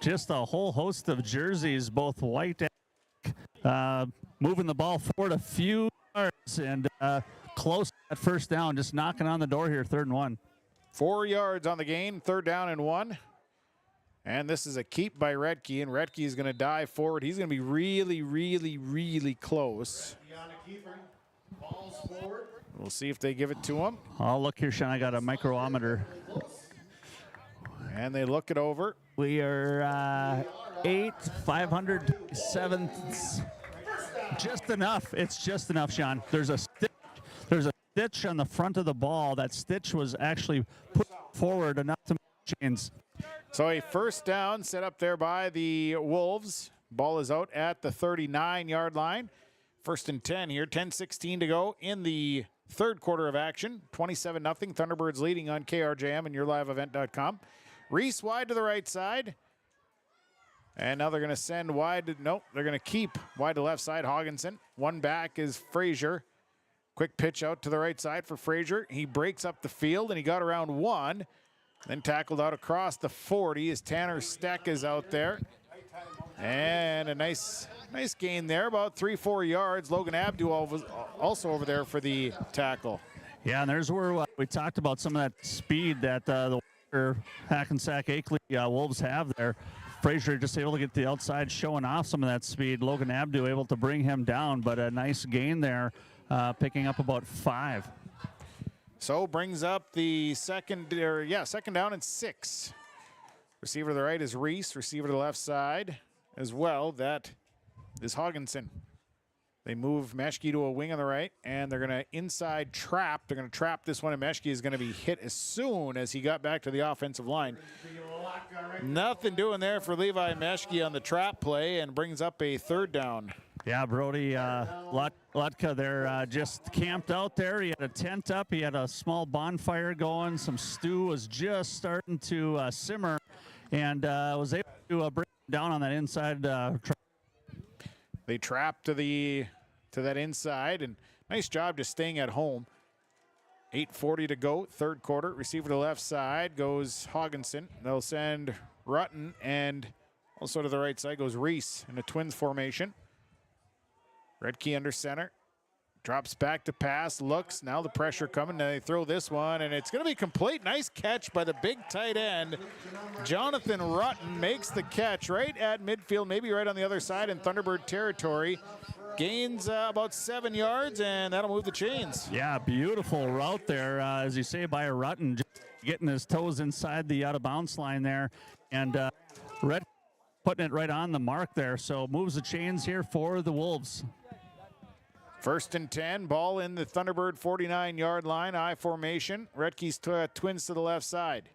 just a whole host of jerseys, both white and moving the ball forward a few yards and close at 1st down, just knocking on the door here, 3rd and 1. 4 yards on the gain, 3rd down and 1. And this is a keep by Retke, and Retke is going to dive forward. He's going to be really, really, really close. We'll see if they give it to him. Oh, look here, Sean, I got a micrometer. And they look it over. We are 8/507ths. Just enough. It's just enough, Sean. There's a stitch on the front of the ball. That stitch was actually put forward enough to make chains. So a 1st down set up there by the Wolves. Ball is out at the 39-yard line. 1st and 10 here. 10:16 to go in the 3rd quarter of action. 27-0. Thunderbirds leading on KRJM and yourliveevent.com. Reese wide to the right side. And now they're going to send wide. Nope, they're going to keep wide to left side. Hogginson. One back is Frazier. Quick pitch out to the right side for Frazier. He breaks up the field, and he got around 1. Then tackled out across the 40 as Tanner Steck is out there. And a nice gain there, about 3-4 yards. Logan Abdu was also over there for the tackle. Yeah, and there's where we talked about some of that speed that the Walker-Hackensack-Akeley Wolves have there. Frazier just able to get the outside, showing off some of that speed. Logan Abdu able to bring him down, but a nice gain there, picking up about 5. So brings up the second down and 6. Receiver to the right is Reese. Receiver to the left side as well. That is Hogginson. They move Meshke to a wing on the right, and they're going to inside trap. They're going to trap this one, and Meshke is going to be hit as soon as he got back to the offensive line. Nothing doing there for Levi Meshke on the trap play, and brings up a 3rd down. Yeah, Brody Lutka there just camped out there. He had a tent up. He had a small bonfire going. Some stew was just starting to simmer, and was able to bring him down on that inside trap. They trap to that inside, and nice job just staying at home. 8:40 to go, 3rd quarter. Receiver to the left side goes Hogginson. They'll send Rutten, and also to the right side goes Reese in a Twins formation. Redkey under center. Drops back to pass, looks, now the pressure coming, now they throw this one, and it's going to be complete. Nice catch by the big tight end. Jonathan Rutten makes the catch right at midfield, maybe right on the other side in Thunderbird territory. Gains about 7 yards, and that'll move the chains. Yeah, beautiful route there, as you say, by Rutten, just getting his toes inside the out-of-bounds line there, and Red putting it right on the mark there, so moves the chains here for the Wolves. 1st and 10, ball in the Thunderbird 49-yard line, I formation. Redkey's Twins to the left side.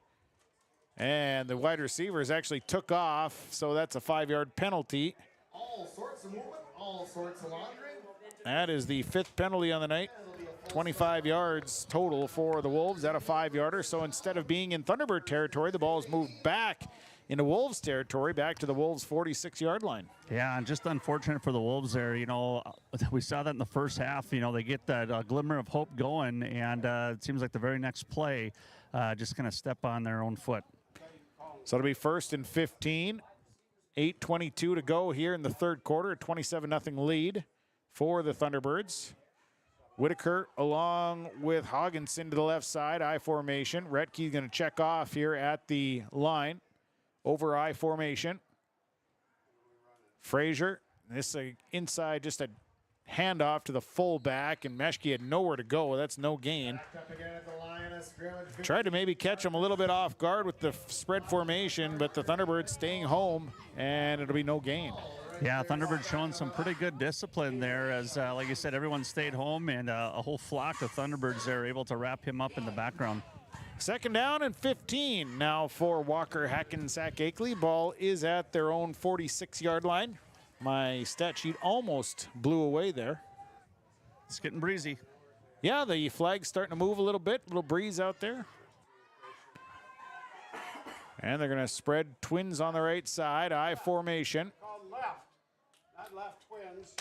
And the wide receivers actually took off, so that's a 5-yard penalty. All sorts of movement, all sorts of laundering. That is the 5th penalty on the night. 25 yards total for the Wolves at a 5-yarder. So instead of being in Thunderbird territory, the ball is moved back into Wolves territory, back to the Wolves 46-yard line. Yeah, and just unfortunate for the Wolves there. You know, we saw that in the first half. You know, they get that glimmer of hope going, and it seems like the very next play just going to step on their own foot. So it'll be 1st and 15. 8:22 to go here in the 3rd quarter. A 27-0 lead for the Thunderbirds. Whitaker along with Hogginson to the left side, I formation. Redkey going to check off here at the line. Over I formation. Frazier, this inside, just a handoff to the fullback, and Meshke had nowhere to go. That's no gain. Tried to maybe catch him a little bit off guard with the spread formation, but the Thunderbirds staying home, and it'll be no gain. Yeah, Thunderbird showing some pretty good discipline there as, like you said, everyone stayed home, and a whole flock of Thunderbirds there able to wrap him up in the background. 2nd down and 15 now for Walker-Hackensack-Akeley. Ball is at their own 46-yard line. My stat sheet almost blew away there. It's getting breezy. Yeah, the flag's starting to move a little bit. Little breeze out there. And they're going to spread Twins on the right side. I formation. Left, not left Twins.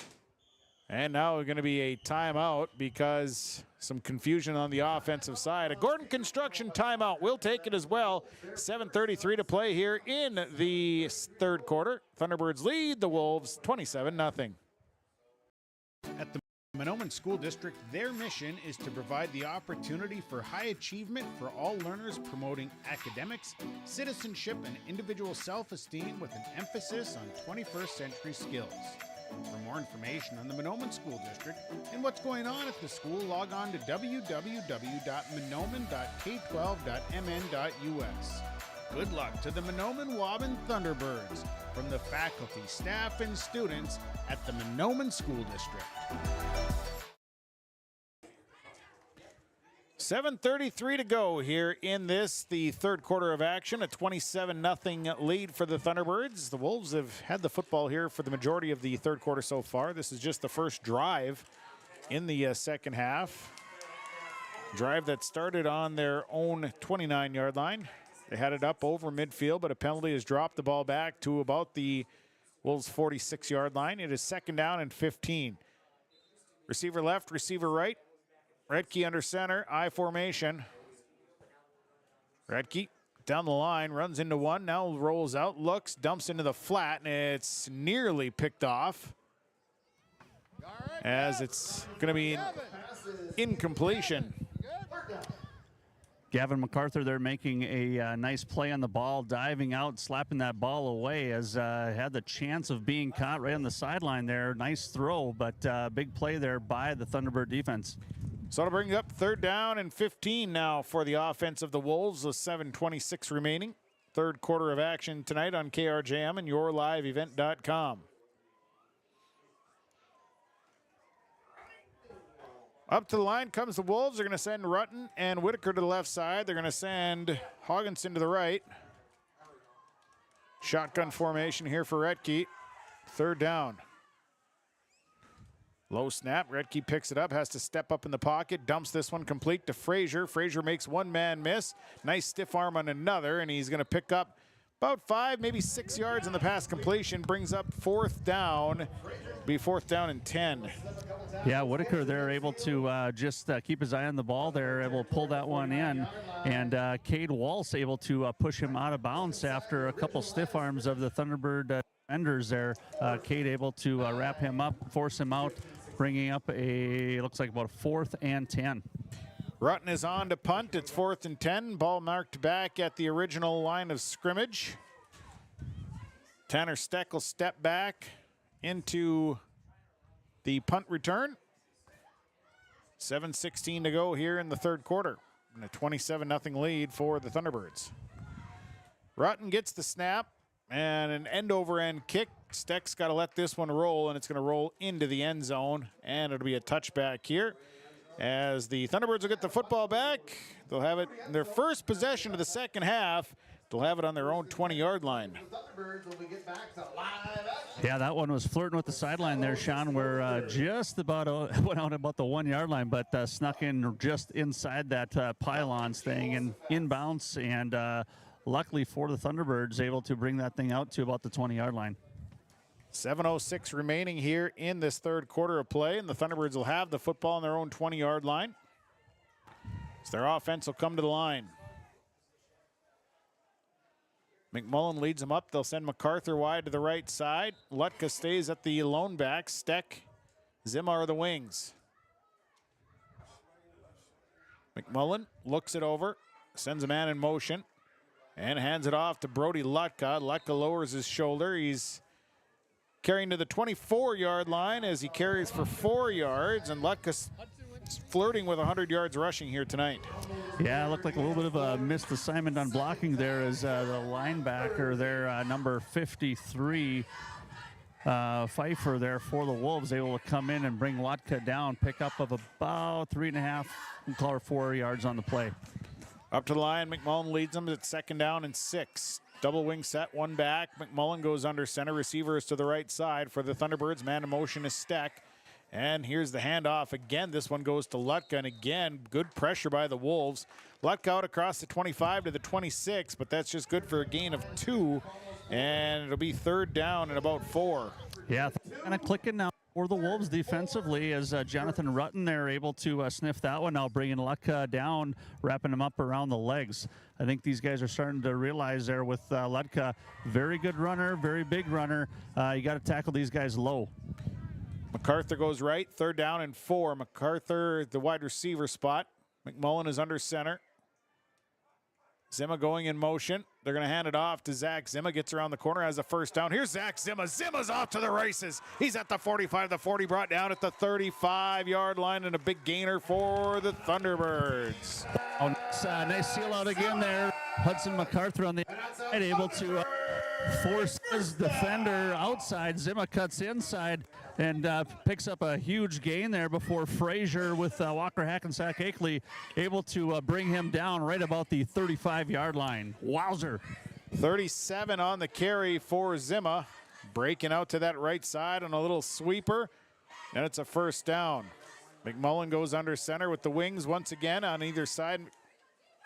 And now going to be a timeout because some confusion on the offensive side. A Gordon Construction timeout. We'll take it as well. 7:33 to play here in the 3rd quarter. Thunderbirds lead the Wolves 27-0. At the Mahnomen School District, their mission is to provide the opportunity for high achievement for all learners, promoting academics, citizenship, and individual self-esteem with an emphasis on 21st century skills. For more information on the Mahnomen School District and what's going on at the school, log on to www.mahnomen.k12.mn.us. Good luck to the Mahnomen-Waubun Thunderbirds from the faculty, staff, and students at the Mahnomen School District. 7:33 to go here in this, the 3rd quarter of action. A 27-0 lead for the Thunderbirds. The Wolves have had the football here for the majority of the 3rd quarter so far. This is just the first drive in the 2nd half. Drive that started on their own 29-yard line. They had it up over midfield, but a penalty has dropped the ball back to about the Wolves' 46-yard line. It is 2nd down and 15. Receiver left, receiver right. Redkey under center, I formation. Redkey Down the line, runs into one, now rolls out, looks, dumps into the flat, and it's nearly picked off. As it's going to be incompletion. Gavin MacArthur there making a nice play on the ball, diving out, slapping that ball away as had the chance of being caught right on the sideline there. Nice throw, but big play there by the Thunderbird defense. So it'll bring up 3rd down and 15 now for the offense of the Wolves with 7:26 remaining. Third quarter of action tonight on KRJM and yourliveevent.com. Up to the line comes the Wolves. They're going to send Rutten and Whitaker to the left side. They're going to send Hogginson to the right. Shotgun formation here for Retke. 3rd down. Low snap. Retke picks it up, has to step up in the pocket, dumps this one complete to Frazier. Frazier makes one man miss. Nice stiff arm on another, and he's going to pick up about 5, maybe 6 yards in the pass completion. Brings up 4th down. Be 4th down and 10. Yeah, Whitaker there able to just keep his eye on the ball there, able to pull that one in. And Cade Walsh able to push him out of bounds after a couple stiff arms of the Thunderbird defenders there. Cade able to wrap him up, force him out, bringing up looks like about 4th and 10. Rutten is on to punt. It's 4th and 10. Ball marked back at the original line of scrimmage. Tanner Steck will step back into the punt return. 7:16 to go here in the 3rd quarter. And a 27-0 lead for the Thunderbirds. Rutten gets the snap and an end-over-end kick. Steck's got to let this one roll, and it's going to roll into the end zone. And it'll be a touchback here. As the Thunderbirds will get the football back, they'll have it in their first possession of the second half. They'll have it on their own 20-yard line. Yeah, that one was flirting with the sideline there, Sean. We're just about went out about the 1-yard line, but snuck in just inside that pylons thing and inbounds. And luckily for the Thunderbirds, able to bring that thing out to about the 20-yard line. 7:06 remaining here in this 3rd quarter of play, and the Thunderbirds will have the football on their own 20-yard line. So their offense will come to the line. McMullen leads them up. They'll send MacArthur wide to the right side. Lutka stays at the lone back. Steck, Zima are the wings. McMullen looks it over, sends a man in motion, and hands it off to Brody Lutka. Lutka lowers his shoulder. He's carrying to the 24-yard line as he carries for 4 yards, and Lutka's flirting with 100 yards rushing here tonight. Yeah, it looked like a little bit of a missed assignment on blocking there as the linebacker there, number 53, Feifer there for the Wolves, able to come in and bring Lutka down, pick up of about 3.5, we'll call her 4 yards on the play. Up to the line, McMullen leads them. It's 2nd down and 6. Double wing set, one back. McMullen goes under center. Receiver is to the right side for the Thunderbirds. Man in motion is Steck. And here's the handoff again. This one goes to Lutka. And again, good pressure by the Wolves. Lutka out across the 25 to the 26, but that's just good for a gain of 2. And it'll be 3rd down and about 4. Yeah, kind of clicking now for the Wolves defensively as Jonathan Rutten there able to sniff that one now, bringing Lutka down, wrapping him up around the legs. I think these guys are starting to realize there with Lutka, very good runner, very big runner. You got to tackle these guys low. MacArthur goes right, 3rd down and 4. MacArthur, the wide receiver spot. McMullen is under center. Zima going in motion. They're going to hand it off to Zach Zima. Gets around the corner, has a 1st down. Here's Zach Zima. Zima's off to the races. He's at the 45, the 40, brought down at the 35-yard line, and a big gainer for the Thunderbirds. Oh, nice seal out again there. Hudson MacArthur on the side, able to force his defender outside. Zima cuts inside and picks up a huge gain there before Frazier with Walker-Hackensack-Akeley able to bring him down right about the 35-yard line. Wowzer. 37 on the carry for Zima. Breaking out to that right side on a little sweeper. And it's a 1st down. McMullen goes under center with the wings once again on either side.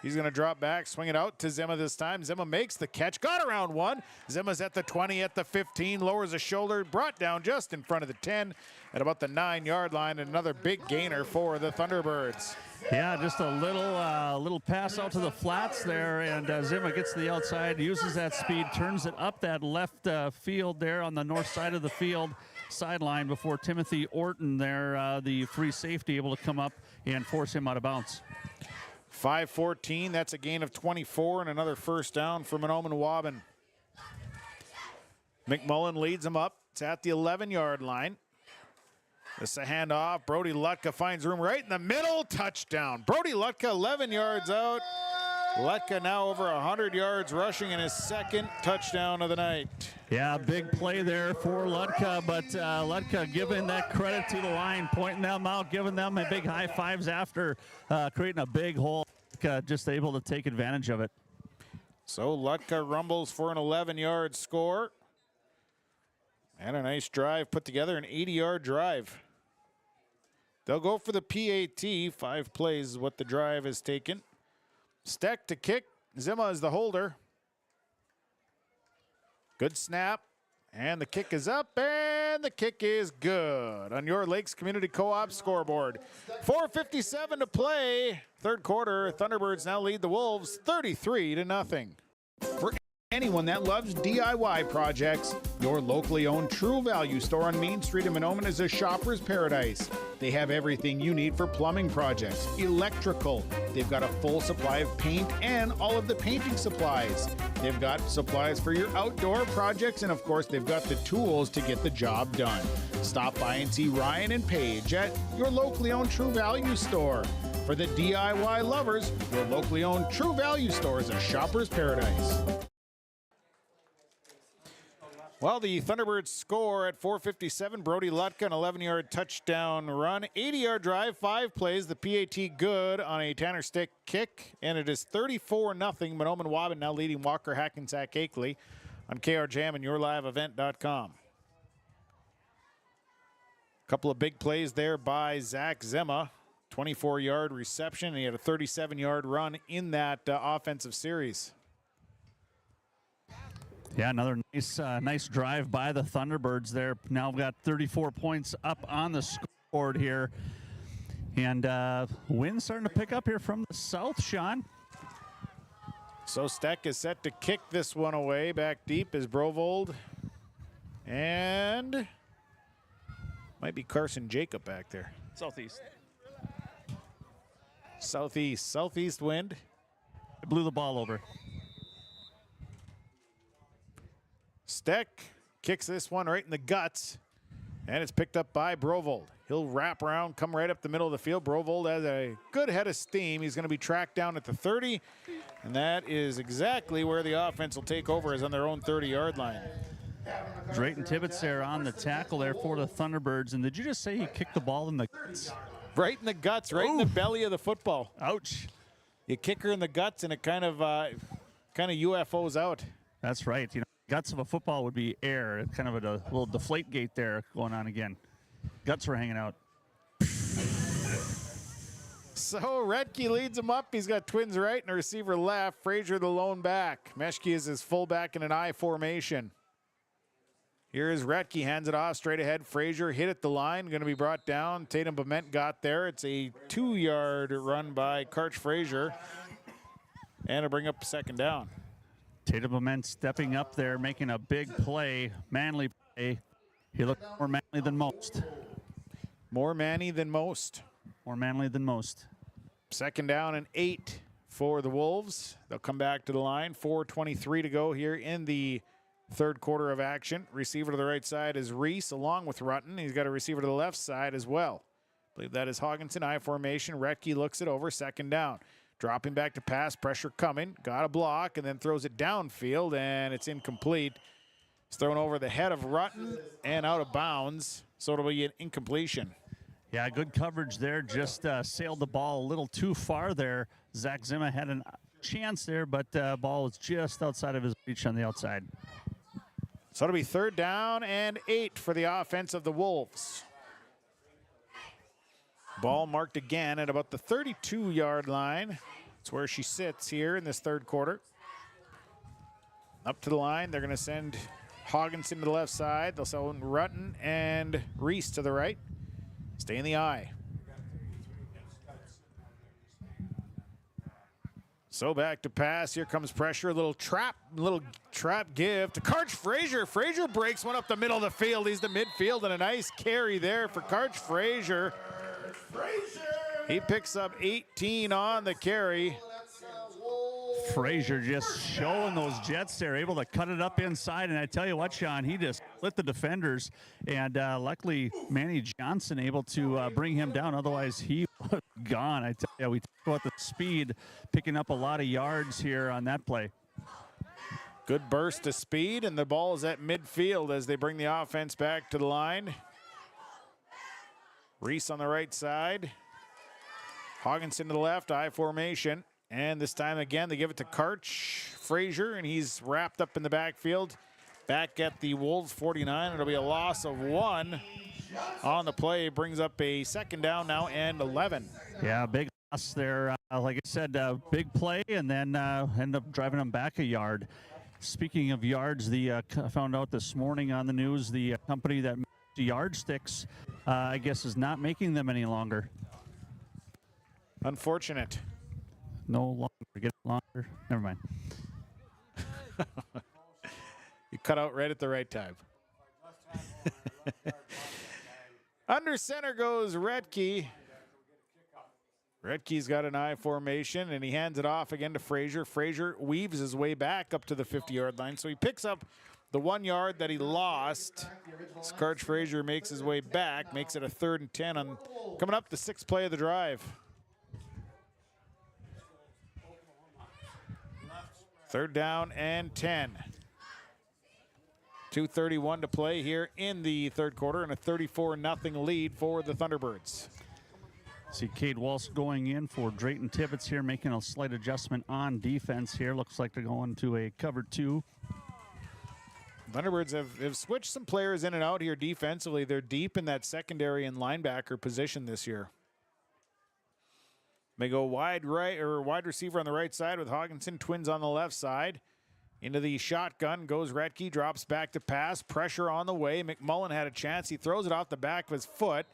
He's going to drop back, swing it out to Zima this time. Zima makes the catch, got around one. Zima's at the 20, at the 15, lowers a shoulder, brought down just in front of the 10 at about the 9-yard line. Another big gainer for the Thunderbirds. Yeah, just a little pass out to the flats there, and Zima gets to the outside, uses that speed, turns it up that left field there on the north side of the field sideline before Timothy Orton there, the free safety, able to come up and force him out of bounds. 5:14, that's a gain of 24 and another first down for Mahnomen-Waubun. McMullen leads him up. It's at the 11-yard line. This is a handoff. Brody Lutka finds room right in the middle. Touchdown. Brody Lutka 11 yards out. Lutka now over 100 yards rushing in his second touchdown of the night. Yeah, big play there for Lutka, but Lutka giving that credit to the line, pointing them out, giving them a big high fives after creating a big hole. Lutka just able to take advantage of it. So Lutka rumbles for an 11-yard score. And a nice drive put together, an 80-yard drive. They'll go for the PAT. 5 plays is what the drive has taken. Steck to kick. Zima is the holder. Good snap. And the kick is up, and the kick is good on your Lakes Community Co-op scoreboard. 4:57 to play. Third quarter, Thunderbirds now lead the Wolves 33-0. For anyone that loves DIY projects, your locally owned True Value store on Main Street in Mahnomen is a shopper's paradise. They have everything you need for plumbing projects, electrical. They've got a full supply of paint and all of the painting supplies. They've got supplies for your outdoor projects, and of course, they've got the tools to get the job done. Stop by and see Ryan and Paige at your locally owned True Value store. For the DIY lovers, your locally owned True Value store is a shopper's paradise. Well, the Thunderbirds score at 4:57. Brody Lutka, an 11-yard touchdown run. 80-yard drive, 5 plays. The PAT good on a Tanner Stick kick. And it is 34-0. Mahnomen-Waubun now leading Walker-Hackensack-Akeley on KRJM and YourLiveEvent.com. Couple of big plays there by Zach Zima. 24-yard reception. And he had a 37-yard run in that offensive series. Yeah, another nice drive by the Thunderbirds there. Now we've got 34 points up on the scoreboard here. And wind starting to pick up here from the south, Sean. So Steck is set to kick this one away. Back deep is Brovold. And might be Carson Jacob back there. Southeast. Southeast wind. It blew the ball over. Steck kicks this one right in the guts, and it's picked up by Brovold. He'll wrap around, come right up the middle of the field. Brovold has a good head of steam. He's going to be tracked down at the 30, and that is exactly where the offense will take over, is on their own 30-yard line. Drayton Tibbetts there on the tackle there for the Thunderbirds. And did you just say he kicked the ball in the guts? Right in the guts, right in the belly of the football. Ouch. You kick her in the guts, and it kind of UFOs out. That's right. You know, guts of a football would be air. Kind of a little deflate gate there going on again. Guts were hanging out. So Redke leads him up. He's got twins right and a receiver left. Frazier the lone back. Meshke is his fullback in an I formation. Here is Redke, hands it off straight ahead. Frazier hit at the line, going to be brought down. Tatum Bement got there. It's a 2-yard run by Karch Frazier. And to bring up second down. Tatum Bement stepping up there, making a big play, manly play. He looked more manly than most. More manly than most. More manly than most. Second down and 8 for the Wolves. They'll come back to the line. 4:23 to go here in the third quarter of action. Receiver to the right side is Reese along with Rutten. He's got a receiver to the left side as well. I believe that is Hogginson. I formation. Redke looks it over. Second down. Dropping back to pass. Pressure coming. Got a block and then throws it downfield, and it's incomplete. It's thrown over the head of Rutten and out of bounds, so it'll be an incompletion. Yeah, good coverage there. Just sailed the ball a little too far there. Zach Zima had a chance there, but ball was just outside of his reach on the outside. So it'll be third down and 8 for the offense of the Wolves. Ball marked again at about the 32-yard line. It's where she sits here in this third quarter. Up to the line, they're going to send Hogginson to the left side. They'll send Rutten and Reese to the right. Stay in the eye. So back to pass. Here comes pressure. A little trap give to Karch Fraser. Fraser breaks one up the middle of the field. He's the midfield, and a nice carry there for Karch Fraser. He picks up 18 on the carry. Fraser just showing those Jets there, able to cut it up inside. And I tell you what, Sean, he just split the defenders. And luckily, Manny Johnson able to bring him down. Otherwise, he was gone. I tell you, we talk about the speed, picking up a lot of yards here on that play. Good burst of speed, and the ball is at midfield as they bring the offense back to the line. Reese on the right side. Hogginson to the left, I formation. And this time again, they give it to Karch Fraser, and he's wrapped up in the backfield. Back at the Wolves 49, it'll be a loss of 1 on the play. Brings up a second down now and 11. Yeah, big loss there. Like I said, big play, and then end up driving them back a yard. Speaking of yards, I found out this morning on the news, the company that makes the yardsticks, I guess, is not making them any longer. Unfortunate. No longer, get longer. Never mind. You cut out right at the right time. Under center goes Redke. Redke's got an I formation, and he hands it off again to Fraser. Fraser weaves his way back up to the 50-yard line, so he picks up the 1 yard that he lost. Karch Fraser makes his way back, makes it a 3rd and 10 on coming up the 6th play of the drive. 3rd down and 10. 2:31 to play here in the third quarter, and a 34-0 lead for the Thunderbirds. See Cade Walsh going in for Drayton Tibbetts here, making a slight adjustment on defense here. Looks like they're going to a cover 2. Thunderbirds have switched some players in and out here defensively. They're deep in that secondary and linebacker position this year. They go wide receiver on the right side with Hogginson, Twins on the left side. Into the shotgun goes Redke, drops back to pass, pressure on the way. McMullen had a chance. He throws it off the back of his foot,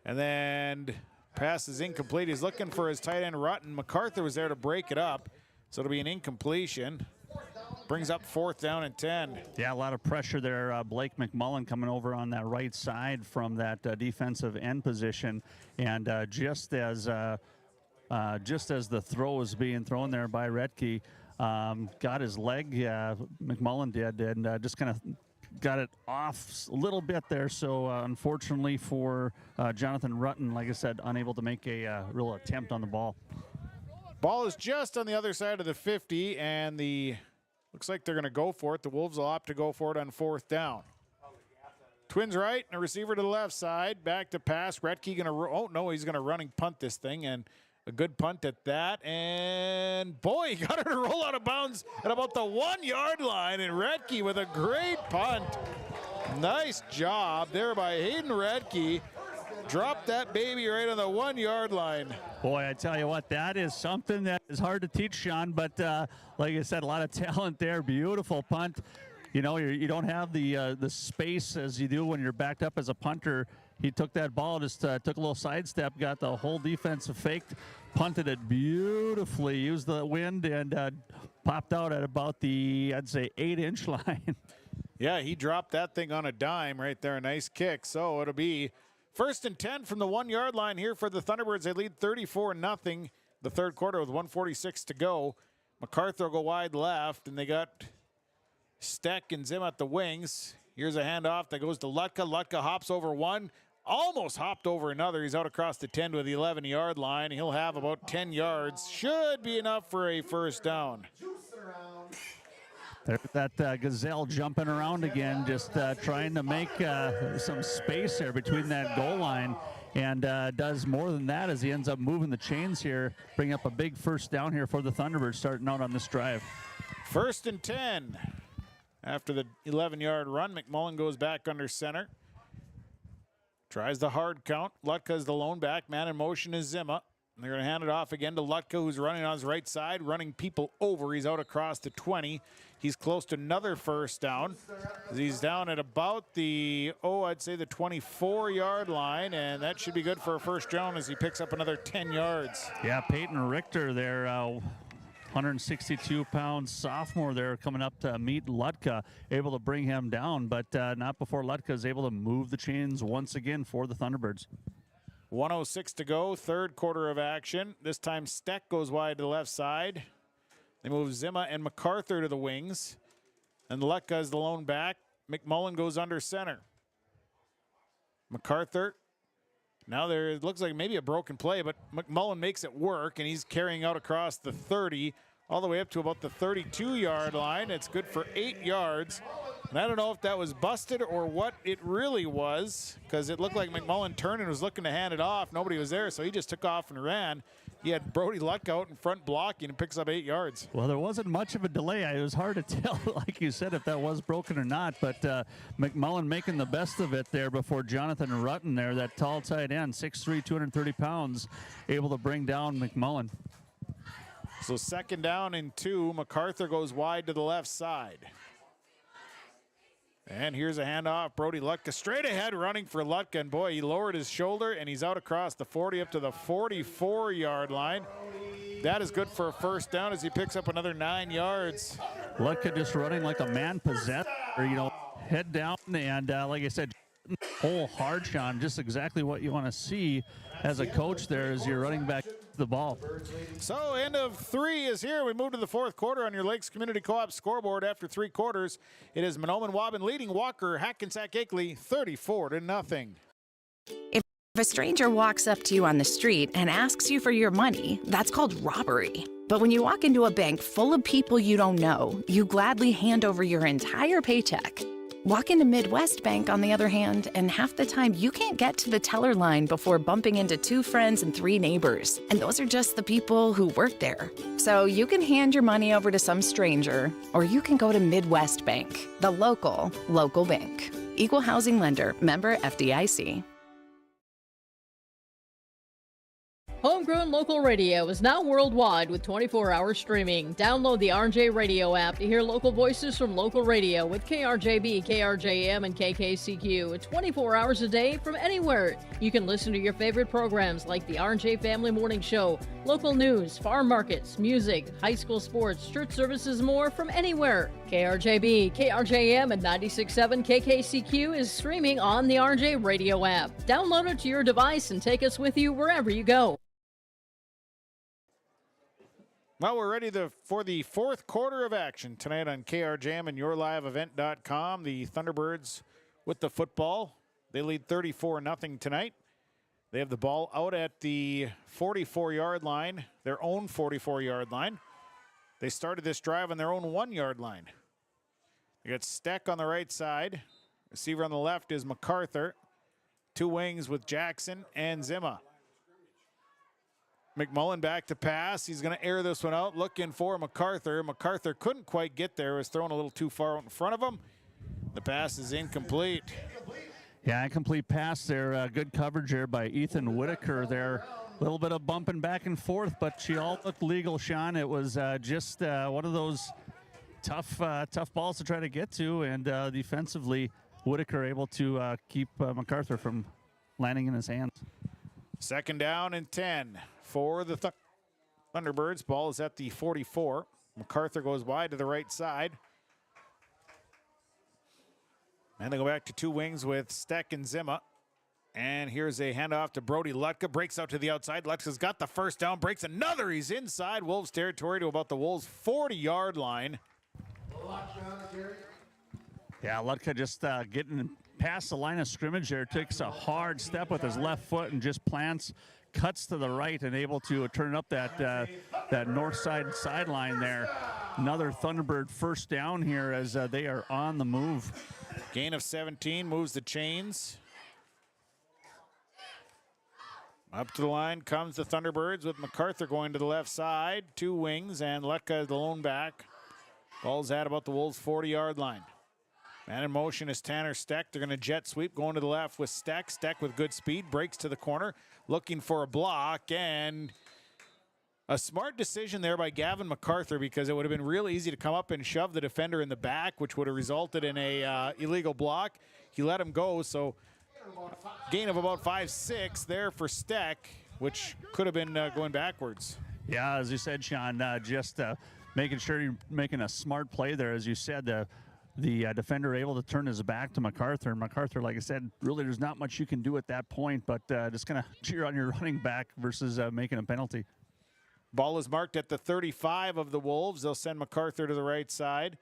and then pass is incomplete. He's looking for his tight end Rutten. MacArthur was there to break it up, so it'll be an incompletion. Brings up 4th down and 10. Yeah, a lot of pressure there. Blake McMullen coming over on that right side from that defensive end position, and just as the throw was being thrown there by Redke, got his leg, McMullen did, and just kind of got it off a little bit there. So unfortunately for Jonathan Rutten, like I said, unable to make a real attempt on the ball. Ball is just on the other side of the 50, and looks like they're going to go for it. The Wolves will opt to go for it on 4th down. Twins right, and a receiver to the left side. Back to pass. Redke going to, he's going to running punt this thing, and a good punt at that. And boy, he got her to roll out of bounds at about the 1 yard line, and Redke with a great punt. Nice job there by Hayden Redke. Dropped that baby right on the 1 yard line. Boy, I tell you what, that is something that is hard to teach, Sean, but like I said, a lot of talent there. Beautiful punt. You know, you don't have the space as you do when you're backed up as a punter. He took that ball, just took a little sidestep, got the whole defensive faked, punted it beautifully, used the wind, and popped out at about the, I'd say, 8-inch line. Yeah, he dropped that thing on a dime right there. A nice kick. So it'll be 1st and 10 from the 1 yard line here for the Thunderbirds. They lead 34-0 the third quarter with 1:46 to go. MacArthur will go wide left, and they got Steck and Zim at the wings. Here's a handoff that goes to Lutka. Lutka hops over one, almost hopped over another. He's out across the 10 to the 11-yard line. He'll have about 10 yards. Should be enough for a 1st down. There's that Gazelle jumping around again, just trying to make some space there between that goal line, and does more than that as he ends up moving the chains here, bring up a big 1st down here for the Thunderbirds starting out on this drive. 1st and 10. After the 11-yard run, McMullen goes back under center. Tries the hard count. Lutka's the lone back. Man in motion is Zima. They're going to hand it off again to Lutka, who's running on his right side, running people over. He's out across the 20. He's close to another first down. He's down at about the, I'd say the 24-yard line, and that should be good for a first down as he picks up another 10 yards. Yeah, Peyton Richter there, 162-pound sophomore there coming up to meet Lutka, able to bring him down, but not before Lutka is able to move the chains once again for the Thunderbirds. 1:06 to go, third quarter of action. This time Steck goes wide to the left side. They move Zima and MacArthur to the wings. And Lutka is the lone back. McMullen goes under center. MacArthur. Now it looks like maybe a broken play, but McMullen makes it work, and he's carrying out across the 30 all the way up to about the 32-yard line. It's good for 8 yards. And I don't know if that was busted or what it really was, because it looked like McMullen turned and was looking to hand it off. Nobody was there, so he just took off and ran. He had Brody Lutka out in front blocking and picks up 8 yards. Well, there wasn't much of a delay. It was hard to tell, like you said, if that was broken or not. But McMullen making the best of it there before Jonathan Rutten there, that tall tight end, 6'3", 230 pounds, able to bring down McMullen. So second down and 2. MacArthur goes wide to the left side. And here's a handoff. Brody Lutka straight ahead running for Lutka. And boy, he lowered his shoulder and he's out across the 40 up to the 44-yard line. That is good for a first down as he picks up another 9 yards. Lutka just running like a man possessed, head down. And like I said, whole hard shot, just exactly what you want to see as a coach there as you're running back the ball. So end of 3 is here. We move to the fourth quarter on your Lakes Community Co-op scoreboard. After 3 quarters, it is Mahnomen-Waubun leading Walker-Hackensack-Akeley 34-0. If a stranger walks up to you on the street and asks you for your money, that's called robbery. But when you walk into a bank full of people you don't know, you gladly hand over your entire paycheck. Walk into Midwest Bank, on the other hand, and half the time you can't get to the teller line before bumping into 2 friends and 3 neighbors. And those are just the people who work there. So you can hand your money over to some stranger, or you can go to Midwest Bank, the local bank. Equal housing lender, member FDIC. Homegrown local radio is now worldwide with 24-hour streaming. Download the RJ Radio app to hear local voices from local radio with KRJB, KRJM, and KKCQ 24 hours a day from anywhere. You can listen to your favorite programs like the RJ Family Morning Show, local news, farm markets, music, high school sports, church services, more from anywhere. KRJB, KRJM, and 96.7 KKCQ is streaming on the RJ Radio app. Download it to your device and take us with you wherever you go. Well, we're ready for the fourth quarter of action tonight on KRJM and YourLiveEvent.com. The Thunderbirds with the football. They lead 34-0 tonight. They have the ball out at the 44-yard line, their own 44-yard line. They started this drive on their own 1-yard line. They got Steck on the right side. Receiver on the left is MacArthur. 2 wings with Jackson and Zima. McMullen back to pass. He's going to air this one out, looking for MacArthur. MacArthur couldn't quite get there. Was thrown a little too far out in front of him. The pass is incomplete. Yeah, incomplete pass there. Good coverage there by Ethan Whitaker there. A little bit of bumping back and forth, but she all looked legal, Sean. It was just one of those tough balls to try to get to, and defensively, Whitaker able to keep MacArthur from landing in his hands. Second down and 10 for the Thunderbirds. Ball is at the 44. MacArthur goes wide to the right side. And they go back to 2 wings with Steck and Zima. And here's a handoff to Brody Lutka. Breaks out to the outside. Lutka's got the first down. Breaks another. He's inside Wolves territory to about the Wolves 40-yard line. Yeah, Lutka just getting past the line of scrimmage there. Takes a hard step with his left foot and just plants, cuts to the right and able to turn up that north side sideline there. Another Thunderbird first down here as they are on the move. Gain of 17 moves the chains. Up to the line comes the Thunderbirds with MacArthur going to the left side. 2 wings and Lutka the lone back. Ball's at about the Wolves 40-yard line. Man in motion is Tanner Steck. They're going to jet sweep going to the left with Steck. Steck with good speed, breaks to the corner, looking for a block, and a smart decision there by Gavin MacArthur, because it would have been real easy to come up and shove the defender in the back, which would have resulted in a illegal block. He let him go, so gain of about 5-6 there for Steck, which could have been going backwards. Yeah, as you said, Sean, just making sure you're making a smart play there. As you said, the defender able to turn his back to MacArthur. And MacArthur, like I said, really there's not much you can do at that point, but just kind of cheer on your running back versus making a penalty. Ball is marked at the 35 of the Wolves. They'll send MacArthur to the right side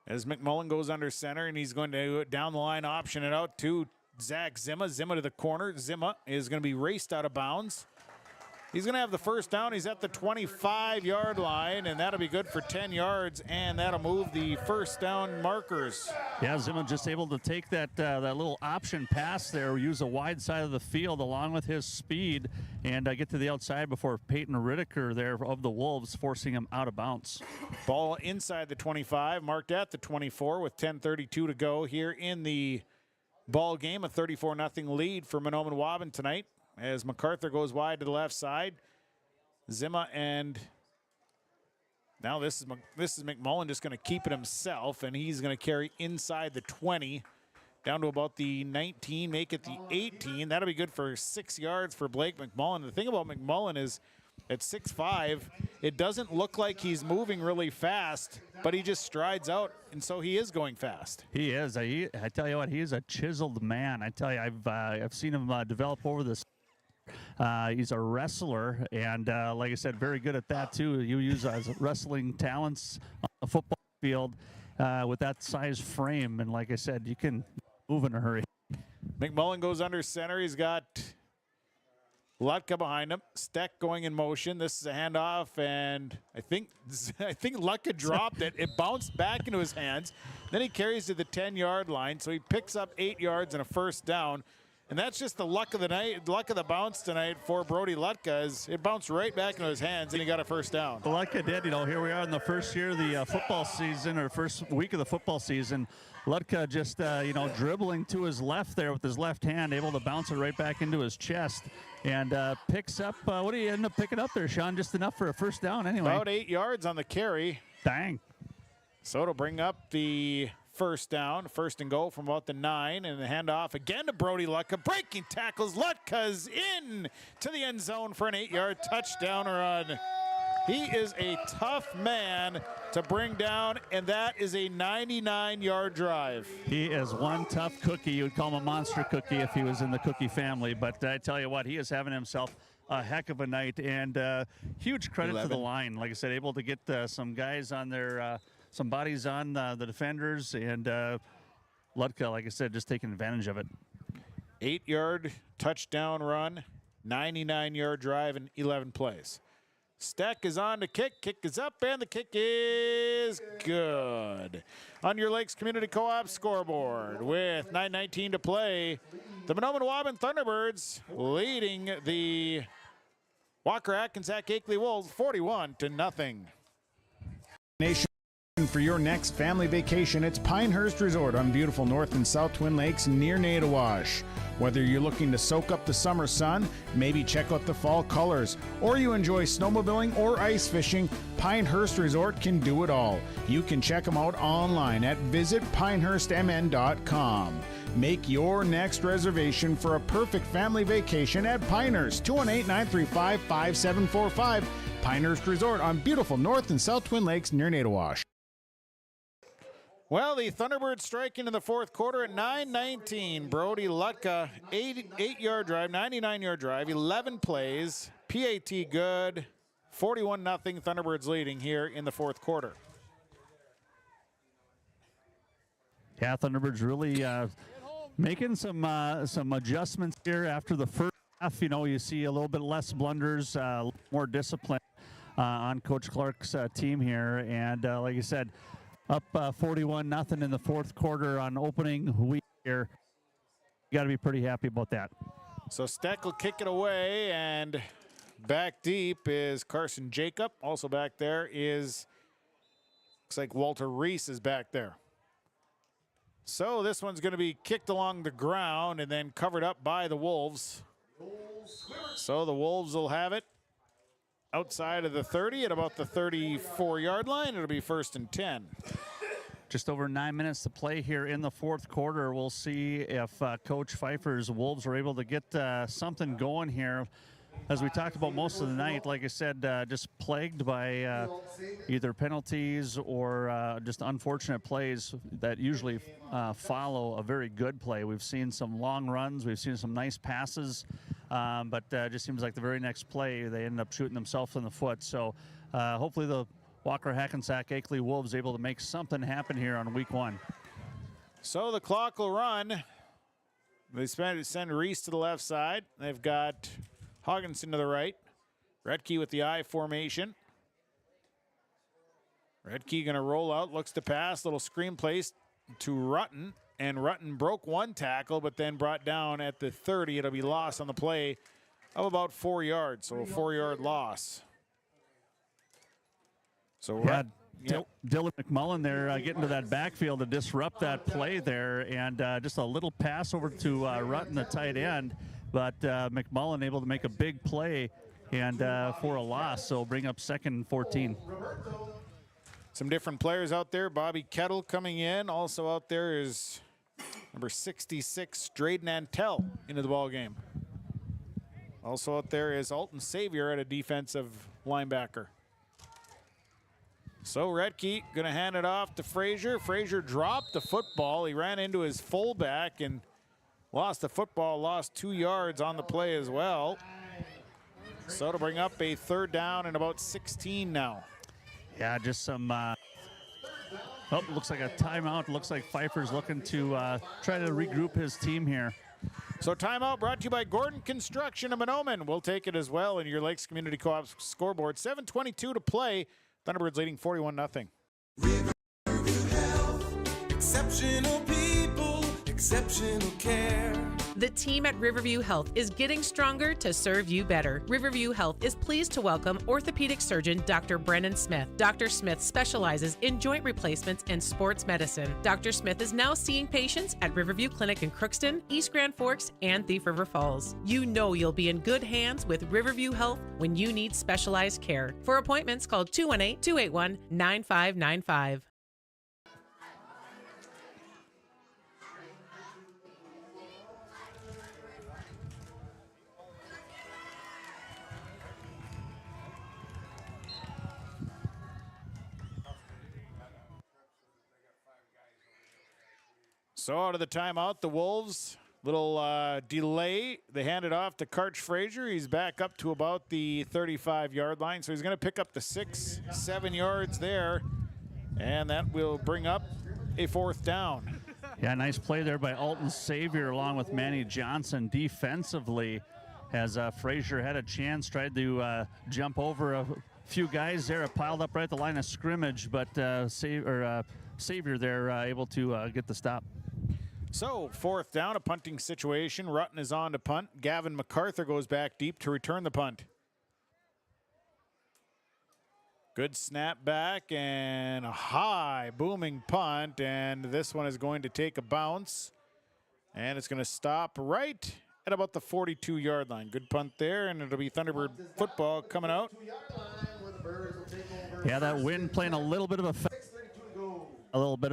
as McMullen goes under center, and he's going to down the line option it out to Zach Zima. Zima to the corner. Zima is going to be raced out of bounds. He's going to have the first down. He's at the 25-yard line, and that'll be good for 10 yards, and that'll move the first down markers. Yeah, Zima just able to take that little option pass there, use a wide side of the field along with his speed, and get to the outside before Peyton Riddicker there of the Wolves forcing him out of bounds. Ball inside the 25, marked at the 24 with 10:32 to go here in the ball game. A 34-0 lead for Mahnomen-Waubun tonight, as MacArthur goes wide to the left side. Zima, and now this is McMullen just going to keep it himself, and he's going to carry inside the 20 down to about the 19, make it the 18. That'll be good for 6 yards for Blake McMullen. The thing about McMullen is at 6'5", it doesn't look like he's moving really fast, but he just strides out, and so he is going fast. He is. I tell you what, he is a chiseled man. I tell you, I've seen him develop over this. He's a wrestler, and like I said, very good at that too. You use wrestling talents on the football field with that size frame, and like I said, you can move in a hurry. McMullen goes under center. He's got Lutka behind him. Steck going in motion. This is a handoff, and I think Lutka dropped it. It bounced back into his hands. Then he carries to the 10-yard line, so he picks up 8 yards and a first down. And that's just the luck of the night, luck of the bounce tonight for Brody Lutka, as it bounced right back into his hands and he got a first down. Lutka did. Here we are in the first year of the football season, or first week of the football season. Lutka just, dribbling to his left there with his left hand, able to bounce it right back into his chest, and picks up, what do you end up picking up there, Sean? Just enough for a first down anyway. About 8 yards on the carry. Dang. So it'll bring up the first down, first and goal from about the 9, and the handoff again to Brody Lutka. Breaking tackles. Lutka's in to the end zone for an 8-yard touchdown run. He is a tough man to bring down, and that is a 99-yard drive. He is one tough cookie. You would call him a monster cookie if he was in the cookie family, but I tell you what, he is having himself a heck of a night, and huge credit to the line. Like I said, able to get some guys on their some bodies on the defenders, and Lutka, like I said, just taking advantage of it. 8-yard touchdown run, 99-yard drive in 11 plays. Steck is on to kick. Kick is up, and the kick is good. On your Lakes Community Co-op scoreboard with 9:19 to play, the Mahnomen-Waubun Thunderbirds leading the Walker-Hackensack-Akeley Wolves 41-0. Nation. For your next family vacation, it's Pinehurst Resort on beautiful North and South Twin Lakes near Nadawash. Whether you're looking to soak up the summer sun, maybe check out the fall colors, or you enjoy snowmobiling or ice fishing, Pinehurst Resort can do it all. You can check them out online at visitpinehurstmn.com. Make your next reservation for a perfect family vacation at Pinehurst, 218-935-5745. Pinehurst Resort on beautiful North and South Twin Lakes near Nadawash. Well, the Thunderbirds striking in the fourth quarter at 9:19. Brody Lutka, 8-yard drive, 99-yard drive, 11 plays, PAT good, 41-0. Thunderbirds leading here in the fourth quarter. Yeah, Thunderbirds really making some adjustments here after the first half. You see a little bit less blunders, more discipline on Coach Clark's team here, and like I said, up 41-0 in the fourth quarter on opening week here. You got to be pretty happy about that. So Steck will kick it away, and back deep is Carson Jacob. Also back there is, looks like Walter Reese is back there. So this one's going to be kicked along the ground and then covered up by the Wolves. So the Wolves will have it outside of the 30 at about the 34-yard line. It'll be 1st and 10. Just over 9 minutes to play here in the fourth quarter. We'll see if Coach Feifer's Wolves are able to get something going here. As we talked about most of the night, like I said, just plagued by either penalties or just unfortunate plays that usually follow a very good play. We've seen some long runs. We've seen some nice passes. But it just seems like the very next play, they end up shooting themselves in the foot. So hopefully the Walker-Hackensack-Akeley Wolves able to make something happen here on week 1. So the clock will run. They send Reese to the left side. They've got Hogginson to the right. Redke with the I formation. Redke going to roll out, looks to pass, little screen place to Rutten. And Rutten broke one tackle, but then brought down at the 30. It'll be lost on the play of about 4 yards, so a 4-yard loss. So Dylan McMullen there getting to that backfield to disrupt that play there, and just a little pass over to Rutten, the tight end, but McMullen able to make a big play and for a loss, so bring up 2nd and 14. Some different players out there. Bobby Kettle coming in. Also out there is number 66, Drayden Antell into the ball game. Also out there is Alton Savior at a defensive linebacker. So Redke going to hand it off to Frazier. Frazier dropped the football. He ran into his fullback and lost the football, lost 2 yards on the play as well. So to bring up a 3rd down and about 16 now. Yeah, just some, looks like a timeout. Looks like Pfeiffer's looking to try to regroup his team here. So timeout brought to you by Gordon Construction of Mahnomen. We'll take it as well in your Lakes Community Co-op scoreboard. 7:22 to play. Thunderbirds leading 41-0. Exceptional people, exceptional care. The team at Riverview Health is getting stronger to serve you better. Riverview Health is pleased to welcome orthopedic surgeon Dr. Brennan Smith. Dr. Smith specializes in joint replacements and sports medicine. Dr. Smith is now seeing patients at Riverview Clinic in Crookston, East Grand Forks, and Thief River Falls. You know you'll be in good hands with Riverview Health when you need specialized care. For appointments, call 218-281-9595. So out of the timeout, the Wolves, little delay. They hand it off to Karch Frazier. He's back up to about the 35-yard line. So he's going to pick up the 6-7 yards there. And that will bring up a 4th down. Yeah, nice play there by Alton Savior along with Manny Johnson defensively. As Frazier had a chance, tried to jump over a few guys there, piled up right at the line of scrimmage, but Savior there able to get the stop. So 4th down, a punting situation. Rutten is on to punt. Gavin MacArthur goes back deep to return the punt. Good snap back and a high booming punt, and this one is going to take a bounce, and it's going to stop right at about the 42-yard line. Good punt there, and it'll be Thunderbird football coming out. Yeah, that wind playing a little bit of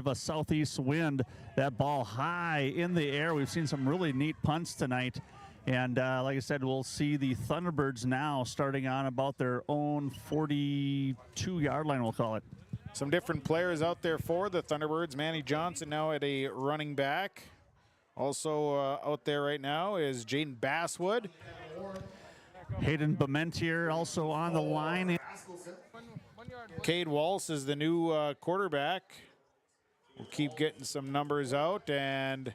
a southeast wind. That ball high in the air. We've seen some really neat punts tonight. And like I said, we'll see the Thunderbirds now starting on about their own 42-yard line, we'll call it. Some different players out there for the Thunderbirds. Manny Johnson now at a running back. Also out there right now is Jaden Basswood. Hayden Bementier also on the line. Cade Walsh is the new quarterback. We'll keep getting some numbers out, and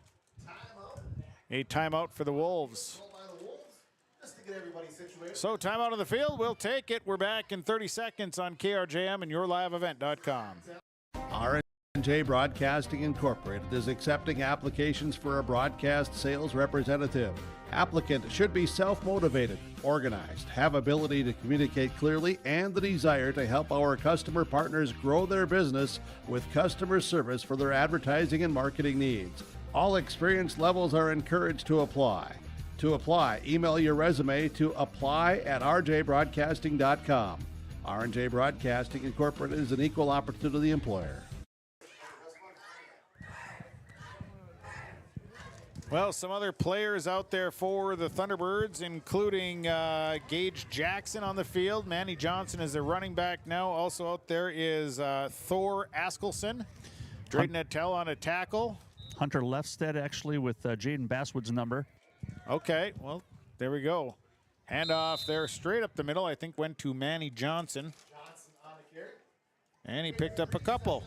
a timeout for the Wolves. So timeout on the field, we'll take it. We're back in 30 seconds on KRJM and YourLiveEvent.com. R&J R&J Broadcasting Incorporated is accepting applications for a broadcast sales representative. Applicant should be self-motivated, organized, have ability to communicate clearly, and the desire to help our customer partners grow their business with customer service for their advertising and marketing needs. All experience levels are encouraged to apply. To apply, email your resume to apply@rjbroadcasting.com. R&J Broadcasting Incorporated is an equal opportunity employer. Well, some other players out there for the Thunderbirds, including Gage Jackson on the field. Manny Johnson is their running back now. Also out there is Thor Askelson. Drayton Attell on a tackle. Hunter Lefstead actually with Jaden Basswood's number. Okay, well, there we go. Handoff there straight up the middle, I think went to Manny Johnson. And he picked up a couple.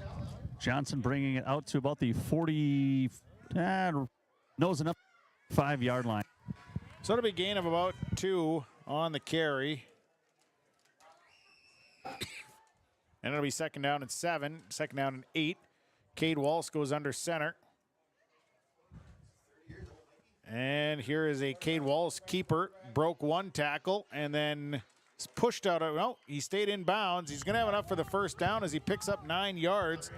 Johnson bringing it out to about the 40, nose enough 5-yard line. So it'll be a gain of about 2 on the carry. And it'll be second down and 7, second down and 8. Cade Walsh goes under center. And here is a Cade Walsh keeper. Broke one tackle and then pushed out. No, he stayed in bounds. He's going to have enough for the first down as he picks up 9 yards.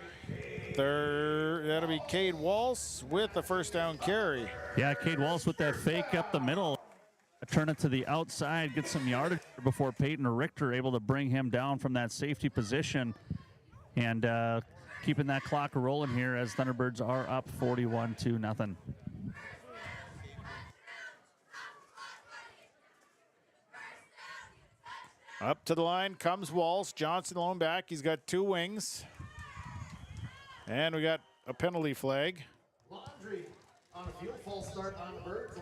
That'll be Cade Walsh with the first down carry. Yeah, Cade Walsh with that fake up the middle. Turn it to the outside, get some yardage before Peyton Richter able to bring him down from that safety position. And keeping that clock rolling here as Thunderbirds are up 41-0. Up to the line comes Walsh. Johnson lone back. He's got 2 wings. And we got a penalty flag. Laundry on a field, full start on the Birds.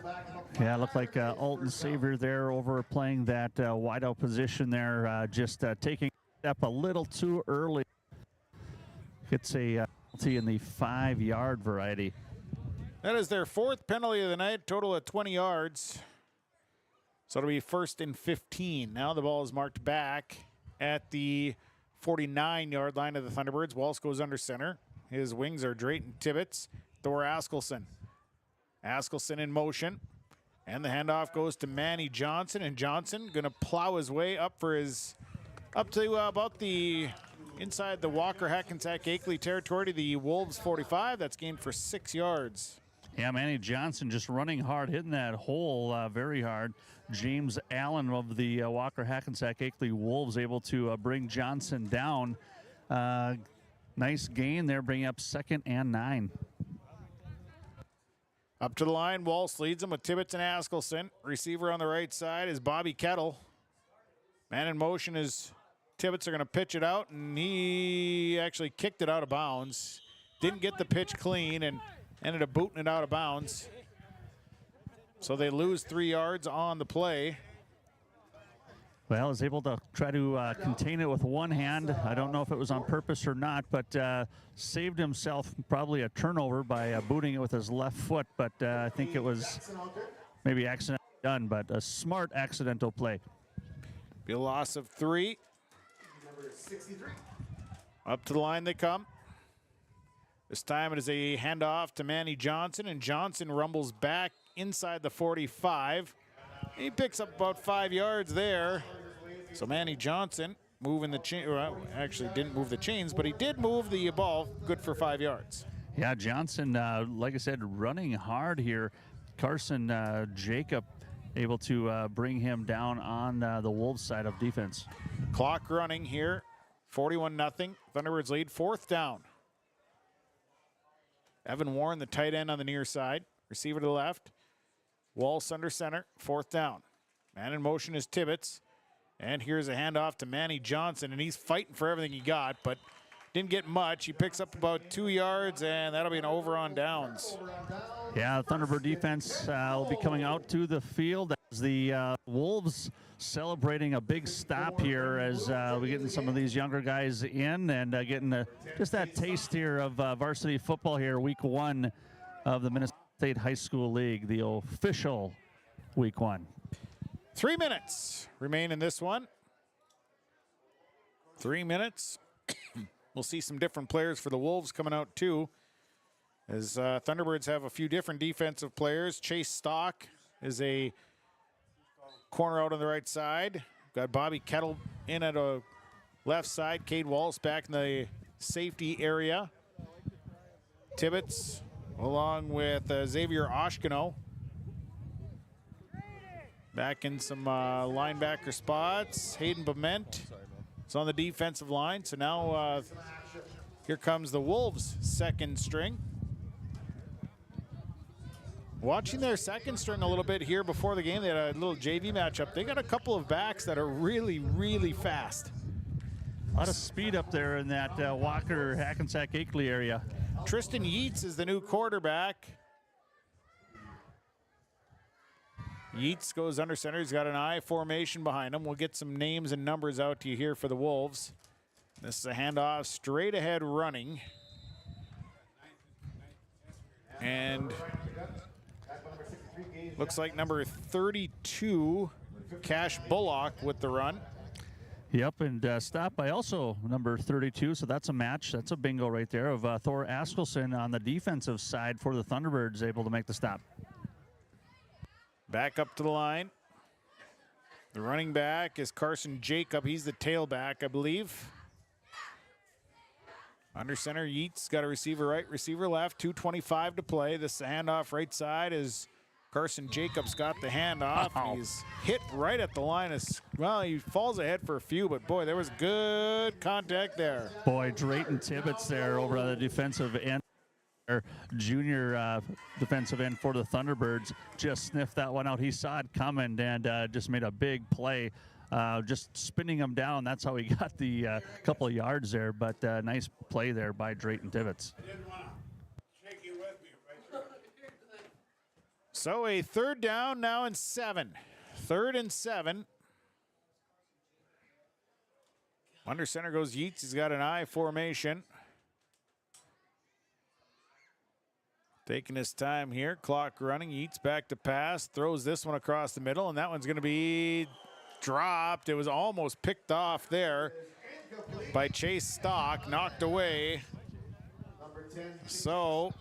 Yeah, it looked like Alton Savior there overplaying that wideout position there, just taking a step a little too early. Hits a penalty in the 5-yard variety. That is their 4th penalty of the night, total of 20 yards. So it'll be 1st and 15. Now the ball is marked back at the 49-yard line of the Thunderbirds. Walsh goes under center. His wings are Drayton Tibbetts. Thor Askelson. Askelson in motion. And the handoff goes to Manny Johnson. And Johnson going to plow his way up to about the inside the Walker-Hackensack-Akeley territory to the Wolves 45. That's gained for 6 yards. Yeah, Manny Johnson just running hard, hitting that hole very hard. James Allen of the Walker-Hackensack-Akeley Wolves able to bring Johnson down. Nice gain there, bringing up 2nd and 9. Up to the line, Walsh leads him with Tibbetts and Askelson. Receiver on the right side is Bobby Kettle. Man in motion is Tibbetts are going to pitch it out, and he actually kicked it out of bounds. Didn't get the pitch clean and ended up booting it out of bounds. So they lose 3 yards on the play. Well, is able to try to contain it with one hand. I don't know if it was on purpose or not, but saved himself probably a turnover by booting it with his left foot. But I think it was maybe accidentally done, but a smart accidental play. Be a loss of 3. Number 63. Up to the line they come. This time it is a handoff to Manny Johnson, and Johnson rumbles back inside the 45. He picks up about 5 yards there. So Manny Johnson moving the chain, well, actually didn't move the chains, but he did move the ball, good for 5 yards. Yeah, Johnson, like I said, running hard here. Carson Jacob able to bring him down on the Wolves side of defense. Clock running here, 41-0. Thunderbirds lead, 4th down. Evan Warren, the tight end on the near side. Receiver to the left. Walsh under center, 4th down. Man in motion is Tibbetts. And here's a handoff to Manny Johnson, and he's fighting for everything he got, but didn't get much. He picks up about 2 yards, and that'll be an over on downs. Yeah, the Thunderbird defense will be coming out to the field as the Wolves celebrating a big stop here as we're getting some of these younger guys in and getting just that taste here of varsity football here, week 1 of the Minnesota State High School League, the official week 1. 3 minutes remain in this one. 3 minutes. We'll see some different players for the Wolves coming out too, as Thunderbirds have a few different defensive players. Chase Stock is a corner out on the right side. Got Bobby Kettle in at a left side. Cade Wallace back in the safety area. Tibbetts along with Xavier Oshkono back in some linebacker spots. Hayden Bement is on the defensive line. So now here comes the Wolves' second string. Watching their second string a little bit here before the game, they had a little JV matchup. They got a couple of backs that are really, really fast. A lot of speed up there in that Walker-Hackensack-Akeley area. Tristan Yeats is the new quarterback. Yeats goes under center. He's got an I formation behind him. We'll get some names and numbers out to you here for the Wolves. This is a handoff, straight ahead running. And looks like number 32, Cash Bullock with the run. Yep, and stopped by also number 32, so that's a match. That's a bingo right there of Thor Askelson on the defensive side for the Thunderbirds, able to make the stop. Back up to the line. The running back is Carson Jacob. He's the tailback, I believe. Under center, Yeats got a receiver right, receiver left, 2:25 to play. This handoff right side is Carson Jacobs got the handoff. Wow. He's hit right at the line. Well, he falls ahead for a few, but boy, there was good contact there. Boy, Drayton Tibbetts there over on the defensive end. Junior defensive end for the Thunderbirds just sniffed that one out. He saw it coming and just made a big play, just spinning him down. That's how he got the couple of yards there, but nice play there by Drayton Tibbetts. So a third down now and 7. 3rd and 7. Under center goes Yeats. He's got an I formation. Taking his time here. Clock running. Yeats back to pass. Throws this one across the middle, and that one's going to be dropped. It was almost picked off there by Chase Stock. Knocked away. So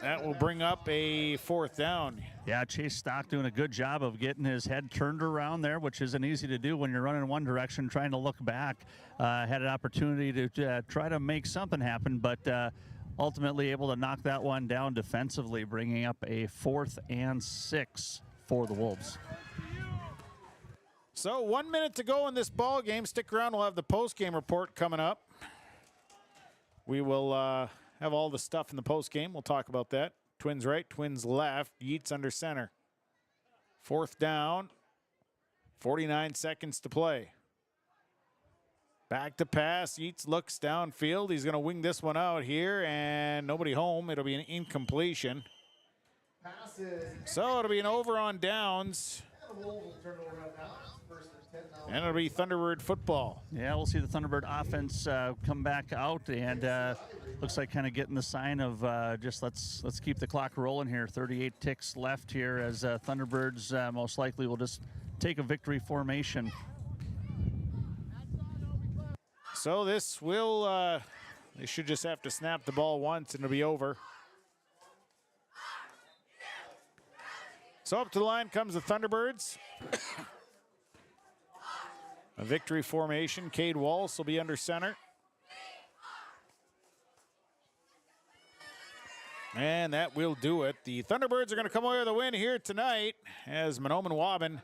that will bring up a 4th down. Yeah, Chase Stock doing a good job of getting his head turned around there, which isn't easy to do when you're running one direction, trying to look back. Had an opportunity to try to make something happen, but ultimately able to knock that one down defensively, bringing up a 4th and 6 for the Wolves. So 1 minute to go in this ball game. Stick around. We'll have the post-game report coming up. We will have all the stuff in the post-game. We'll talk about that. Twins right, Twins left. Yeats under center. 4th down. 49 seconds to play. Back to pass. Yeats looks downfield. He's going to wing this one out here, and nobody home. It'll be an incompletion. So it'll be an over on downs. And it'll be Thunderbird football. Yeah, we'll see the Thunderbird offense come back out, and looks like kind of getting the sign of just let's keep the clock rolling here. 38 ticks left here as Thunderbirds most likely will just take a victory formation. So this will, they should just have to snap the ball once and it'll be over. So up to the line comes the Thunderbirds. A victory formation. Cade Wallace will be under center. And that will do it. The Thunderbirds are going to come away with a win here tonight as Mahnomen-Waubun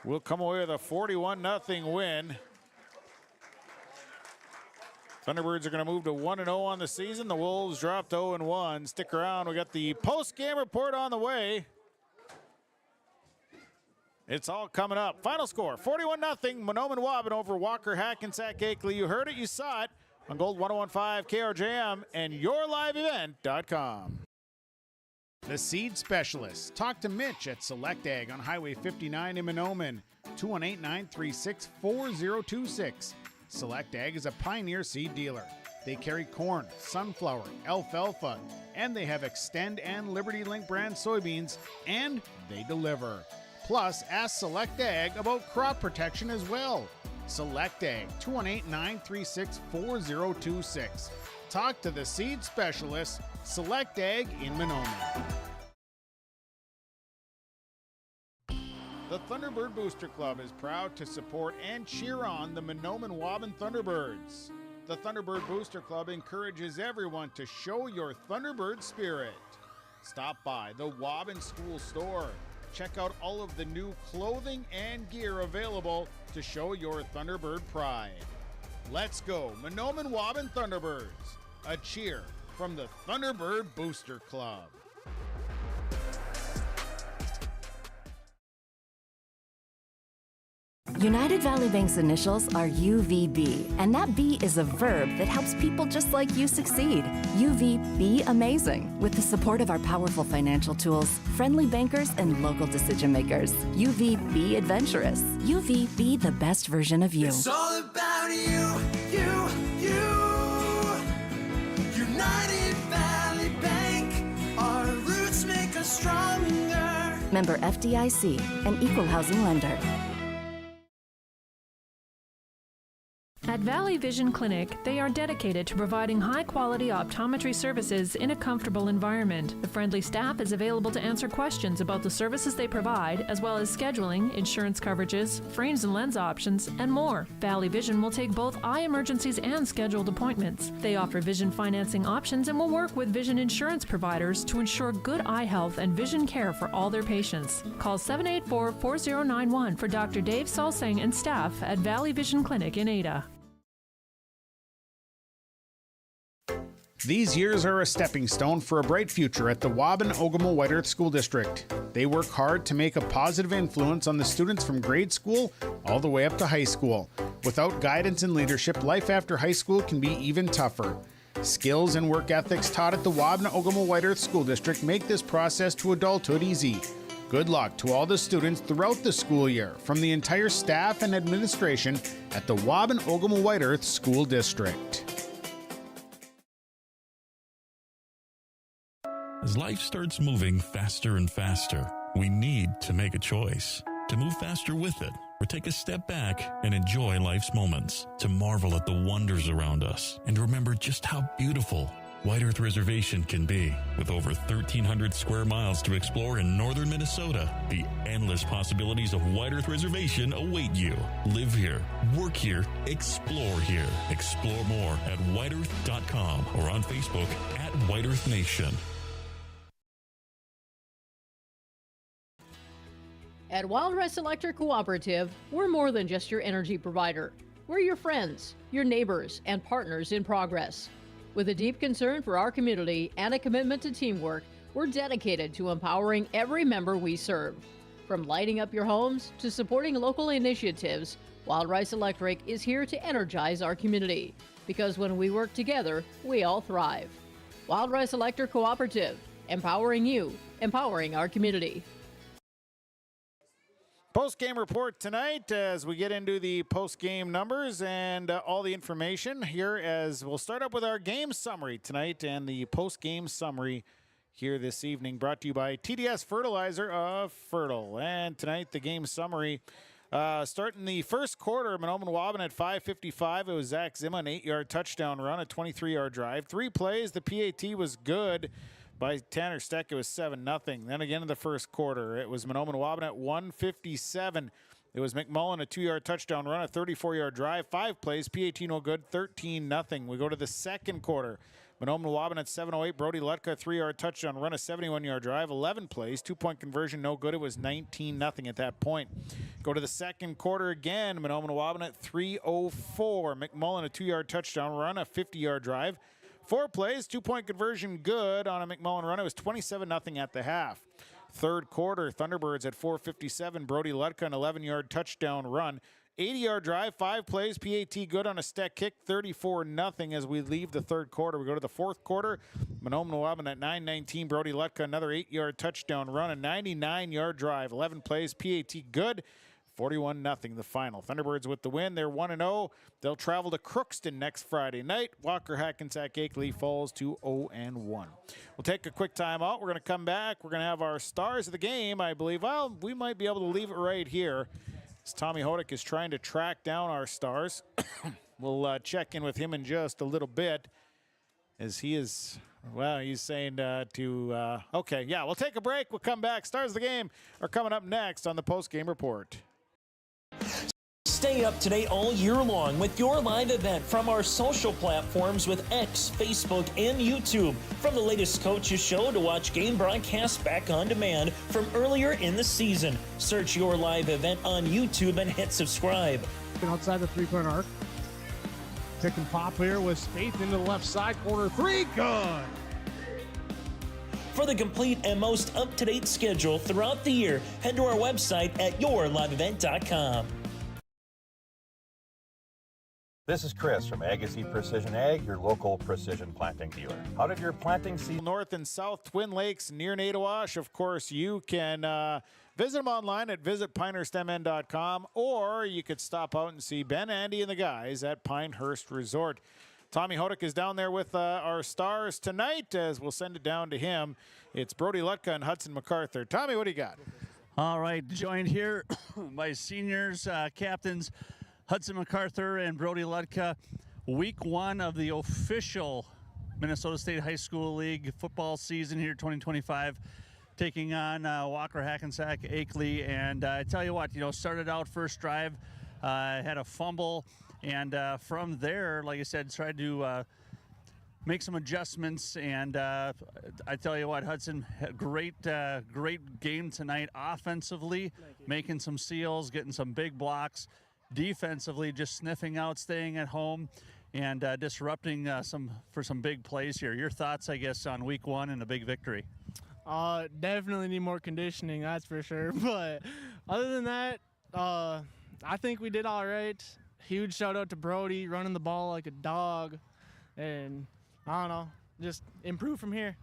will come away with a 41-0 win. Thunderbirds are going to move to 1-0 on the season. The Wolves dropped 0-1. Stick around. We got the post-game report on the way. It's all coming up. Final score, 41-0, Mahnomen-Waubun over Walker-Hackensack-Akeley. You heard it, you saw it on Gold 101.5 KRJM and yourliveevent.com. The Seed Specialist. Talk to Mitch at Select Ag on Highway 59 in Mahnomen, 218-936-4026. Select Ag is a Pioneer seed dealer. They carry corn, sunflower, alfalfa, and they have Extend and Liberty Link brand soybeans, and they deliver. Plus, ask Select Ag about crop protection as well. Select Ag, 218-936-4026. Talk to the seed specialist, Select Ag in Mahnomen. The Thunderbird Booster Club is proud to support and cheer on the Mahnomen-Waubun Thunderbirds. The Thunderbird Booster Club encourages everyone to show your Thunderbird spirit. Stop by the Waubun School Store. Check out all of the new clothing and gear available to show your Thunderbird pride. Let's go, Mahnomen-Waubun Thunderbirds. A cheer from the Thunderbird Booster Club. United Valley Bank's initials are UVB, and that B is a verb that helps people just like you succeed. Be amazing with the support of our powerful financial tools, friendly bankers, and local decision makers. Be adventurous. Be the best version of you. It's all about you. United Valley Bank, our roots make us stronger. Member FDIC, an equal housing lender. At Valley Vision Clinic, they are dedicated to providing high-quality optometry services in a comfortable environment. The friendly staff is available to answer questions about the services they provide, as well as scheduling, insurance coverages, frames and lens options, and more. Valley Vision will take both eye emergencies and scheduled appointments. They offer vision financing options and will work with vision insurance providers to ensure good eye health and vision care for all their patients. Call 784-4091 for Dr. Dave Salsang and staff at Valley Vision Clinic in Ada. These years are a stepping stone for a bright future at the Mahnomen-Waubun-White Earth School District. They work hard to make a positive influence on the students from grade school all the way up to high school. Without guidance and leadership, life after high school can be even tougher. Skills and work ethics taught at the Mahnomen-Waubun-White Earth School District make this process to adulthood easy. Good luck to all the students throughout the school year from the entire staff and administration at the Mahnomen-Waubun-White Earth School District. As life starts moving faster and faster, we need to make a choice. To move faster with it, or take a step back and enjoy life's moments. To marvel at the wonders around us, and remember just how beautiful White Earth Reservation can be. With over 1,300 square miles to explore in northern Minnesota, the endless possibilities of White Earth Reservation await you. Live here, work here, explore here. Explore more at whiteearth.com or on Facebook at White Earth Nation. At Wild Rice Electric Cooperative, we're more than just your energy provider. We're your friends, your neighbors, and partners in progress. With a deep concern for our community and a commitment to teamwork, we're dedicated to empowering every member we serve. From lighting up your homes to supporting local initiatives, Wild Rice Electric is here to energize our community. Because when we work together, we all thrive. Wild Rice Electric Cooperative, empowering you, empowering our community. Post-game report tonight as we get into the post-game numbers and all the information here, as we'll start up with our game summary tonight and the post-game summary here this evening, brought to you by TDS Fertilizer of Fertile. And tonight the game summary starting the first quarter, Mahnomen-Waubun at 5:55. It was Zach Zima, an 8-yard touchdown run, a 23-yard drive. 3 plays, the PAT was good. By Tanner Steck, it was 7-0. Then again in the first quarter, it was Mahnomen-Waubun at 1:57. It was McMullen, a 2-yard touchdown run, a 34-yard drive. 5 plays, PAT no good, 13-0. We go to the second quarter. Mahnomen-Waubun at 7:08. Brody Lutka, 3-yard touchdown run, a 71-yard drive. 11 plays, 2-point conversion, no good. It was 19-0 at that point. Go to the second quarter again. Mahnomen-Waubun at 3:04. McMullen, a 2-yard touchdown run, a 50-yard drive. 4 plays, 2-point conversion good on a McMullen run. It was 27-0 at the half. Third quarter, Thunderbirds at 4:57. Brody Lutka, an 11-yard touchdown run. 80-yard drive, 5 plays, PAT good on a Steck kick, 34-0 as we leave the third quarter. We go to the fourth quarter. Mahnomen-Waubun at 9:19. Brody Lutka, another 8-yard touchdown run, a 99-yard drive, 11 plays, PAT good. 41-0 the final. Thunderbirds with the win. They're 1-0. They'll travel to Crookston next Friday night. Walker-Hackensack-Akeley falls to 0-1. We'll take a quick time out. We're going to come back. We're going to have our stars of the game, I believe. Well, we might be able to leave it right here. as Tommy Hodak is trying to track down our stars. We'll check in with him in just a little bit, as he is, well, he's saying okay, yeah, we'll take a break. We'll come back. Stars of the game are coming up next on the post-game report. Stay up to date all year long with your live event from our social platforms with X, Facebook, and YouTube. From the latest coaches show to watch game broadcasts back on demand from earlier in the season. Search your live event on YouTube and hit subscribe. Outside the three-point arc. Pick and pop here with Spaeth into the left side corner. Three, good. For the complete and most up-to-date schedule throughout the year, head to our website at yourliveevent.com. This is Chris from Agassiz Precision Ag, your local precision planting dealer. How did your planting season? North and South Twin Lakes near Nadawash. Of course, you can visit them online at visitpinerstemn.com, or you could stop out and see Ben, Andy, and the guys at Pinehurst Resort. Tommy Hodak is down there with our stars tonight, as we'll send it down to him. It's Brody Lutka and Hudson MacArthur. Tommy, what do you got? All right, joined here by seniors, captains Hudson MacArthur and Brody Lutka. Week 1 of the official Minnesota State High School League football season here, 2025, taking on Walker-Hackensack-Akeley. And I tell you what, started out first drive, had a fumble, and from there, like I said, tried to make some adjustments. And I tell you what, Hudson, great game tonight offensively, making some seals, getting some big blocks. Defensively, just sniffing out, staying at home, and disrupting some big plays here. Your thoughts, I guess, on week 1 and a big victory? Definitely need more conditioning, that's for sure. But other than that, I think we did all right. Huge shout out to Brody, running the ball like a dog, and I don't know, just improve from here.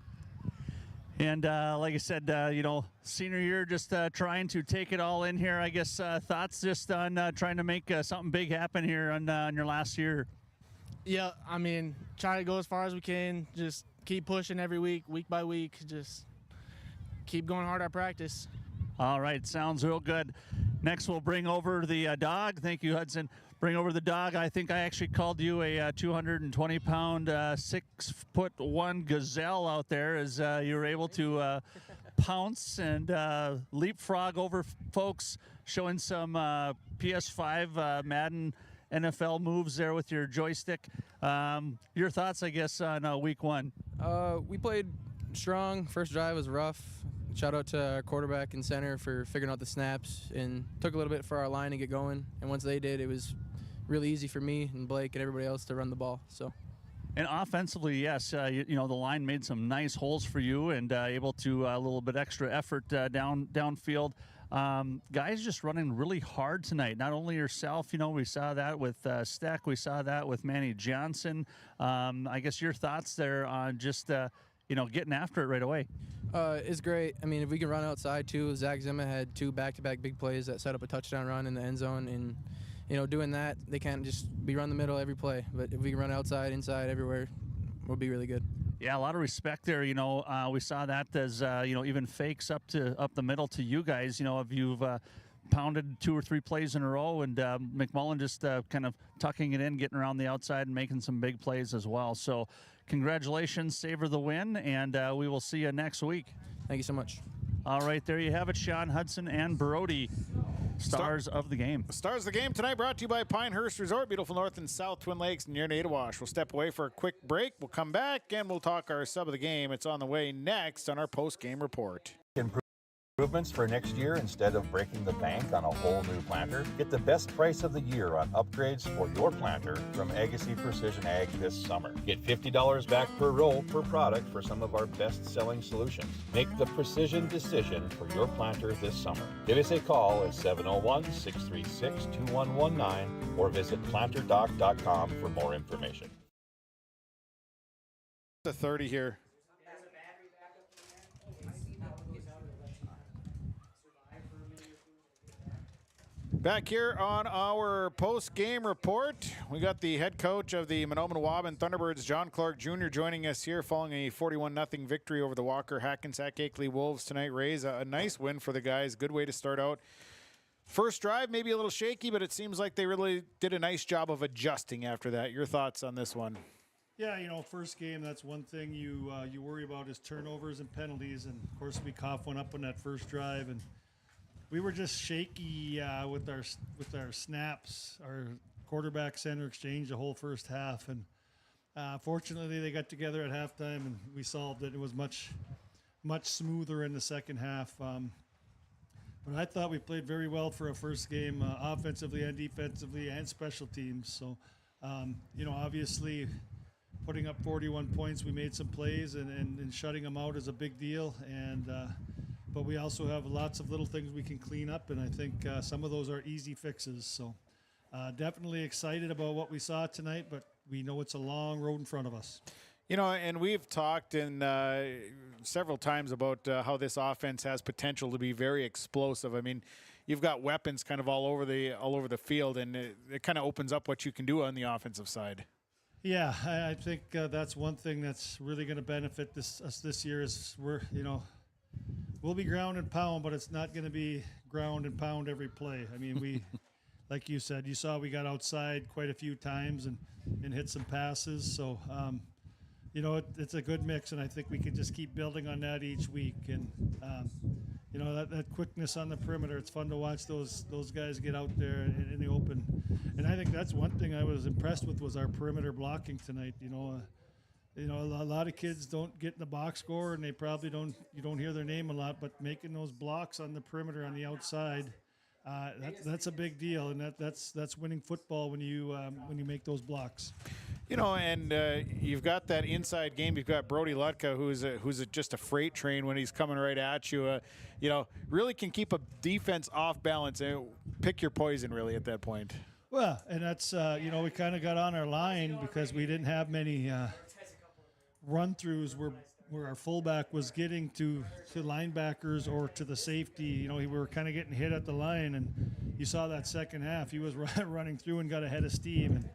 And like I said, senior year, just trying to take it all in here. I guess thoughts just on trying to make something big happen here on your last year. Yeah, I mean, try to go as far as we can. Just keep pushing every week by week. Just keep going hard at practice. All right, sounds real good. Next, we'll bring over the dog. Thank you, Hudson. Bring over the dog. I think I actually called you a 220-pound, 6'1" gazelle out there, as you were able to pounce and leapfrog over folks, showing some PS5 Madden NFL moves there with your joystick. Your thoughts, I guess, on week 1? We played strong. First drive was rough. Shout out to our quarterback and center for figuring out the snaps, and took a little bit for our line to get going. And once they did, it was really easy for me and Blake and everybody else to run the ball. And offensively, yes, the line made some nice holes for you, and able to a little bit extra effort downfield. Guys just running really hard tonight. Not only yourself, we saw that with Steck, we saw that with Manny Johnson. I guess your thoughts there on just getting after it right away. It's great. I mean, if we can run outside too, Zach Zimmer had 2 back-to-back big plays that set up a touchdown run in the end zone, and doing that, they can't just be run the middle every play. But if we can run outside, inside, everywhere, we'll be really good. Yeah, a lot of respect there. We saw that as even fakes up the middle to you guys. If you've pounded 2 or 3 plays in a row, and McMullen just kind of tucking it in, getting around the outside, and making some big plays as well. So, congratulations, savor the win, and we will see you next week. Thank you so much. All right, there you have it, Sean, Hudson, and Brody. Stars of the game. Stars of the game tonight brought to you by Pinehurst Resort, beautiful North and South Twin Lakes near Nadawash. We'll step away for a quick break. We'll come back and we'll talk our sub of the game. It's on the way next on our post-game report. Improvements for next year instead of breaking the bank on a whole new planter? Get the best price of the year on upgrades for your planter from Agassiz Precision Ag this summer. Get $50 back per row per product for some of our best-selling solutions. Make the precision decision for your planter this summer. Give us a call at 701-636-2119 or visit planterdoc.com for more information. The 30 here. Back here on our post-game report, we got the head coach of the Mahnomen-Waubun Thunderbirds, John Clark Jr., joining us here following a 41-0 victory over the Walker-Hackensack-Akeley Wolves tonight. Rays, a nice win for the guys. Good way to start out. First drive, maybe a little shaky, but it seems like they really did a nice job of adjusting after that. Your thoughts on this one? Yeah, first game, that's one thing you worry about is turnovers and penalties. And, of course, we coughed one up on that first drive. And we were just shaky with our snaps. Our quarterback center exchange the whole first half. And fortunately, they got together at halftime, and we solved it. It was much smoother in the second half. But I thought we played very well for a first game, offensively and defensively and special teams. So, obviously putting up 41 points, we made some plays, and shutting them out is a big deal. But we also have lots of little things we can clean up, and I think some of those are easy fixes. So definitely excited about what we saw tonight, but we know it's a long road in front of us. And we've talked several times about how this offense has potential to be very explosive. I mean, you've got weapons kind of all over the field, and it kind of opens up what you can do on the offensive side. Yeah, I think that's one thing that's really going to benefit us this year is we'll be ground and pound, but it's not going to be ground and pound every play. I mean, we, like you said, you saw we got outside quite a few times and hit some passes. So, it's a good mix, and I think we can just keep building on that each week. And, that quickness on the perimeter, it's fun to watch those guys get out there in the open. And I think that's one thing I was impressed with was our perimeter blocking tonight. A lot of kids don't get in the box score, and they probably you don't hear their name a lot, but making those blocks on the perimeter on the outside, that's a big deal, and that's winning football when you make those blocks. You've got that inside game. You've got Brody Lutka, who's just a freight train when he's coming right at you. Really can keep a defense off balance and pick your poison really at that point. Well, and that's we kind of got on our line because we didn't have many run-throughs where our fullback was getting to linebackers or to the safety. We were kind of getting hit at the line, and you saw that second half. He was running through and got ahead of steam. And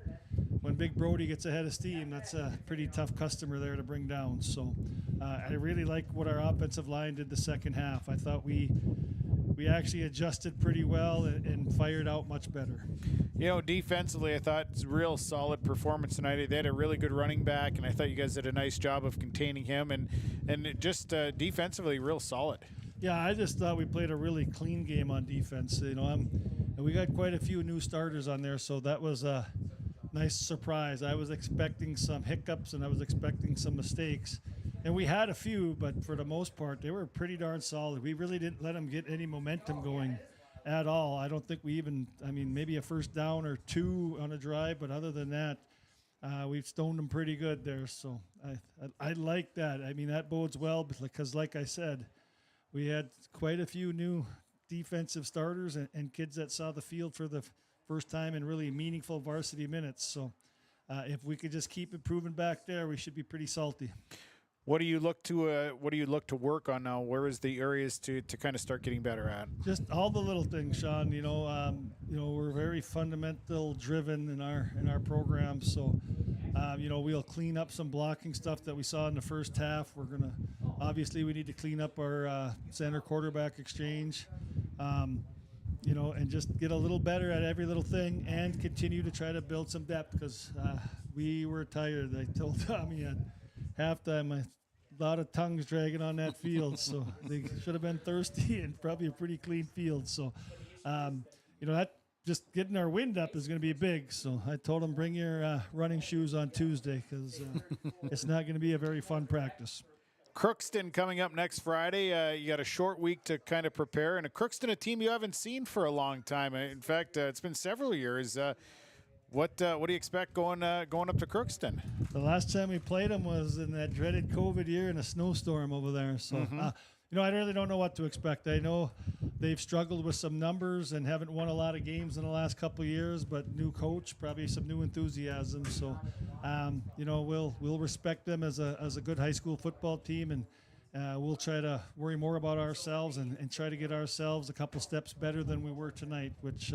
when Big Brody gets ahead of steam, that's a pretty tough customer there to bring down. So I really like what our offensive line did the second half. I thought we actually adjusted pretty well and fired out much better. Defensively, I thought it's a real solid performance tonight. They had a really good running back, and I thought you guys did a nice job of containing him, and just defensively real solid. Yeah, I just thought we played a really clean game on defense. And we got quite a few new starters on there, so that was a nice surprise. I was expecting some hiccups, and I was expecting some mistakes. And we had a few, but for the most part, they were pretty darn solid. We really didn't let them get any momentum going at all. I don't think we maybe a first down or two on a drive, but other than that, we've stoned them pretty good there. So I like that. I mean, that bodes well because, like I said, we had quite a few new defensive starters and kids that saw the field for the first time in really meaningful varsity minutes. So if we could just keep improving back there, we should be pretty salty. What do you look to work on now? Where is the areas to kind of start getting better at? Just all the little things, Sean. We're very fundamental driven in our program. So, we'll clean up some blocking stuff that we saw in the first half. Obviously we need to clean up our center quarterback exchange. And just get a little better at every little thing and continue to try to build some depth because we were tired. I told Tommy at halftime, a lot of tongues dragging on that field, so they should have been thirsty and probably a pretty clean field. So, that just getting our wind up is going to be big. So I told them, bring your running shoes on Tuesday because it's not going to be a very fun practice. Crookston coming up next Friday. You got a short week to kind of prepare, and Crookston, a team you haven't seen for a long time. In fact, it's been several years. What do you expect going up to Crookston? The last time we played them was in that dreaded COVID year in a snowstorm over there. So, I really don't know what to expect. I know they've struggled with some numbers and haven't won a lot of games in the last couple of years, but new coach, probably some new enthusiasm. So, we'll respect them as a good high school football team, and we'll try to worry more about ourselves and try to get ourselves a couple steps better than we were tonight, which,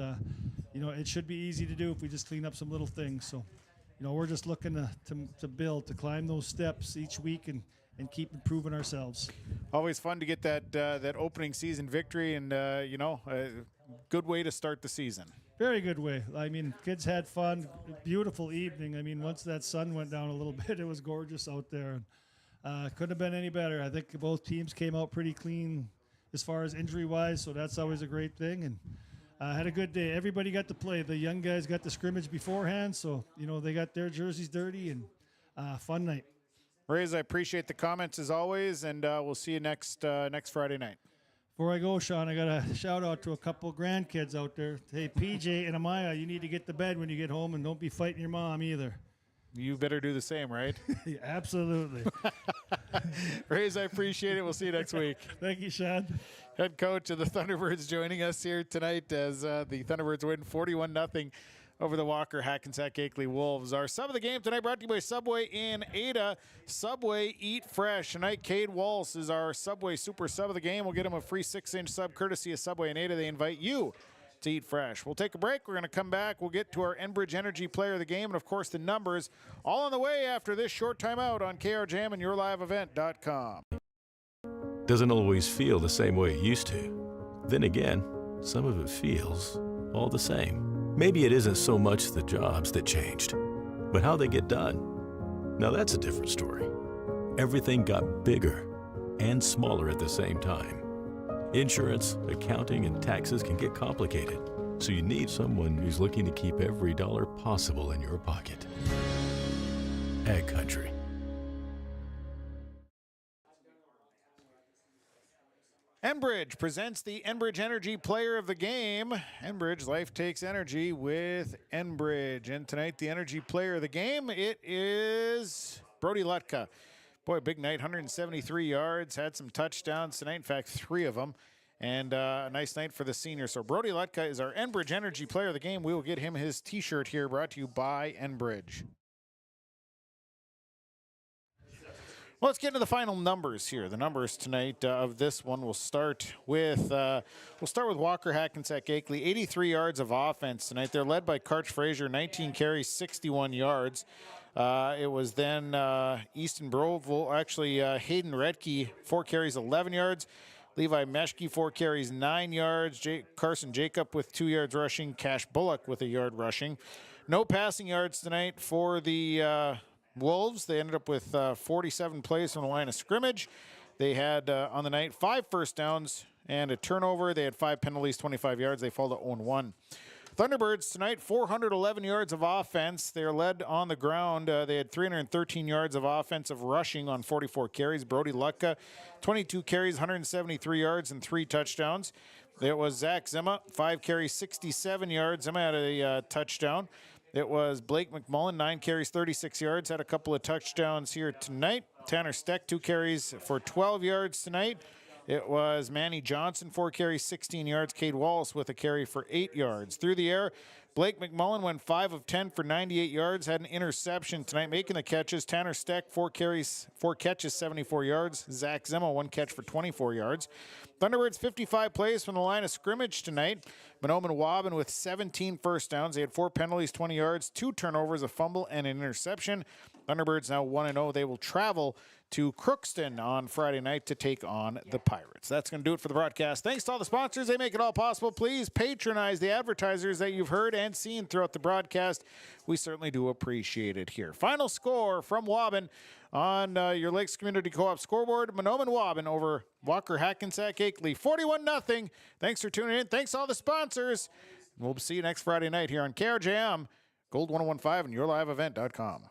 it should be easy to do if we just clean up some little things. So, we're just looking to climb those steps each week and keep improving ourselves. Always fun to get that opening season victory, and good way to start the season. Very good way. I mean, kids had fun. Beautiful evening. I mean, once that sun went down a little bit, it was gorgeous out there. Couldn't have been any better. I think both teams came out pretty clean as far as injury-wise, so that's always a great thing. And had a good day. Everybody got to play. The young guys got the scrimmage beforehand, so, they got their jerseys dirty, and fun night. Rays, I appreciate the comments as always, and we'll see you next Friday night. Before I go, Sean, I got a shout-out to a couple grandkids out there. Hey, PJ and Amaya, you need to get to bed when you get home, and don't be fighting your mom either. You better do the same, right? Yeah, absolutely. Rays, I appreciate it. We'll see you next week. Thank you, Sean. Head coach of the Thunderbirds joining us here tonight as the Thunderbirds win 41-0 over the Walker-Hackensack-Akeley Wolves. Our sub of the game tonight brought to you by Subway in Ada. Subway, eat fresh. Tonight, Cade Walsh is our Subway super sub of the game. We'll get him a free 6-inch sub courtesy of Subway in Ada. They invite you to eat fresh. We'll take a break. We're going to come back. We'll get to our Enbridge Energy player of the game and, of course, the numbers all on the way after this short timeout on KRJM and YourLiveEvent.com. Doesn't always feel the same way it used to. Then again, some of it feels all the same. Maybe it isn't so much the jobs that changed, but how they get done. Now that's a different story. Everything got bigger and smaller at the same time. Insurance, accounting, and taxes can get complicated, so you need someone who's looking to keep every dollar possible in your pocket. Ag Country. Enbridge presents the Enbridge Energy Player of the Game. Enbridge, life takes energy with Enbridge. And tonight, the Energy Player of the Game, it is Brody Lutka. Boy, big night, 173 yards, had some touchdowns tonight, in fact, 3 of them. And a nice night for the senior. So Brody Lutka is our Enbridge Energy Player of the Game. We will get him his T-shirt here, brought to you by Enbridge. Well, let's get into the final numbers here. The numbers tonight of this one will start with Walker-Hackensack-Akeley. 83 yards of offense tonight. They're led by Karch Fraser, 19 carries, 61 yards. It was then Easton Broville, Hayden Redke, 4 carries, 11 yards. Levi Meshke, 4 carries, 9 yards. Carson Jacob with 2 yards rushing. Cash Bullock with 1 yard rushing. No passing yards tonight for the Wolves. They ended up with 47 plays from the line of scrimmage. They had on the night 5 first downs and a turnover. They had 5 penalties, 25 yards. They fall to 0-1. Thunderbirds tonight, 411 yards of offense. They are led on the ground. They had 313 yards of offensive rushing on 44 carries. Brody Lutka, 22 carries, 173 yards, and 3 touchdowns. It was Zach Zima, 5 carries, 67 yards. Zima had a touchdown. It was Blake McMullen, 9 carries, 36 yards, had a couple of touchdowns here tonight. Tanner Steck, 2 carries for 12 yards tonight. It was Manny Johnson, 4 carries, 16 yards. Cade Wallace with a carry for 8 yards. Through the air, Blake McMullen went 5 of 10 for 98 yards, had an interception tonight, making the catches. Tanner Steck, 4 carries, 4 catches, 74 yards. Zach Zima, 1 catch for 24 yards. Thunderbirds 55 plays from the line of scrimmage tonight. Mahnomen-Waubun with 17 first downs. They had 4 penalties, 20 yards, 2 turnovers, a fumble, and an interception. Thunderbirds now 1-0. They will travel to Crookston on Friday night to take on the Pirates. That's going to do it for the broadcast. Thanks to all the sponsors. They make it all possible. Please patronize the advertisers that you've heard and seen throughout the broadcast. We certainly do appreciate it here. Final score from Waubun on your Lakes Community Co-op scoreboard. Mahnomen-Waubun over Walker-Hackensack-Akeley. 41-0. Thanks for tuning in. Thanks to all the sponsors. We'll see you next Friday night here on KRJM, Gold 101.5 and YourLiveEvent.com.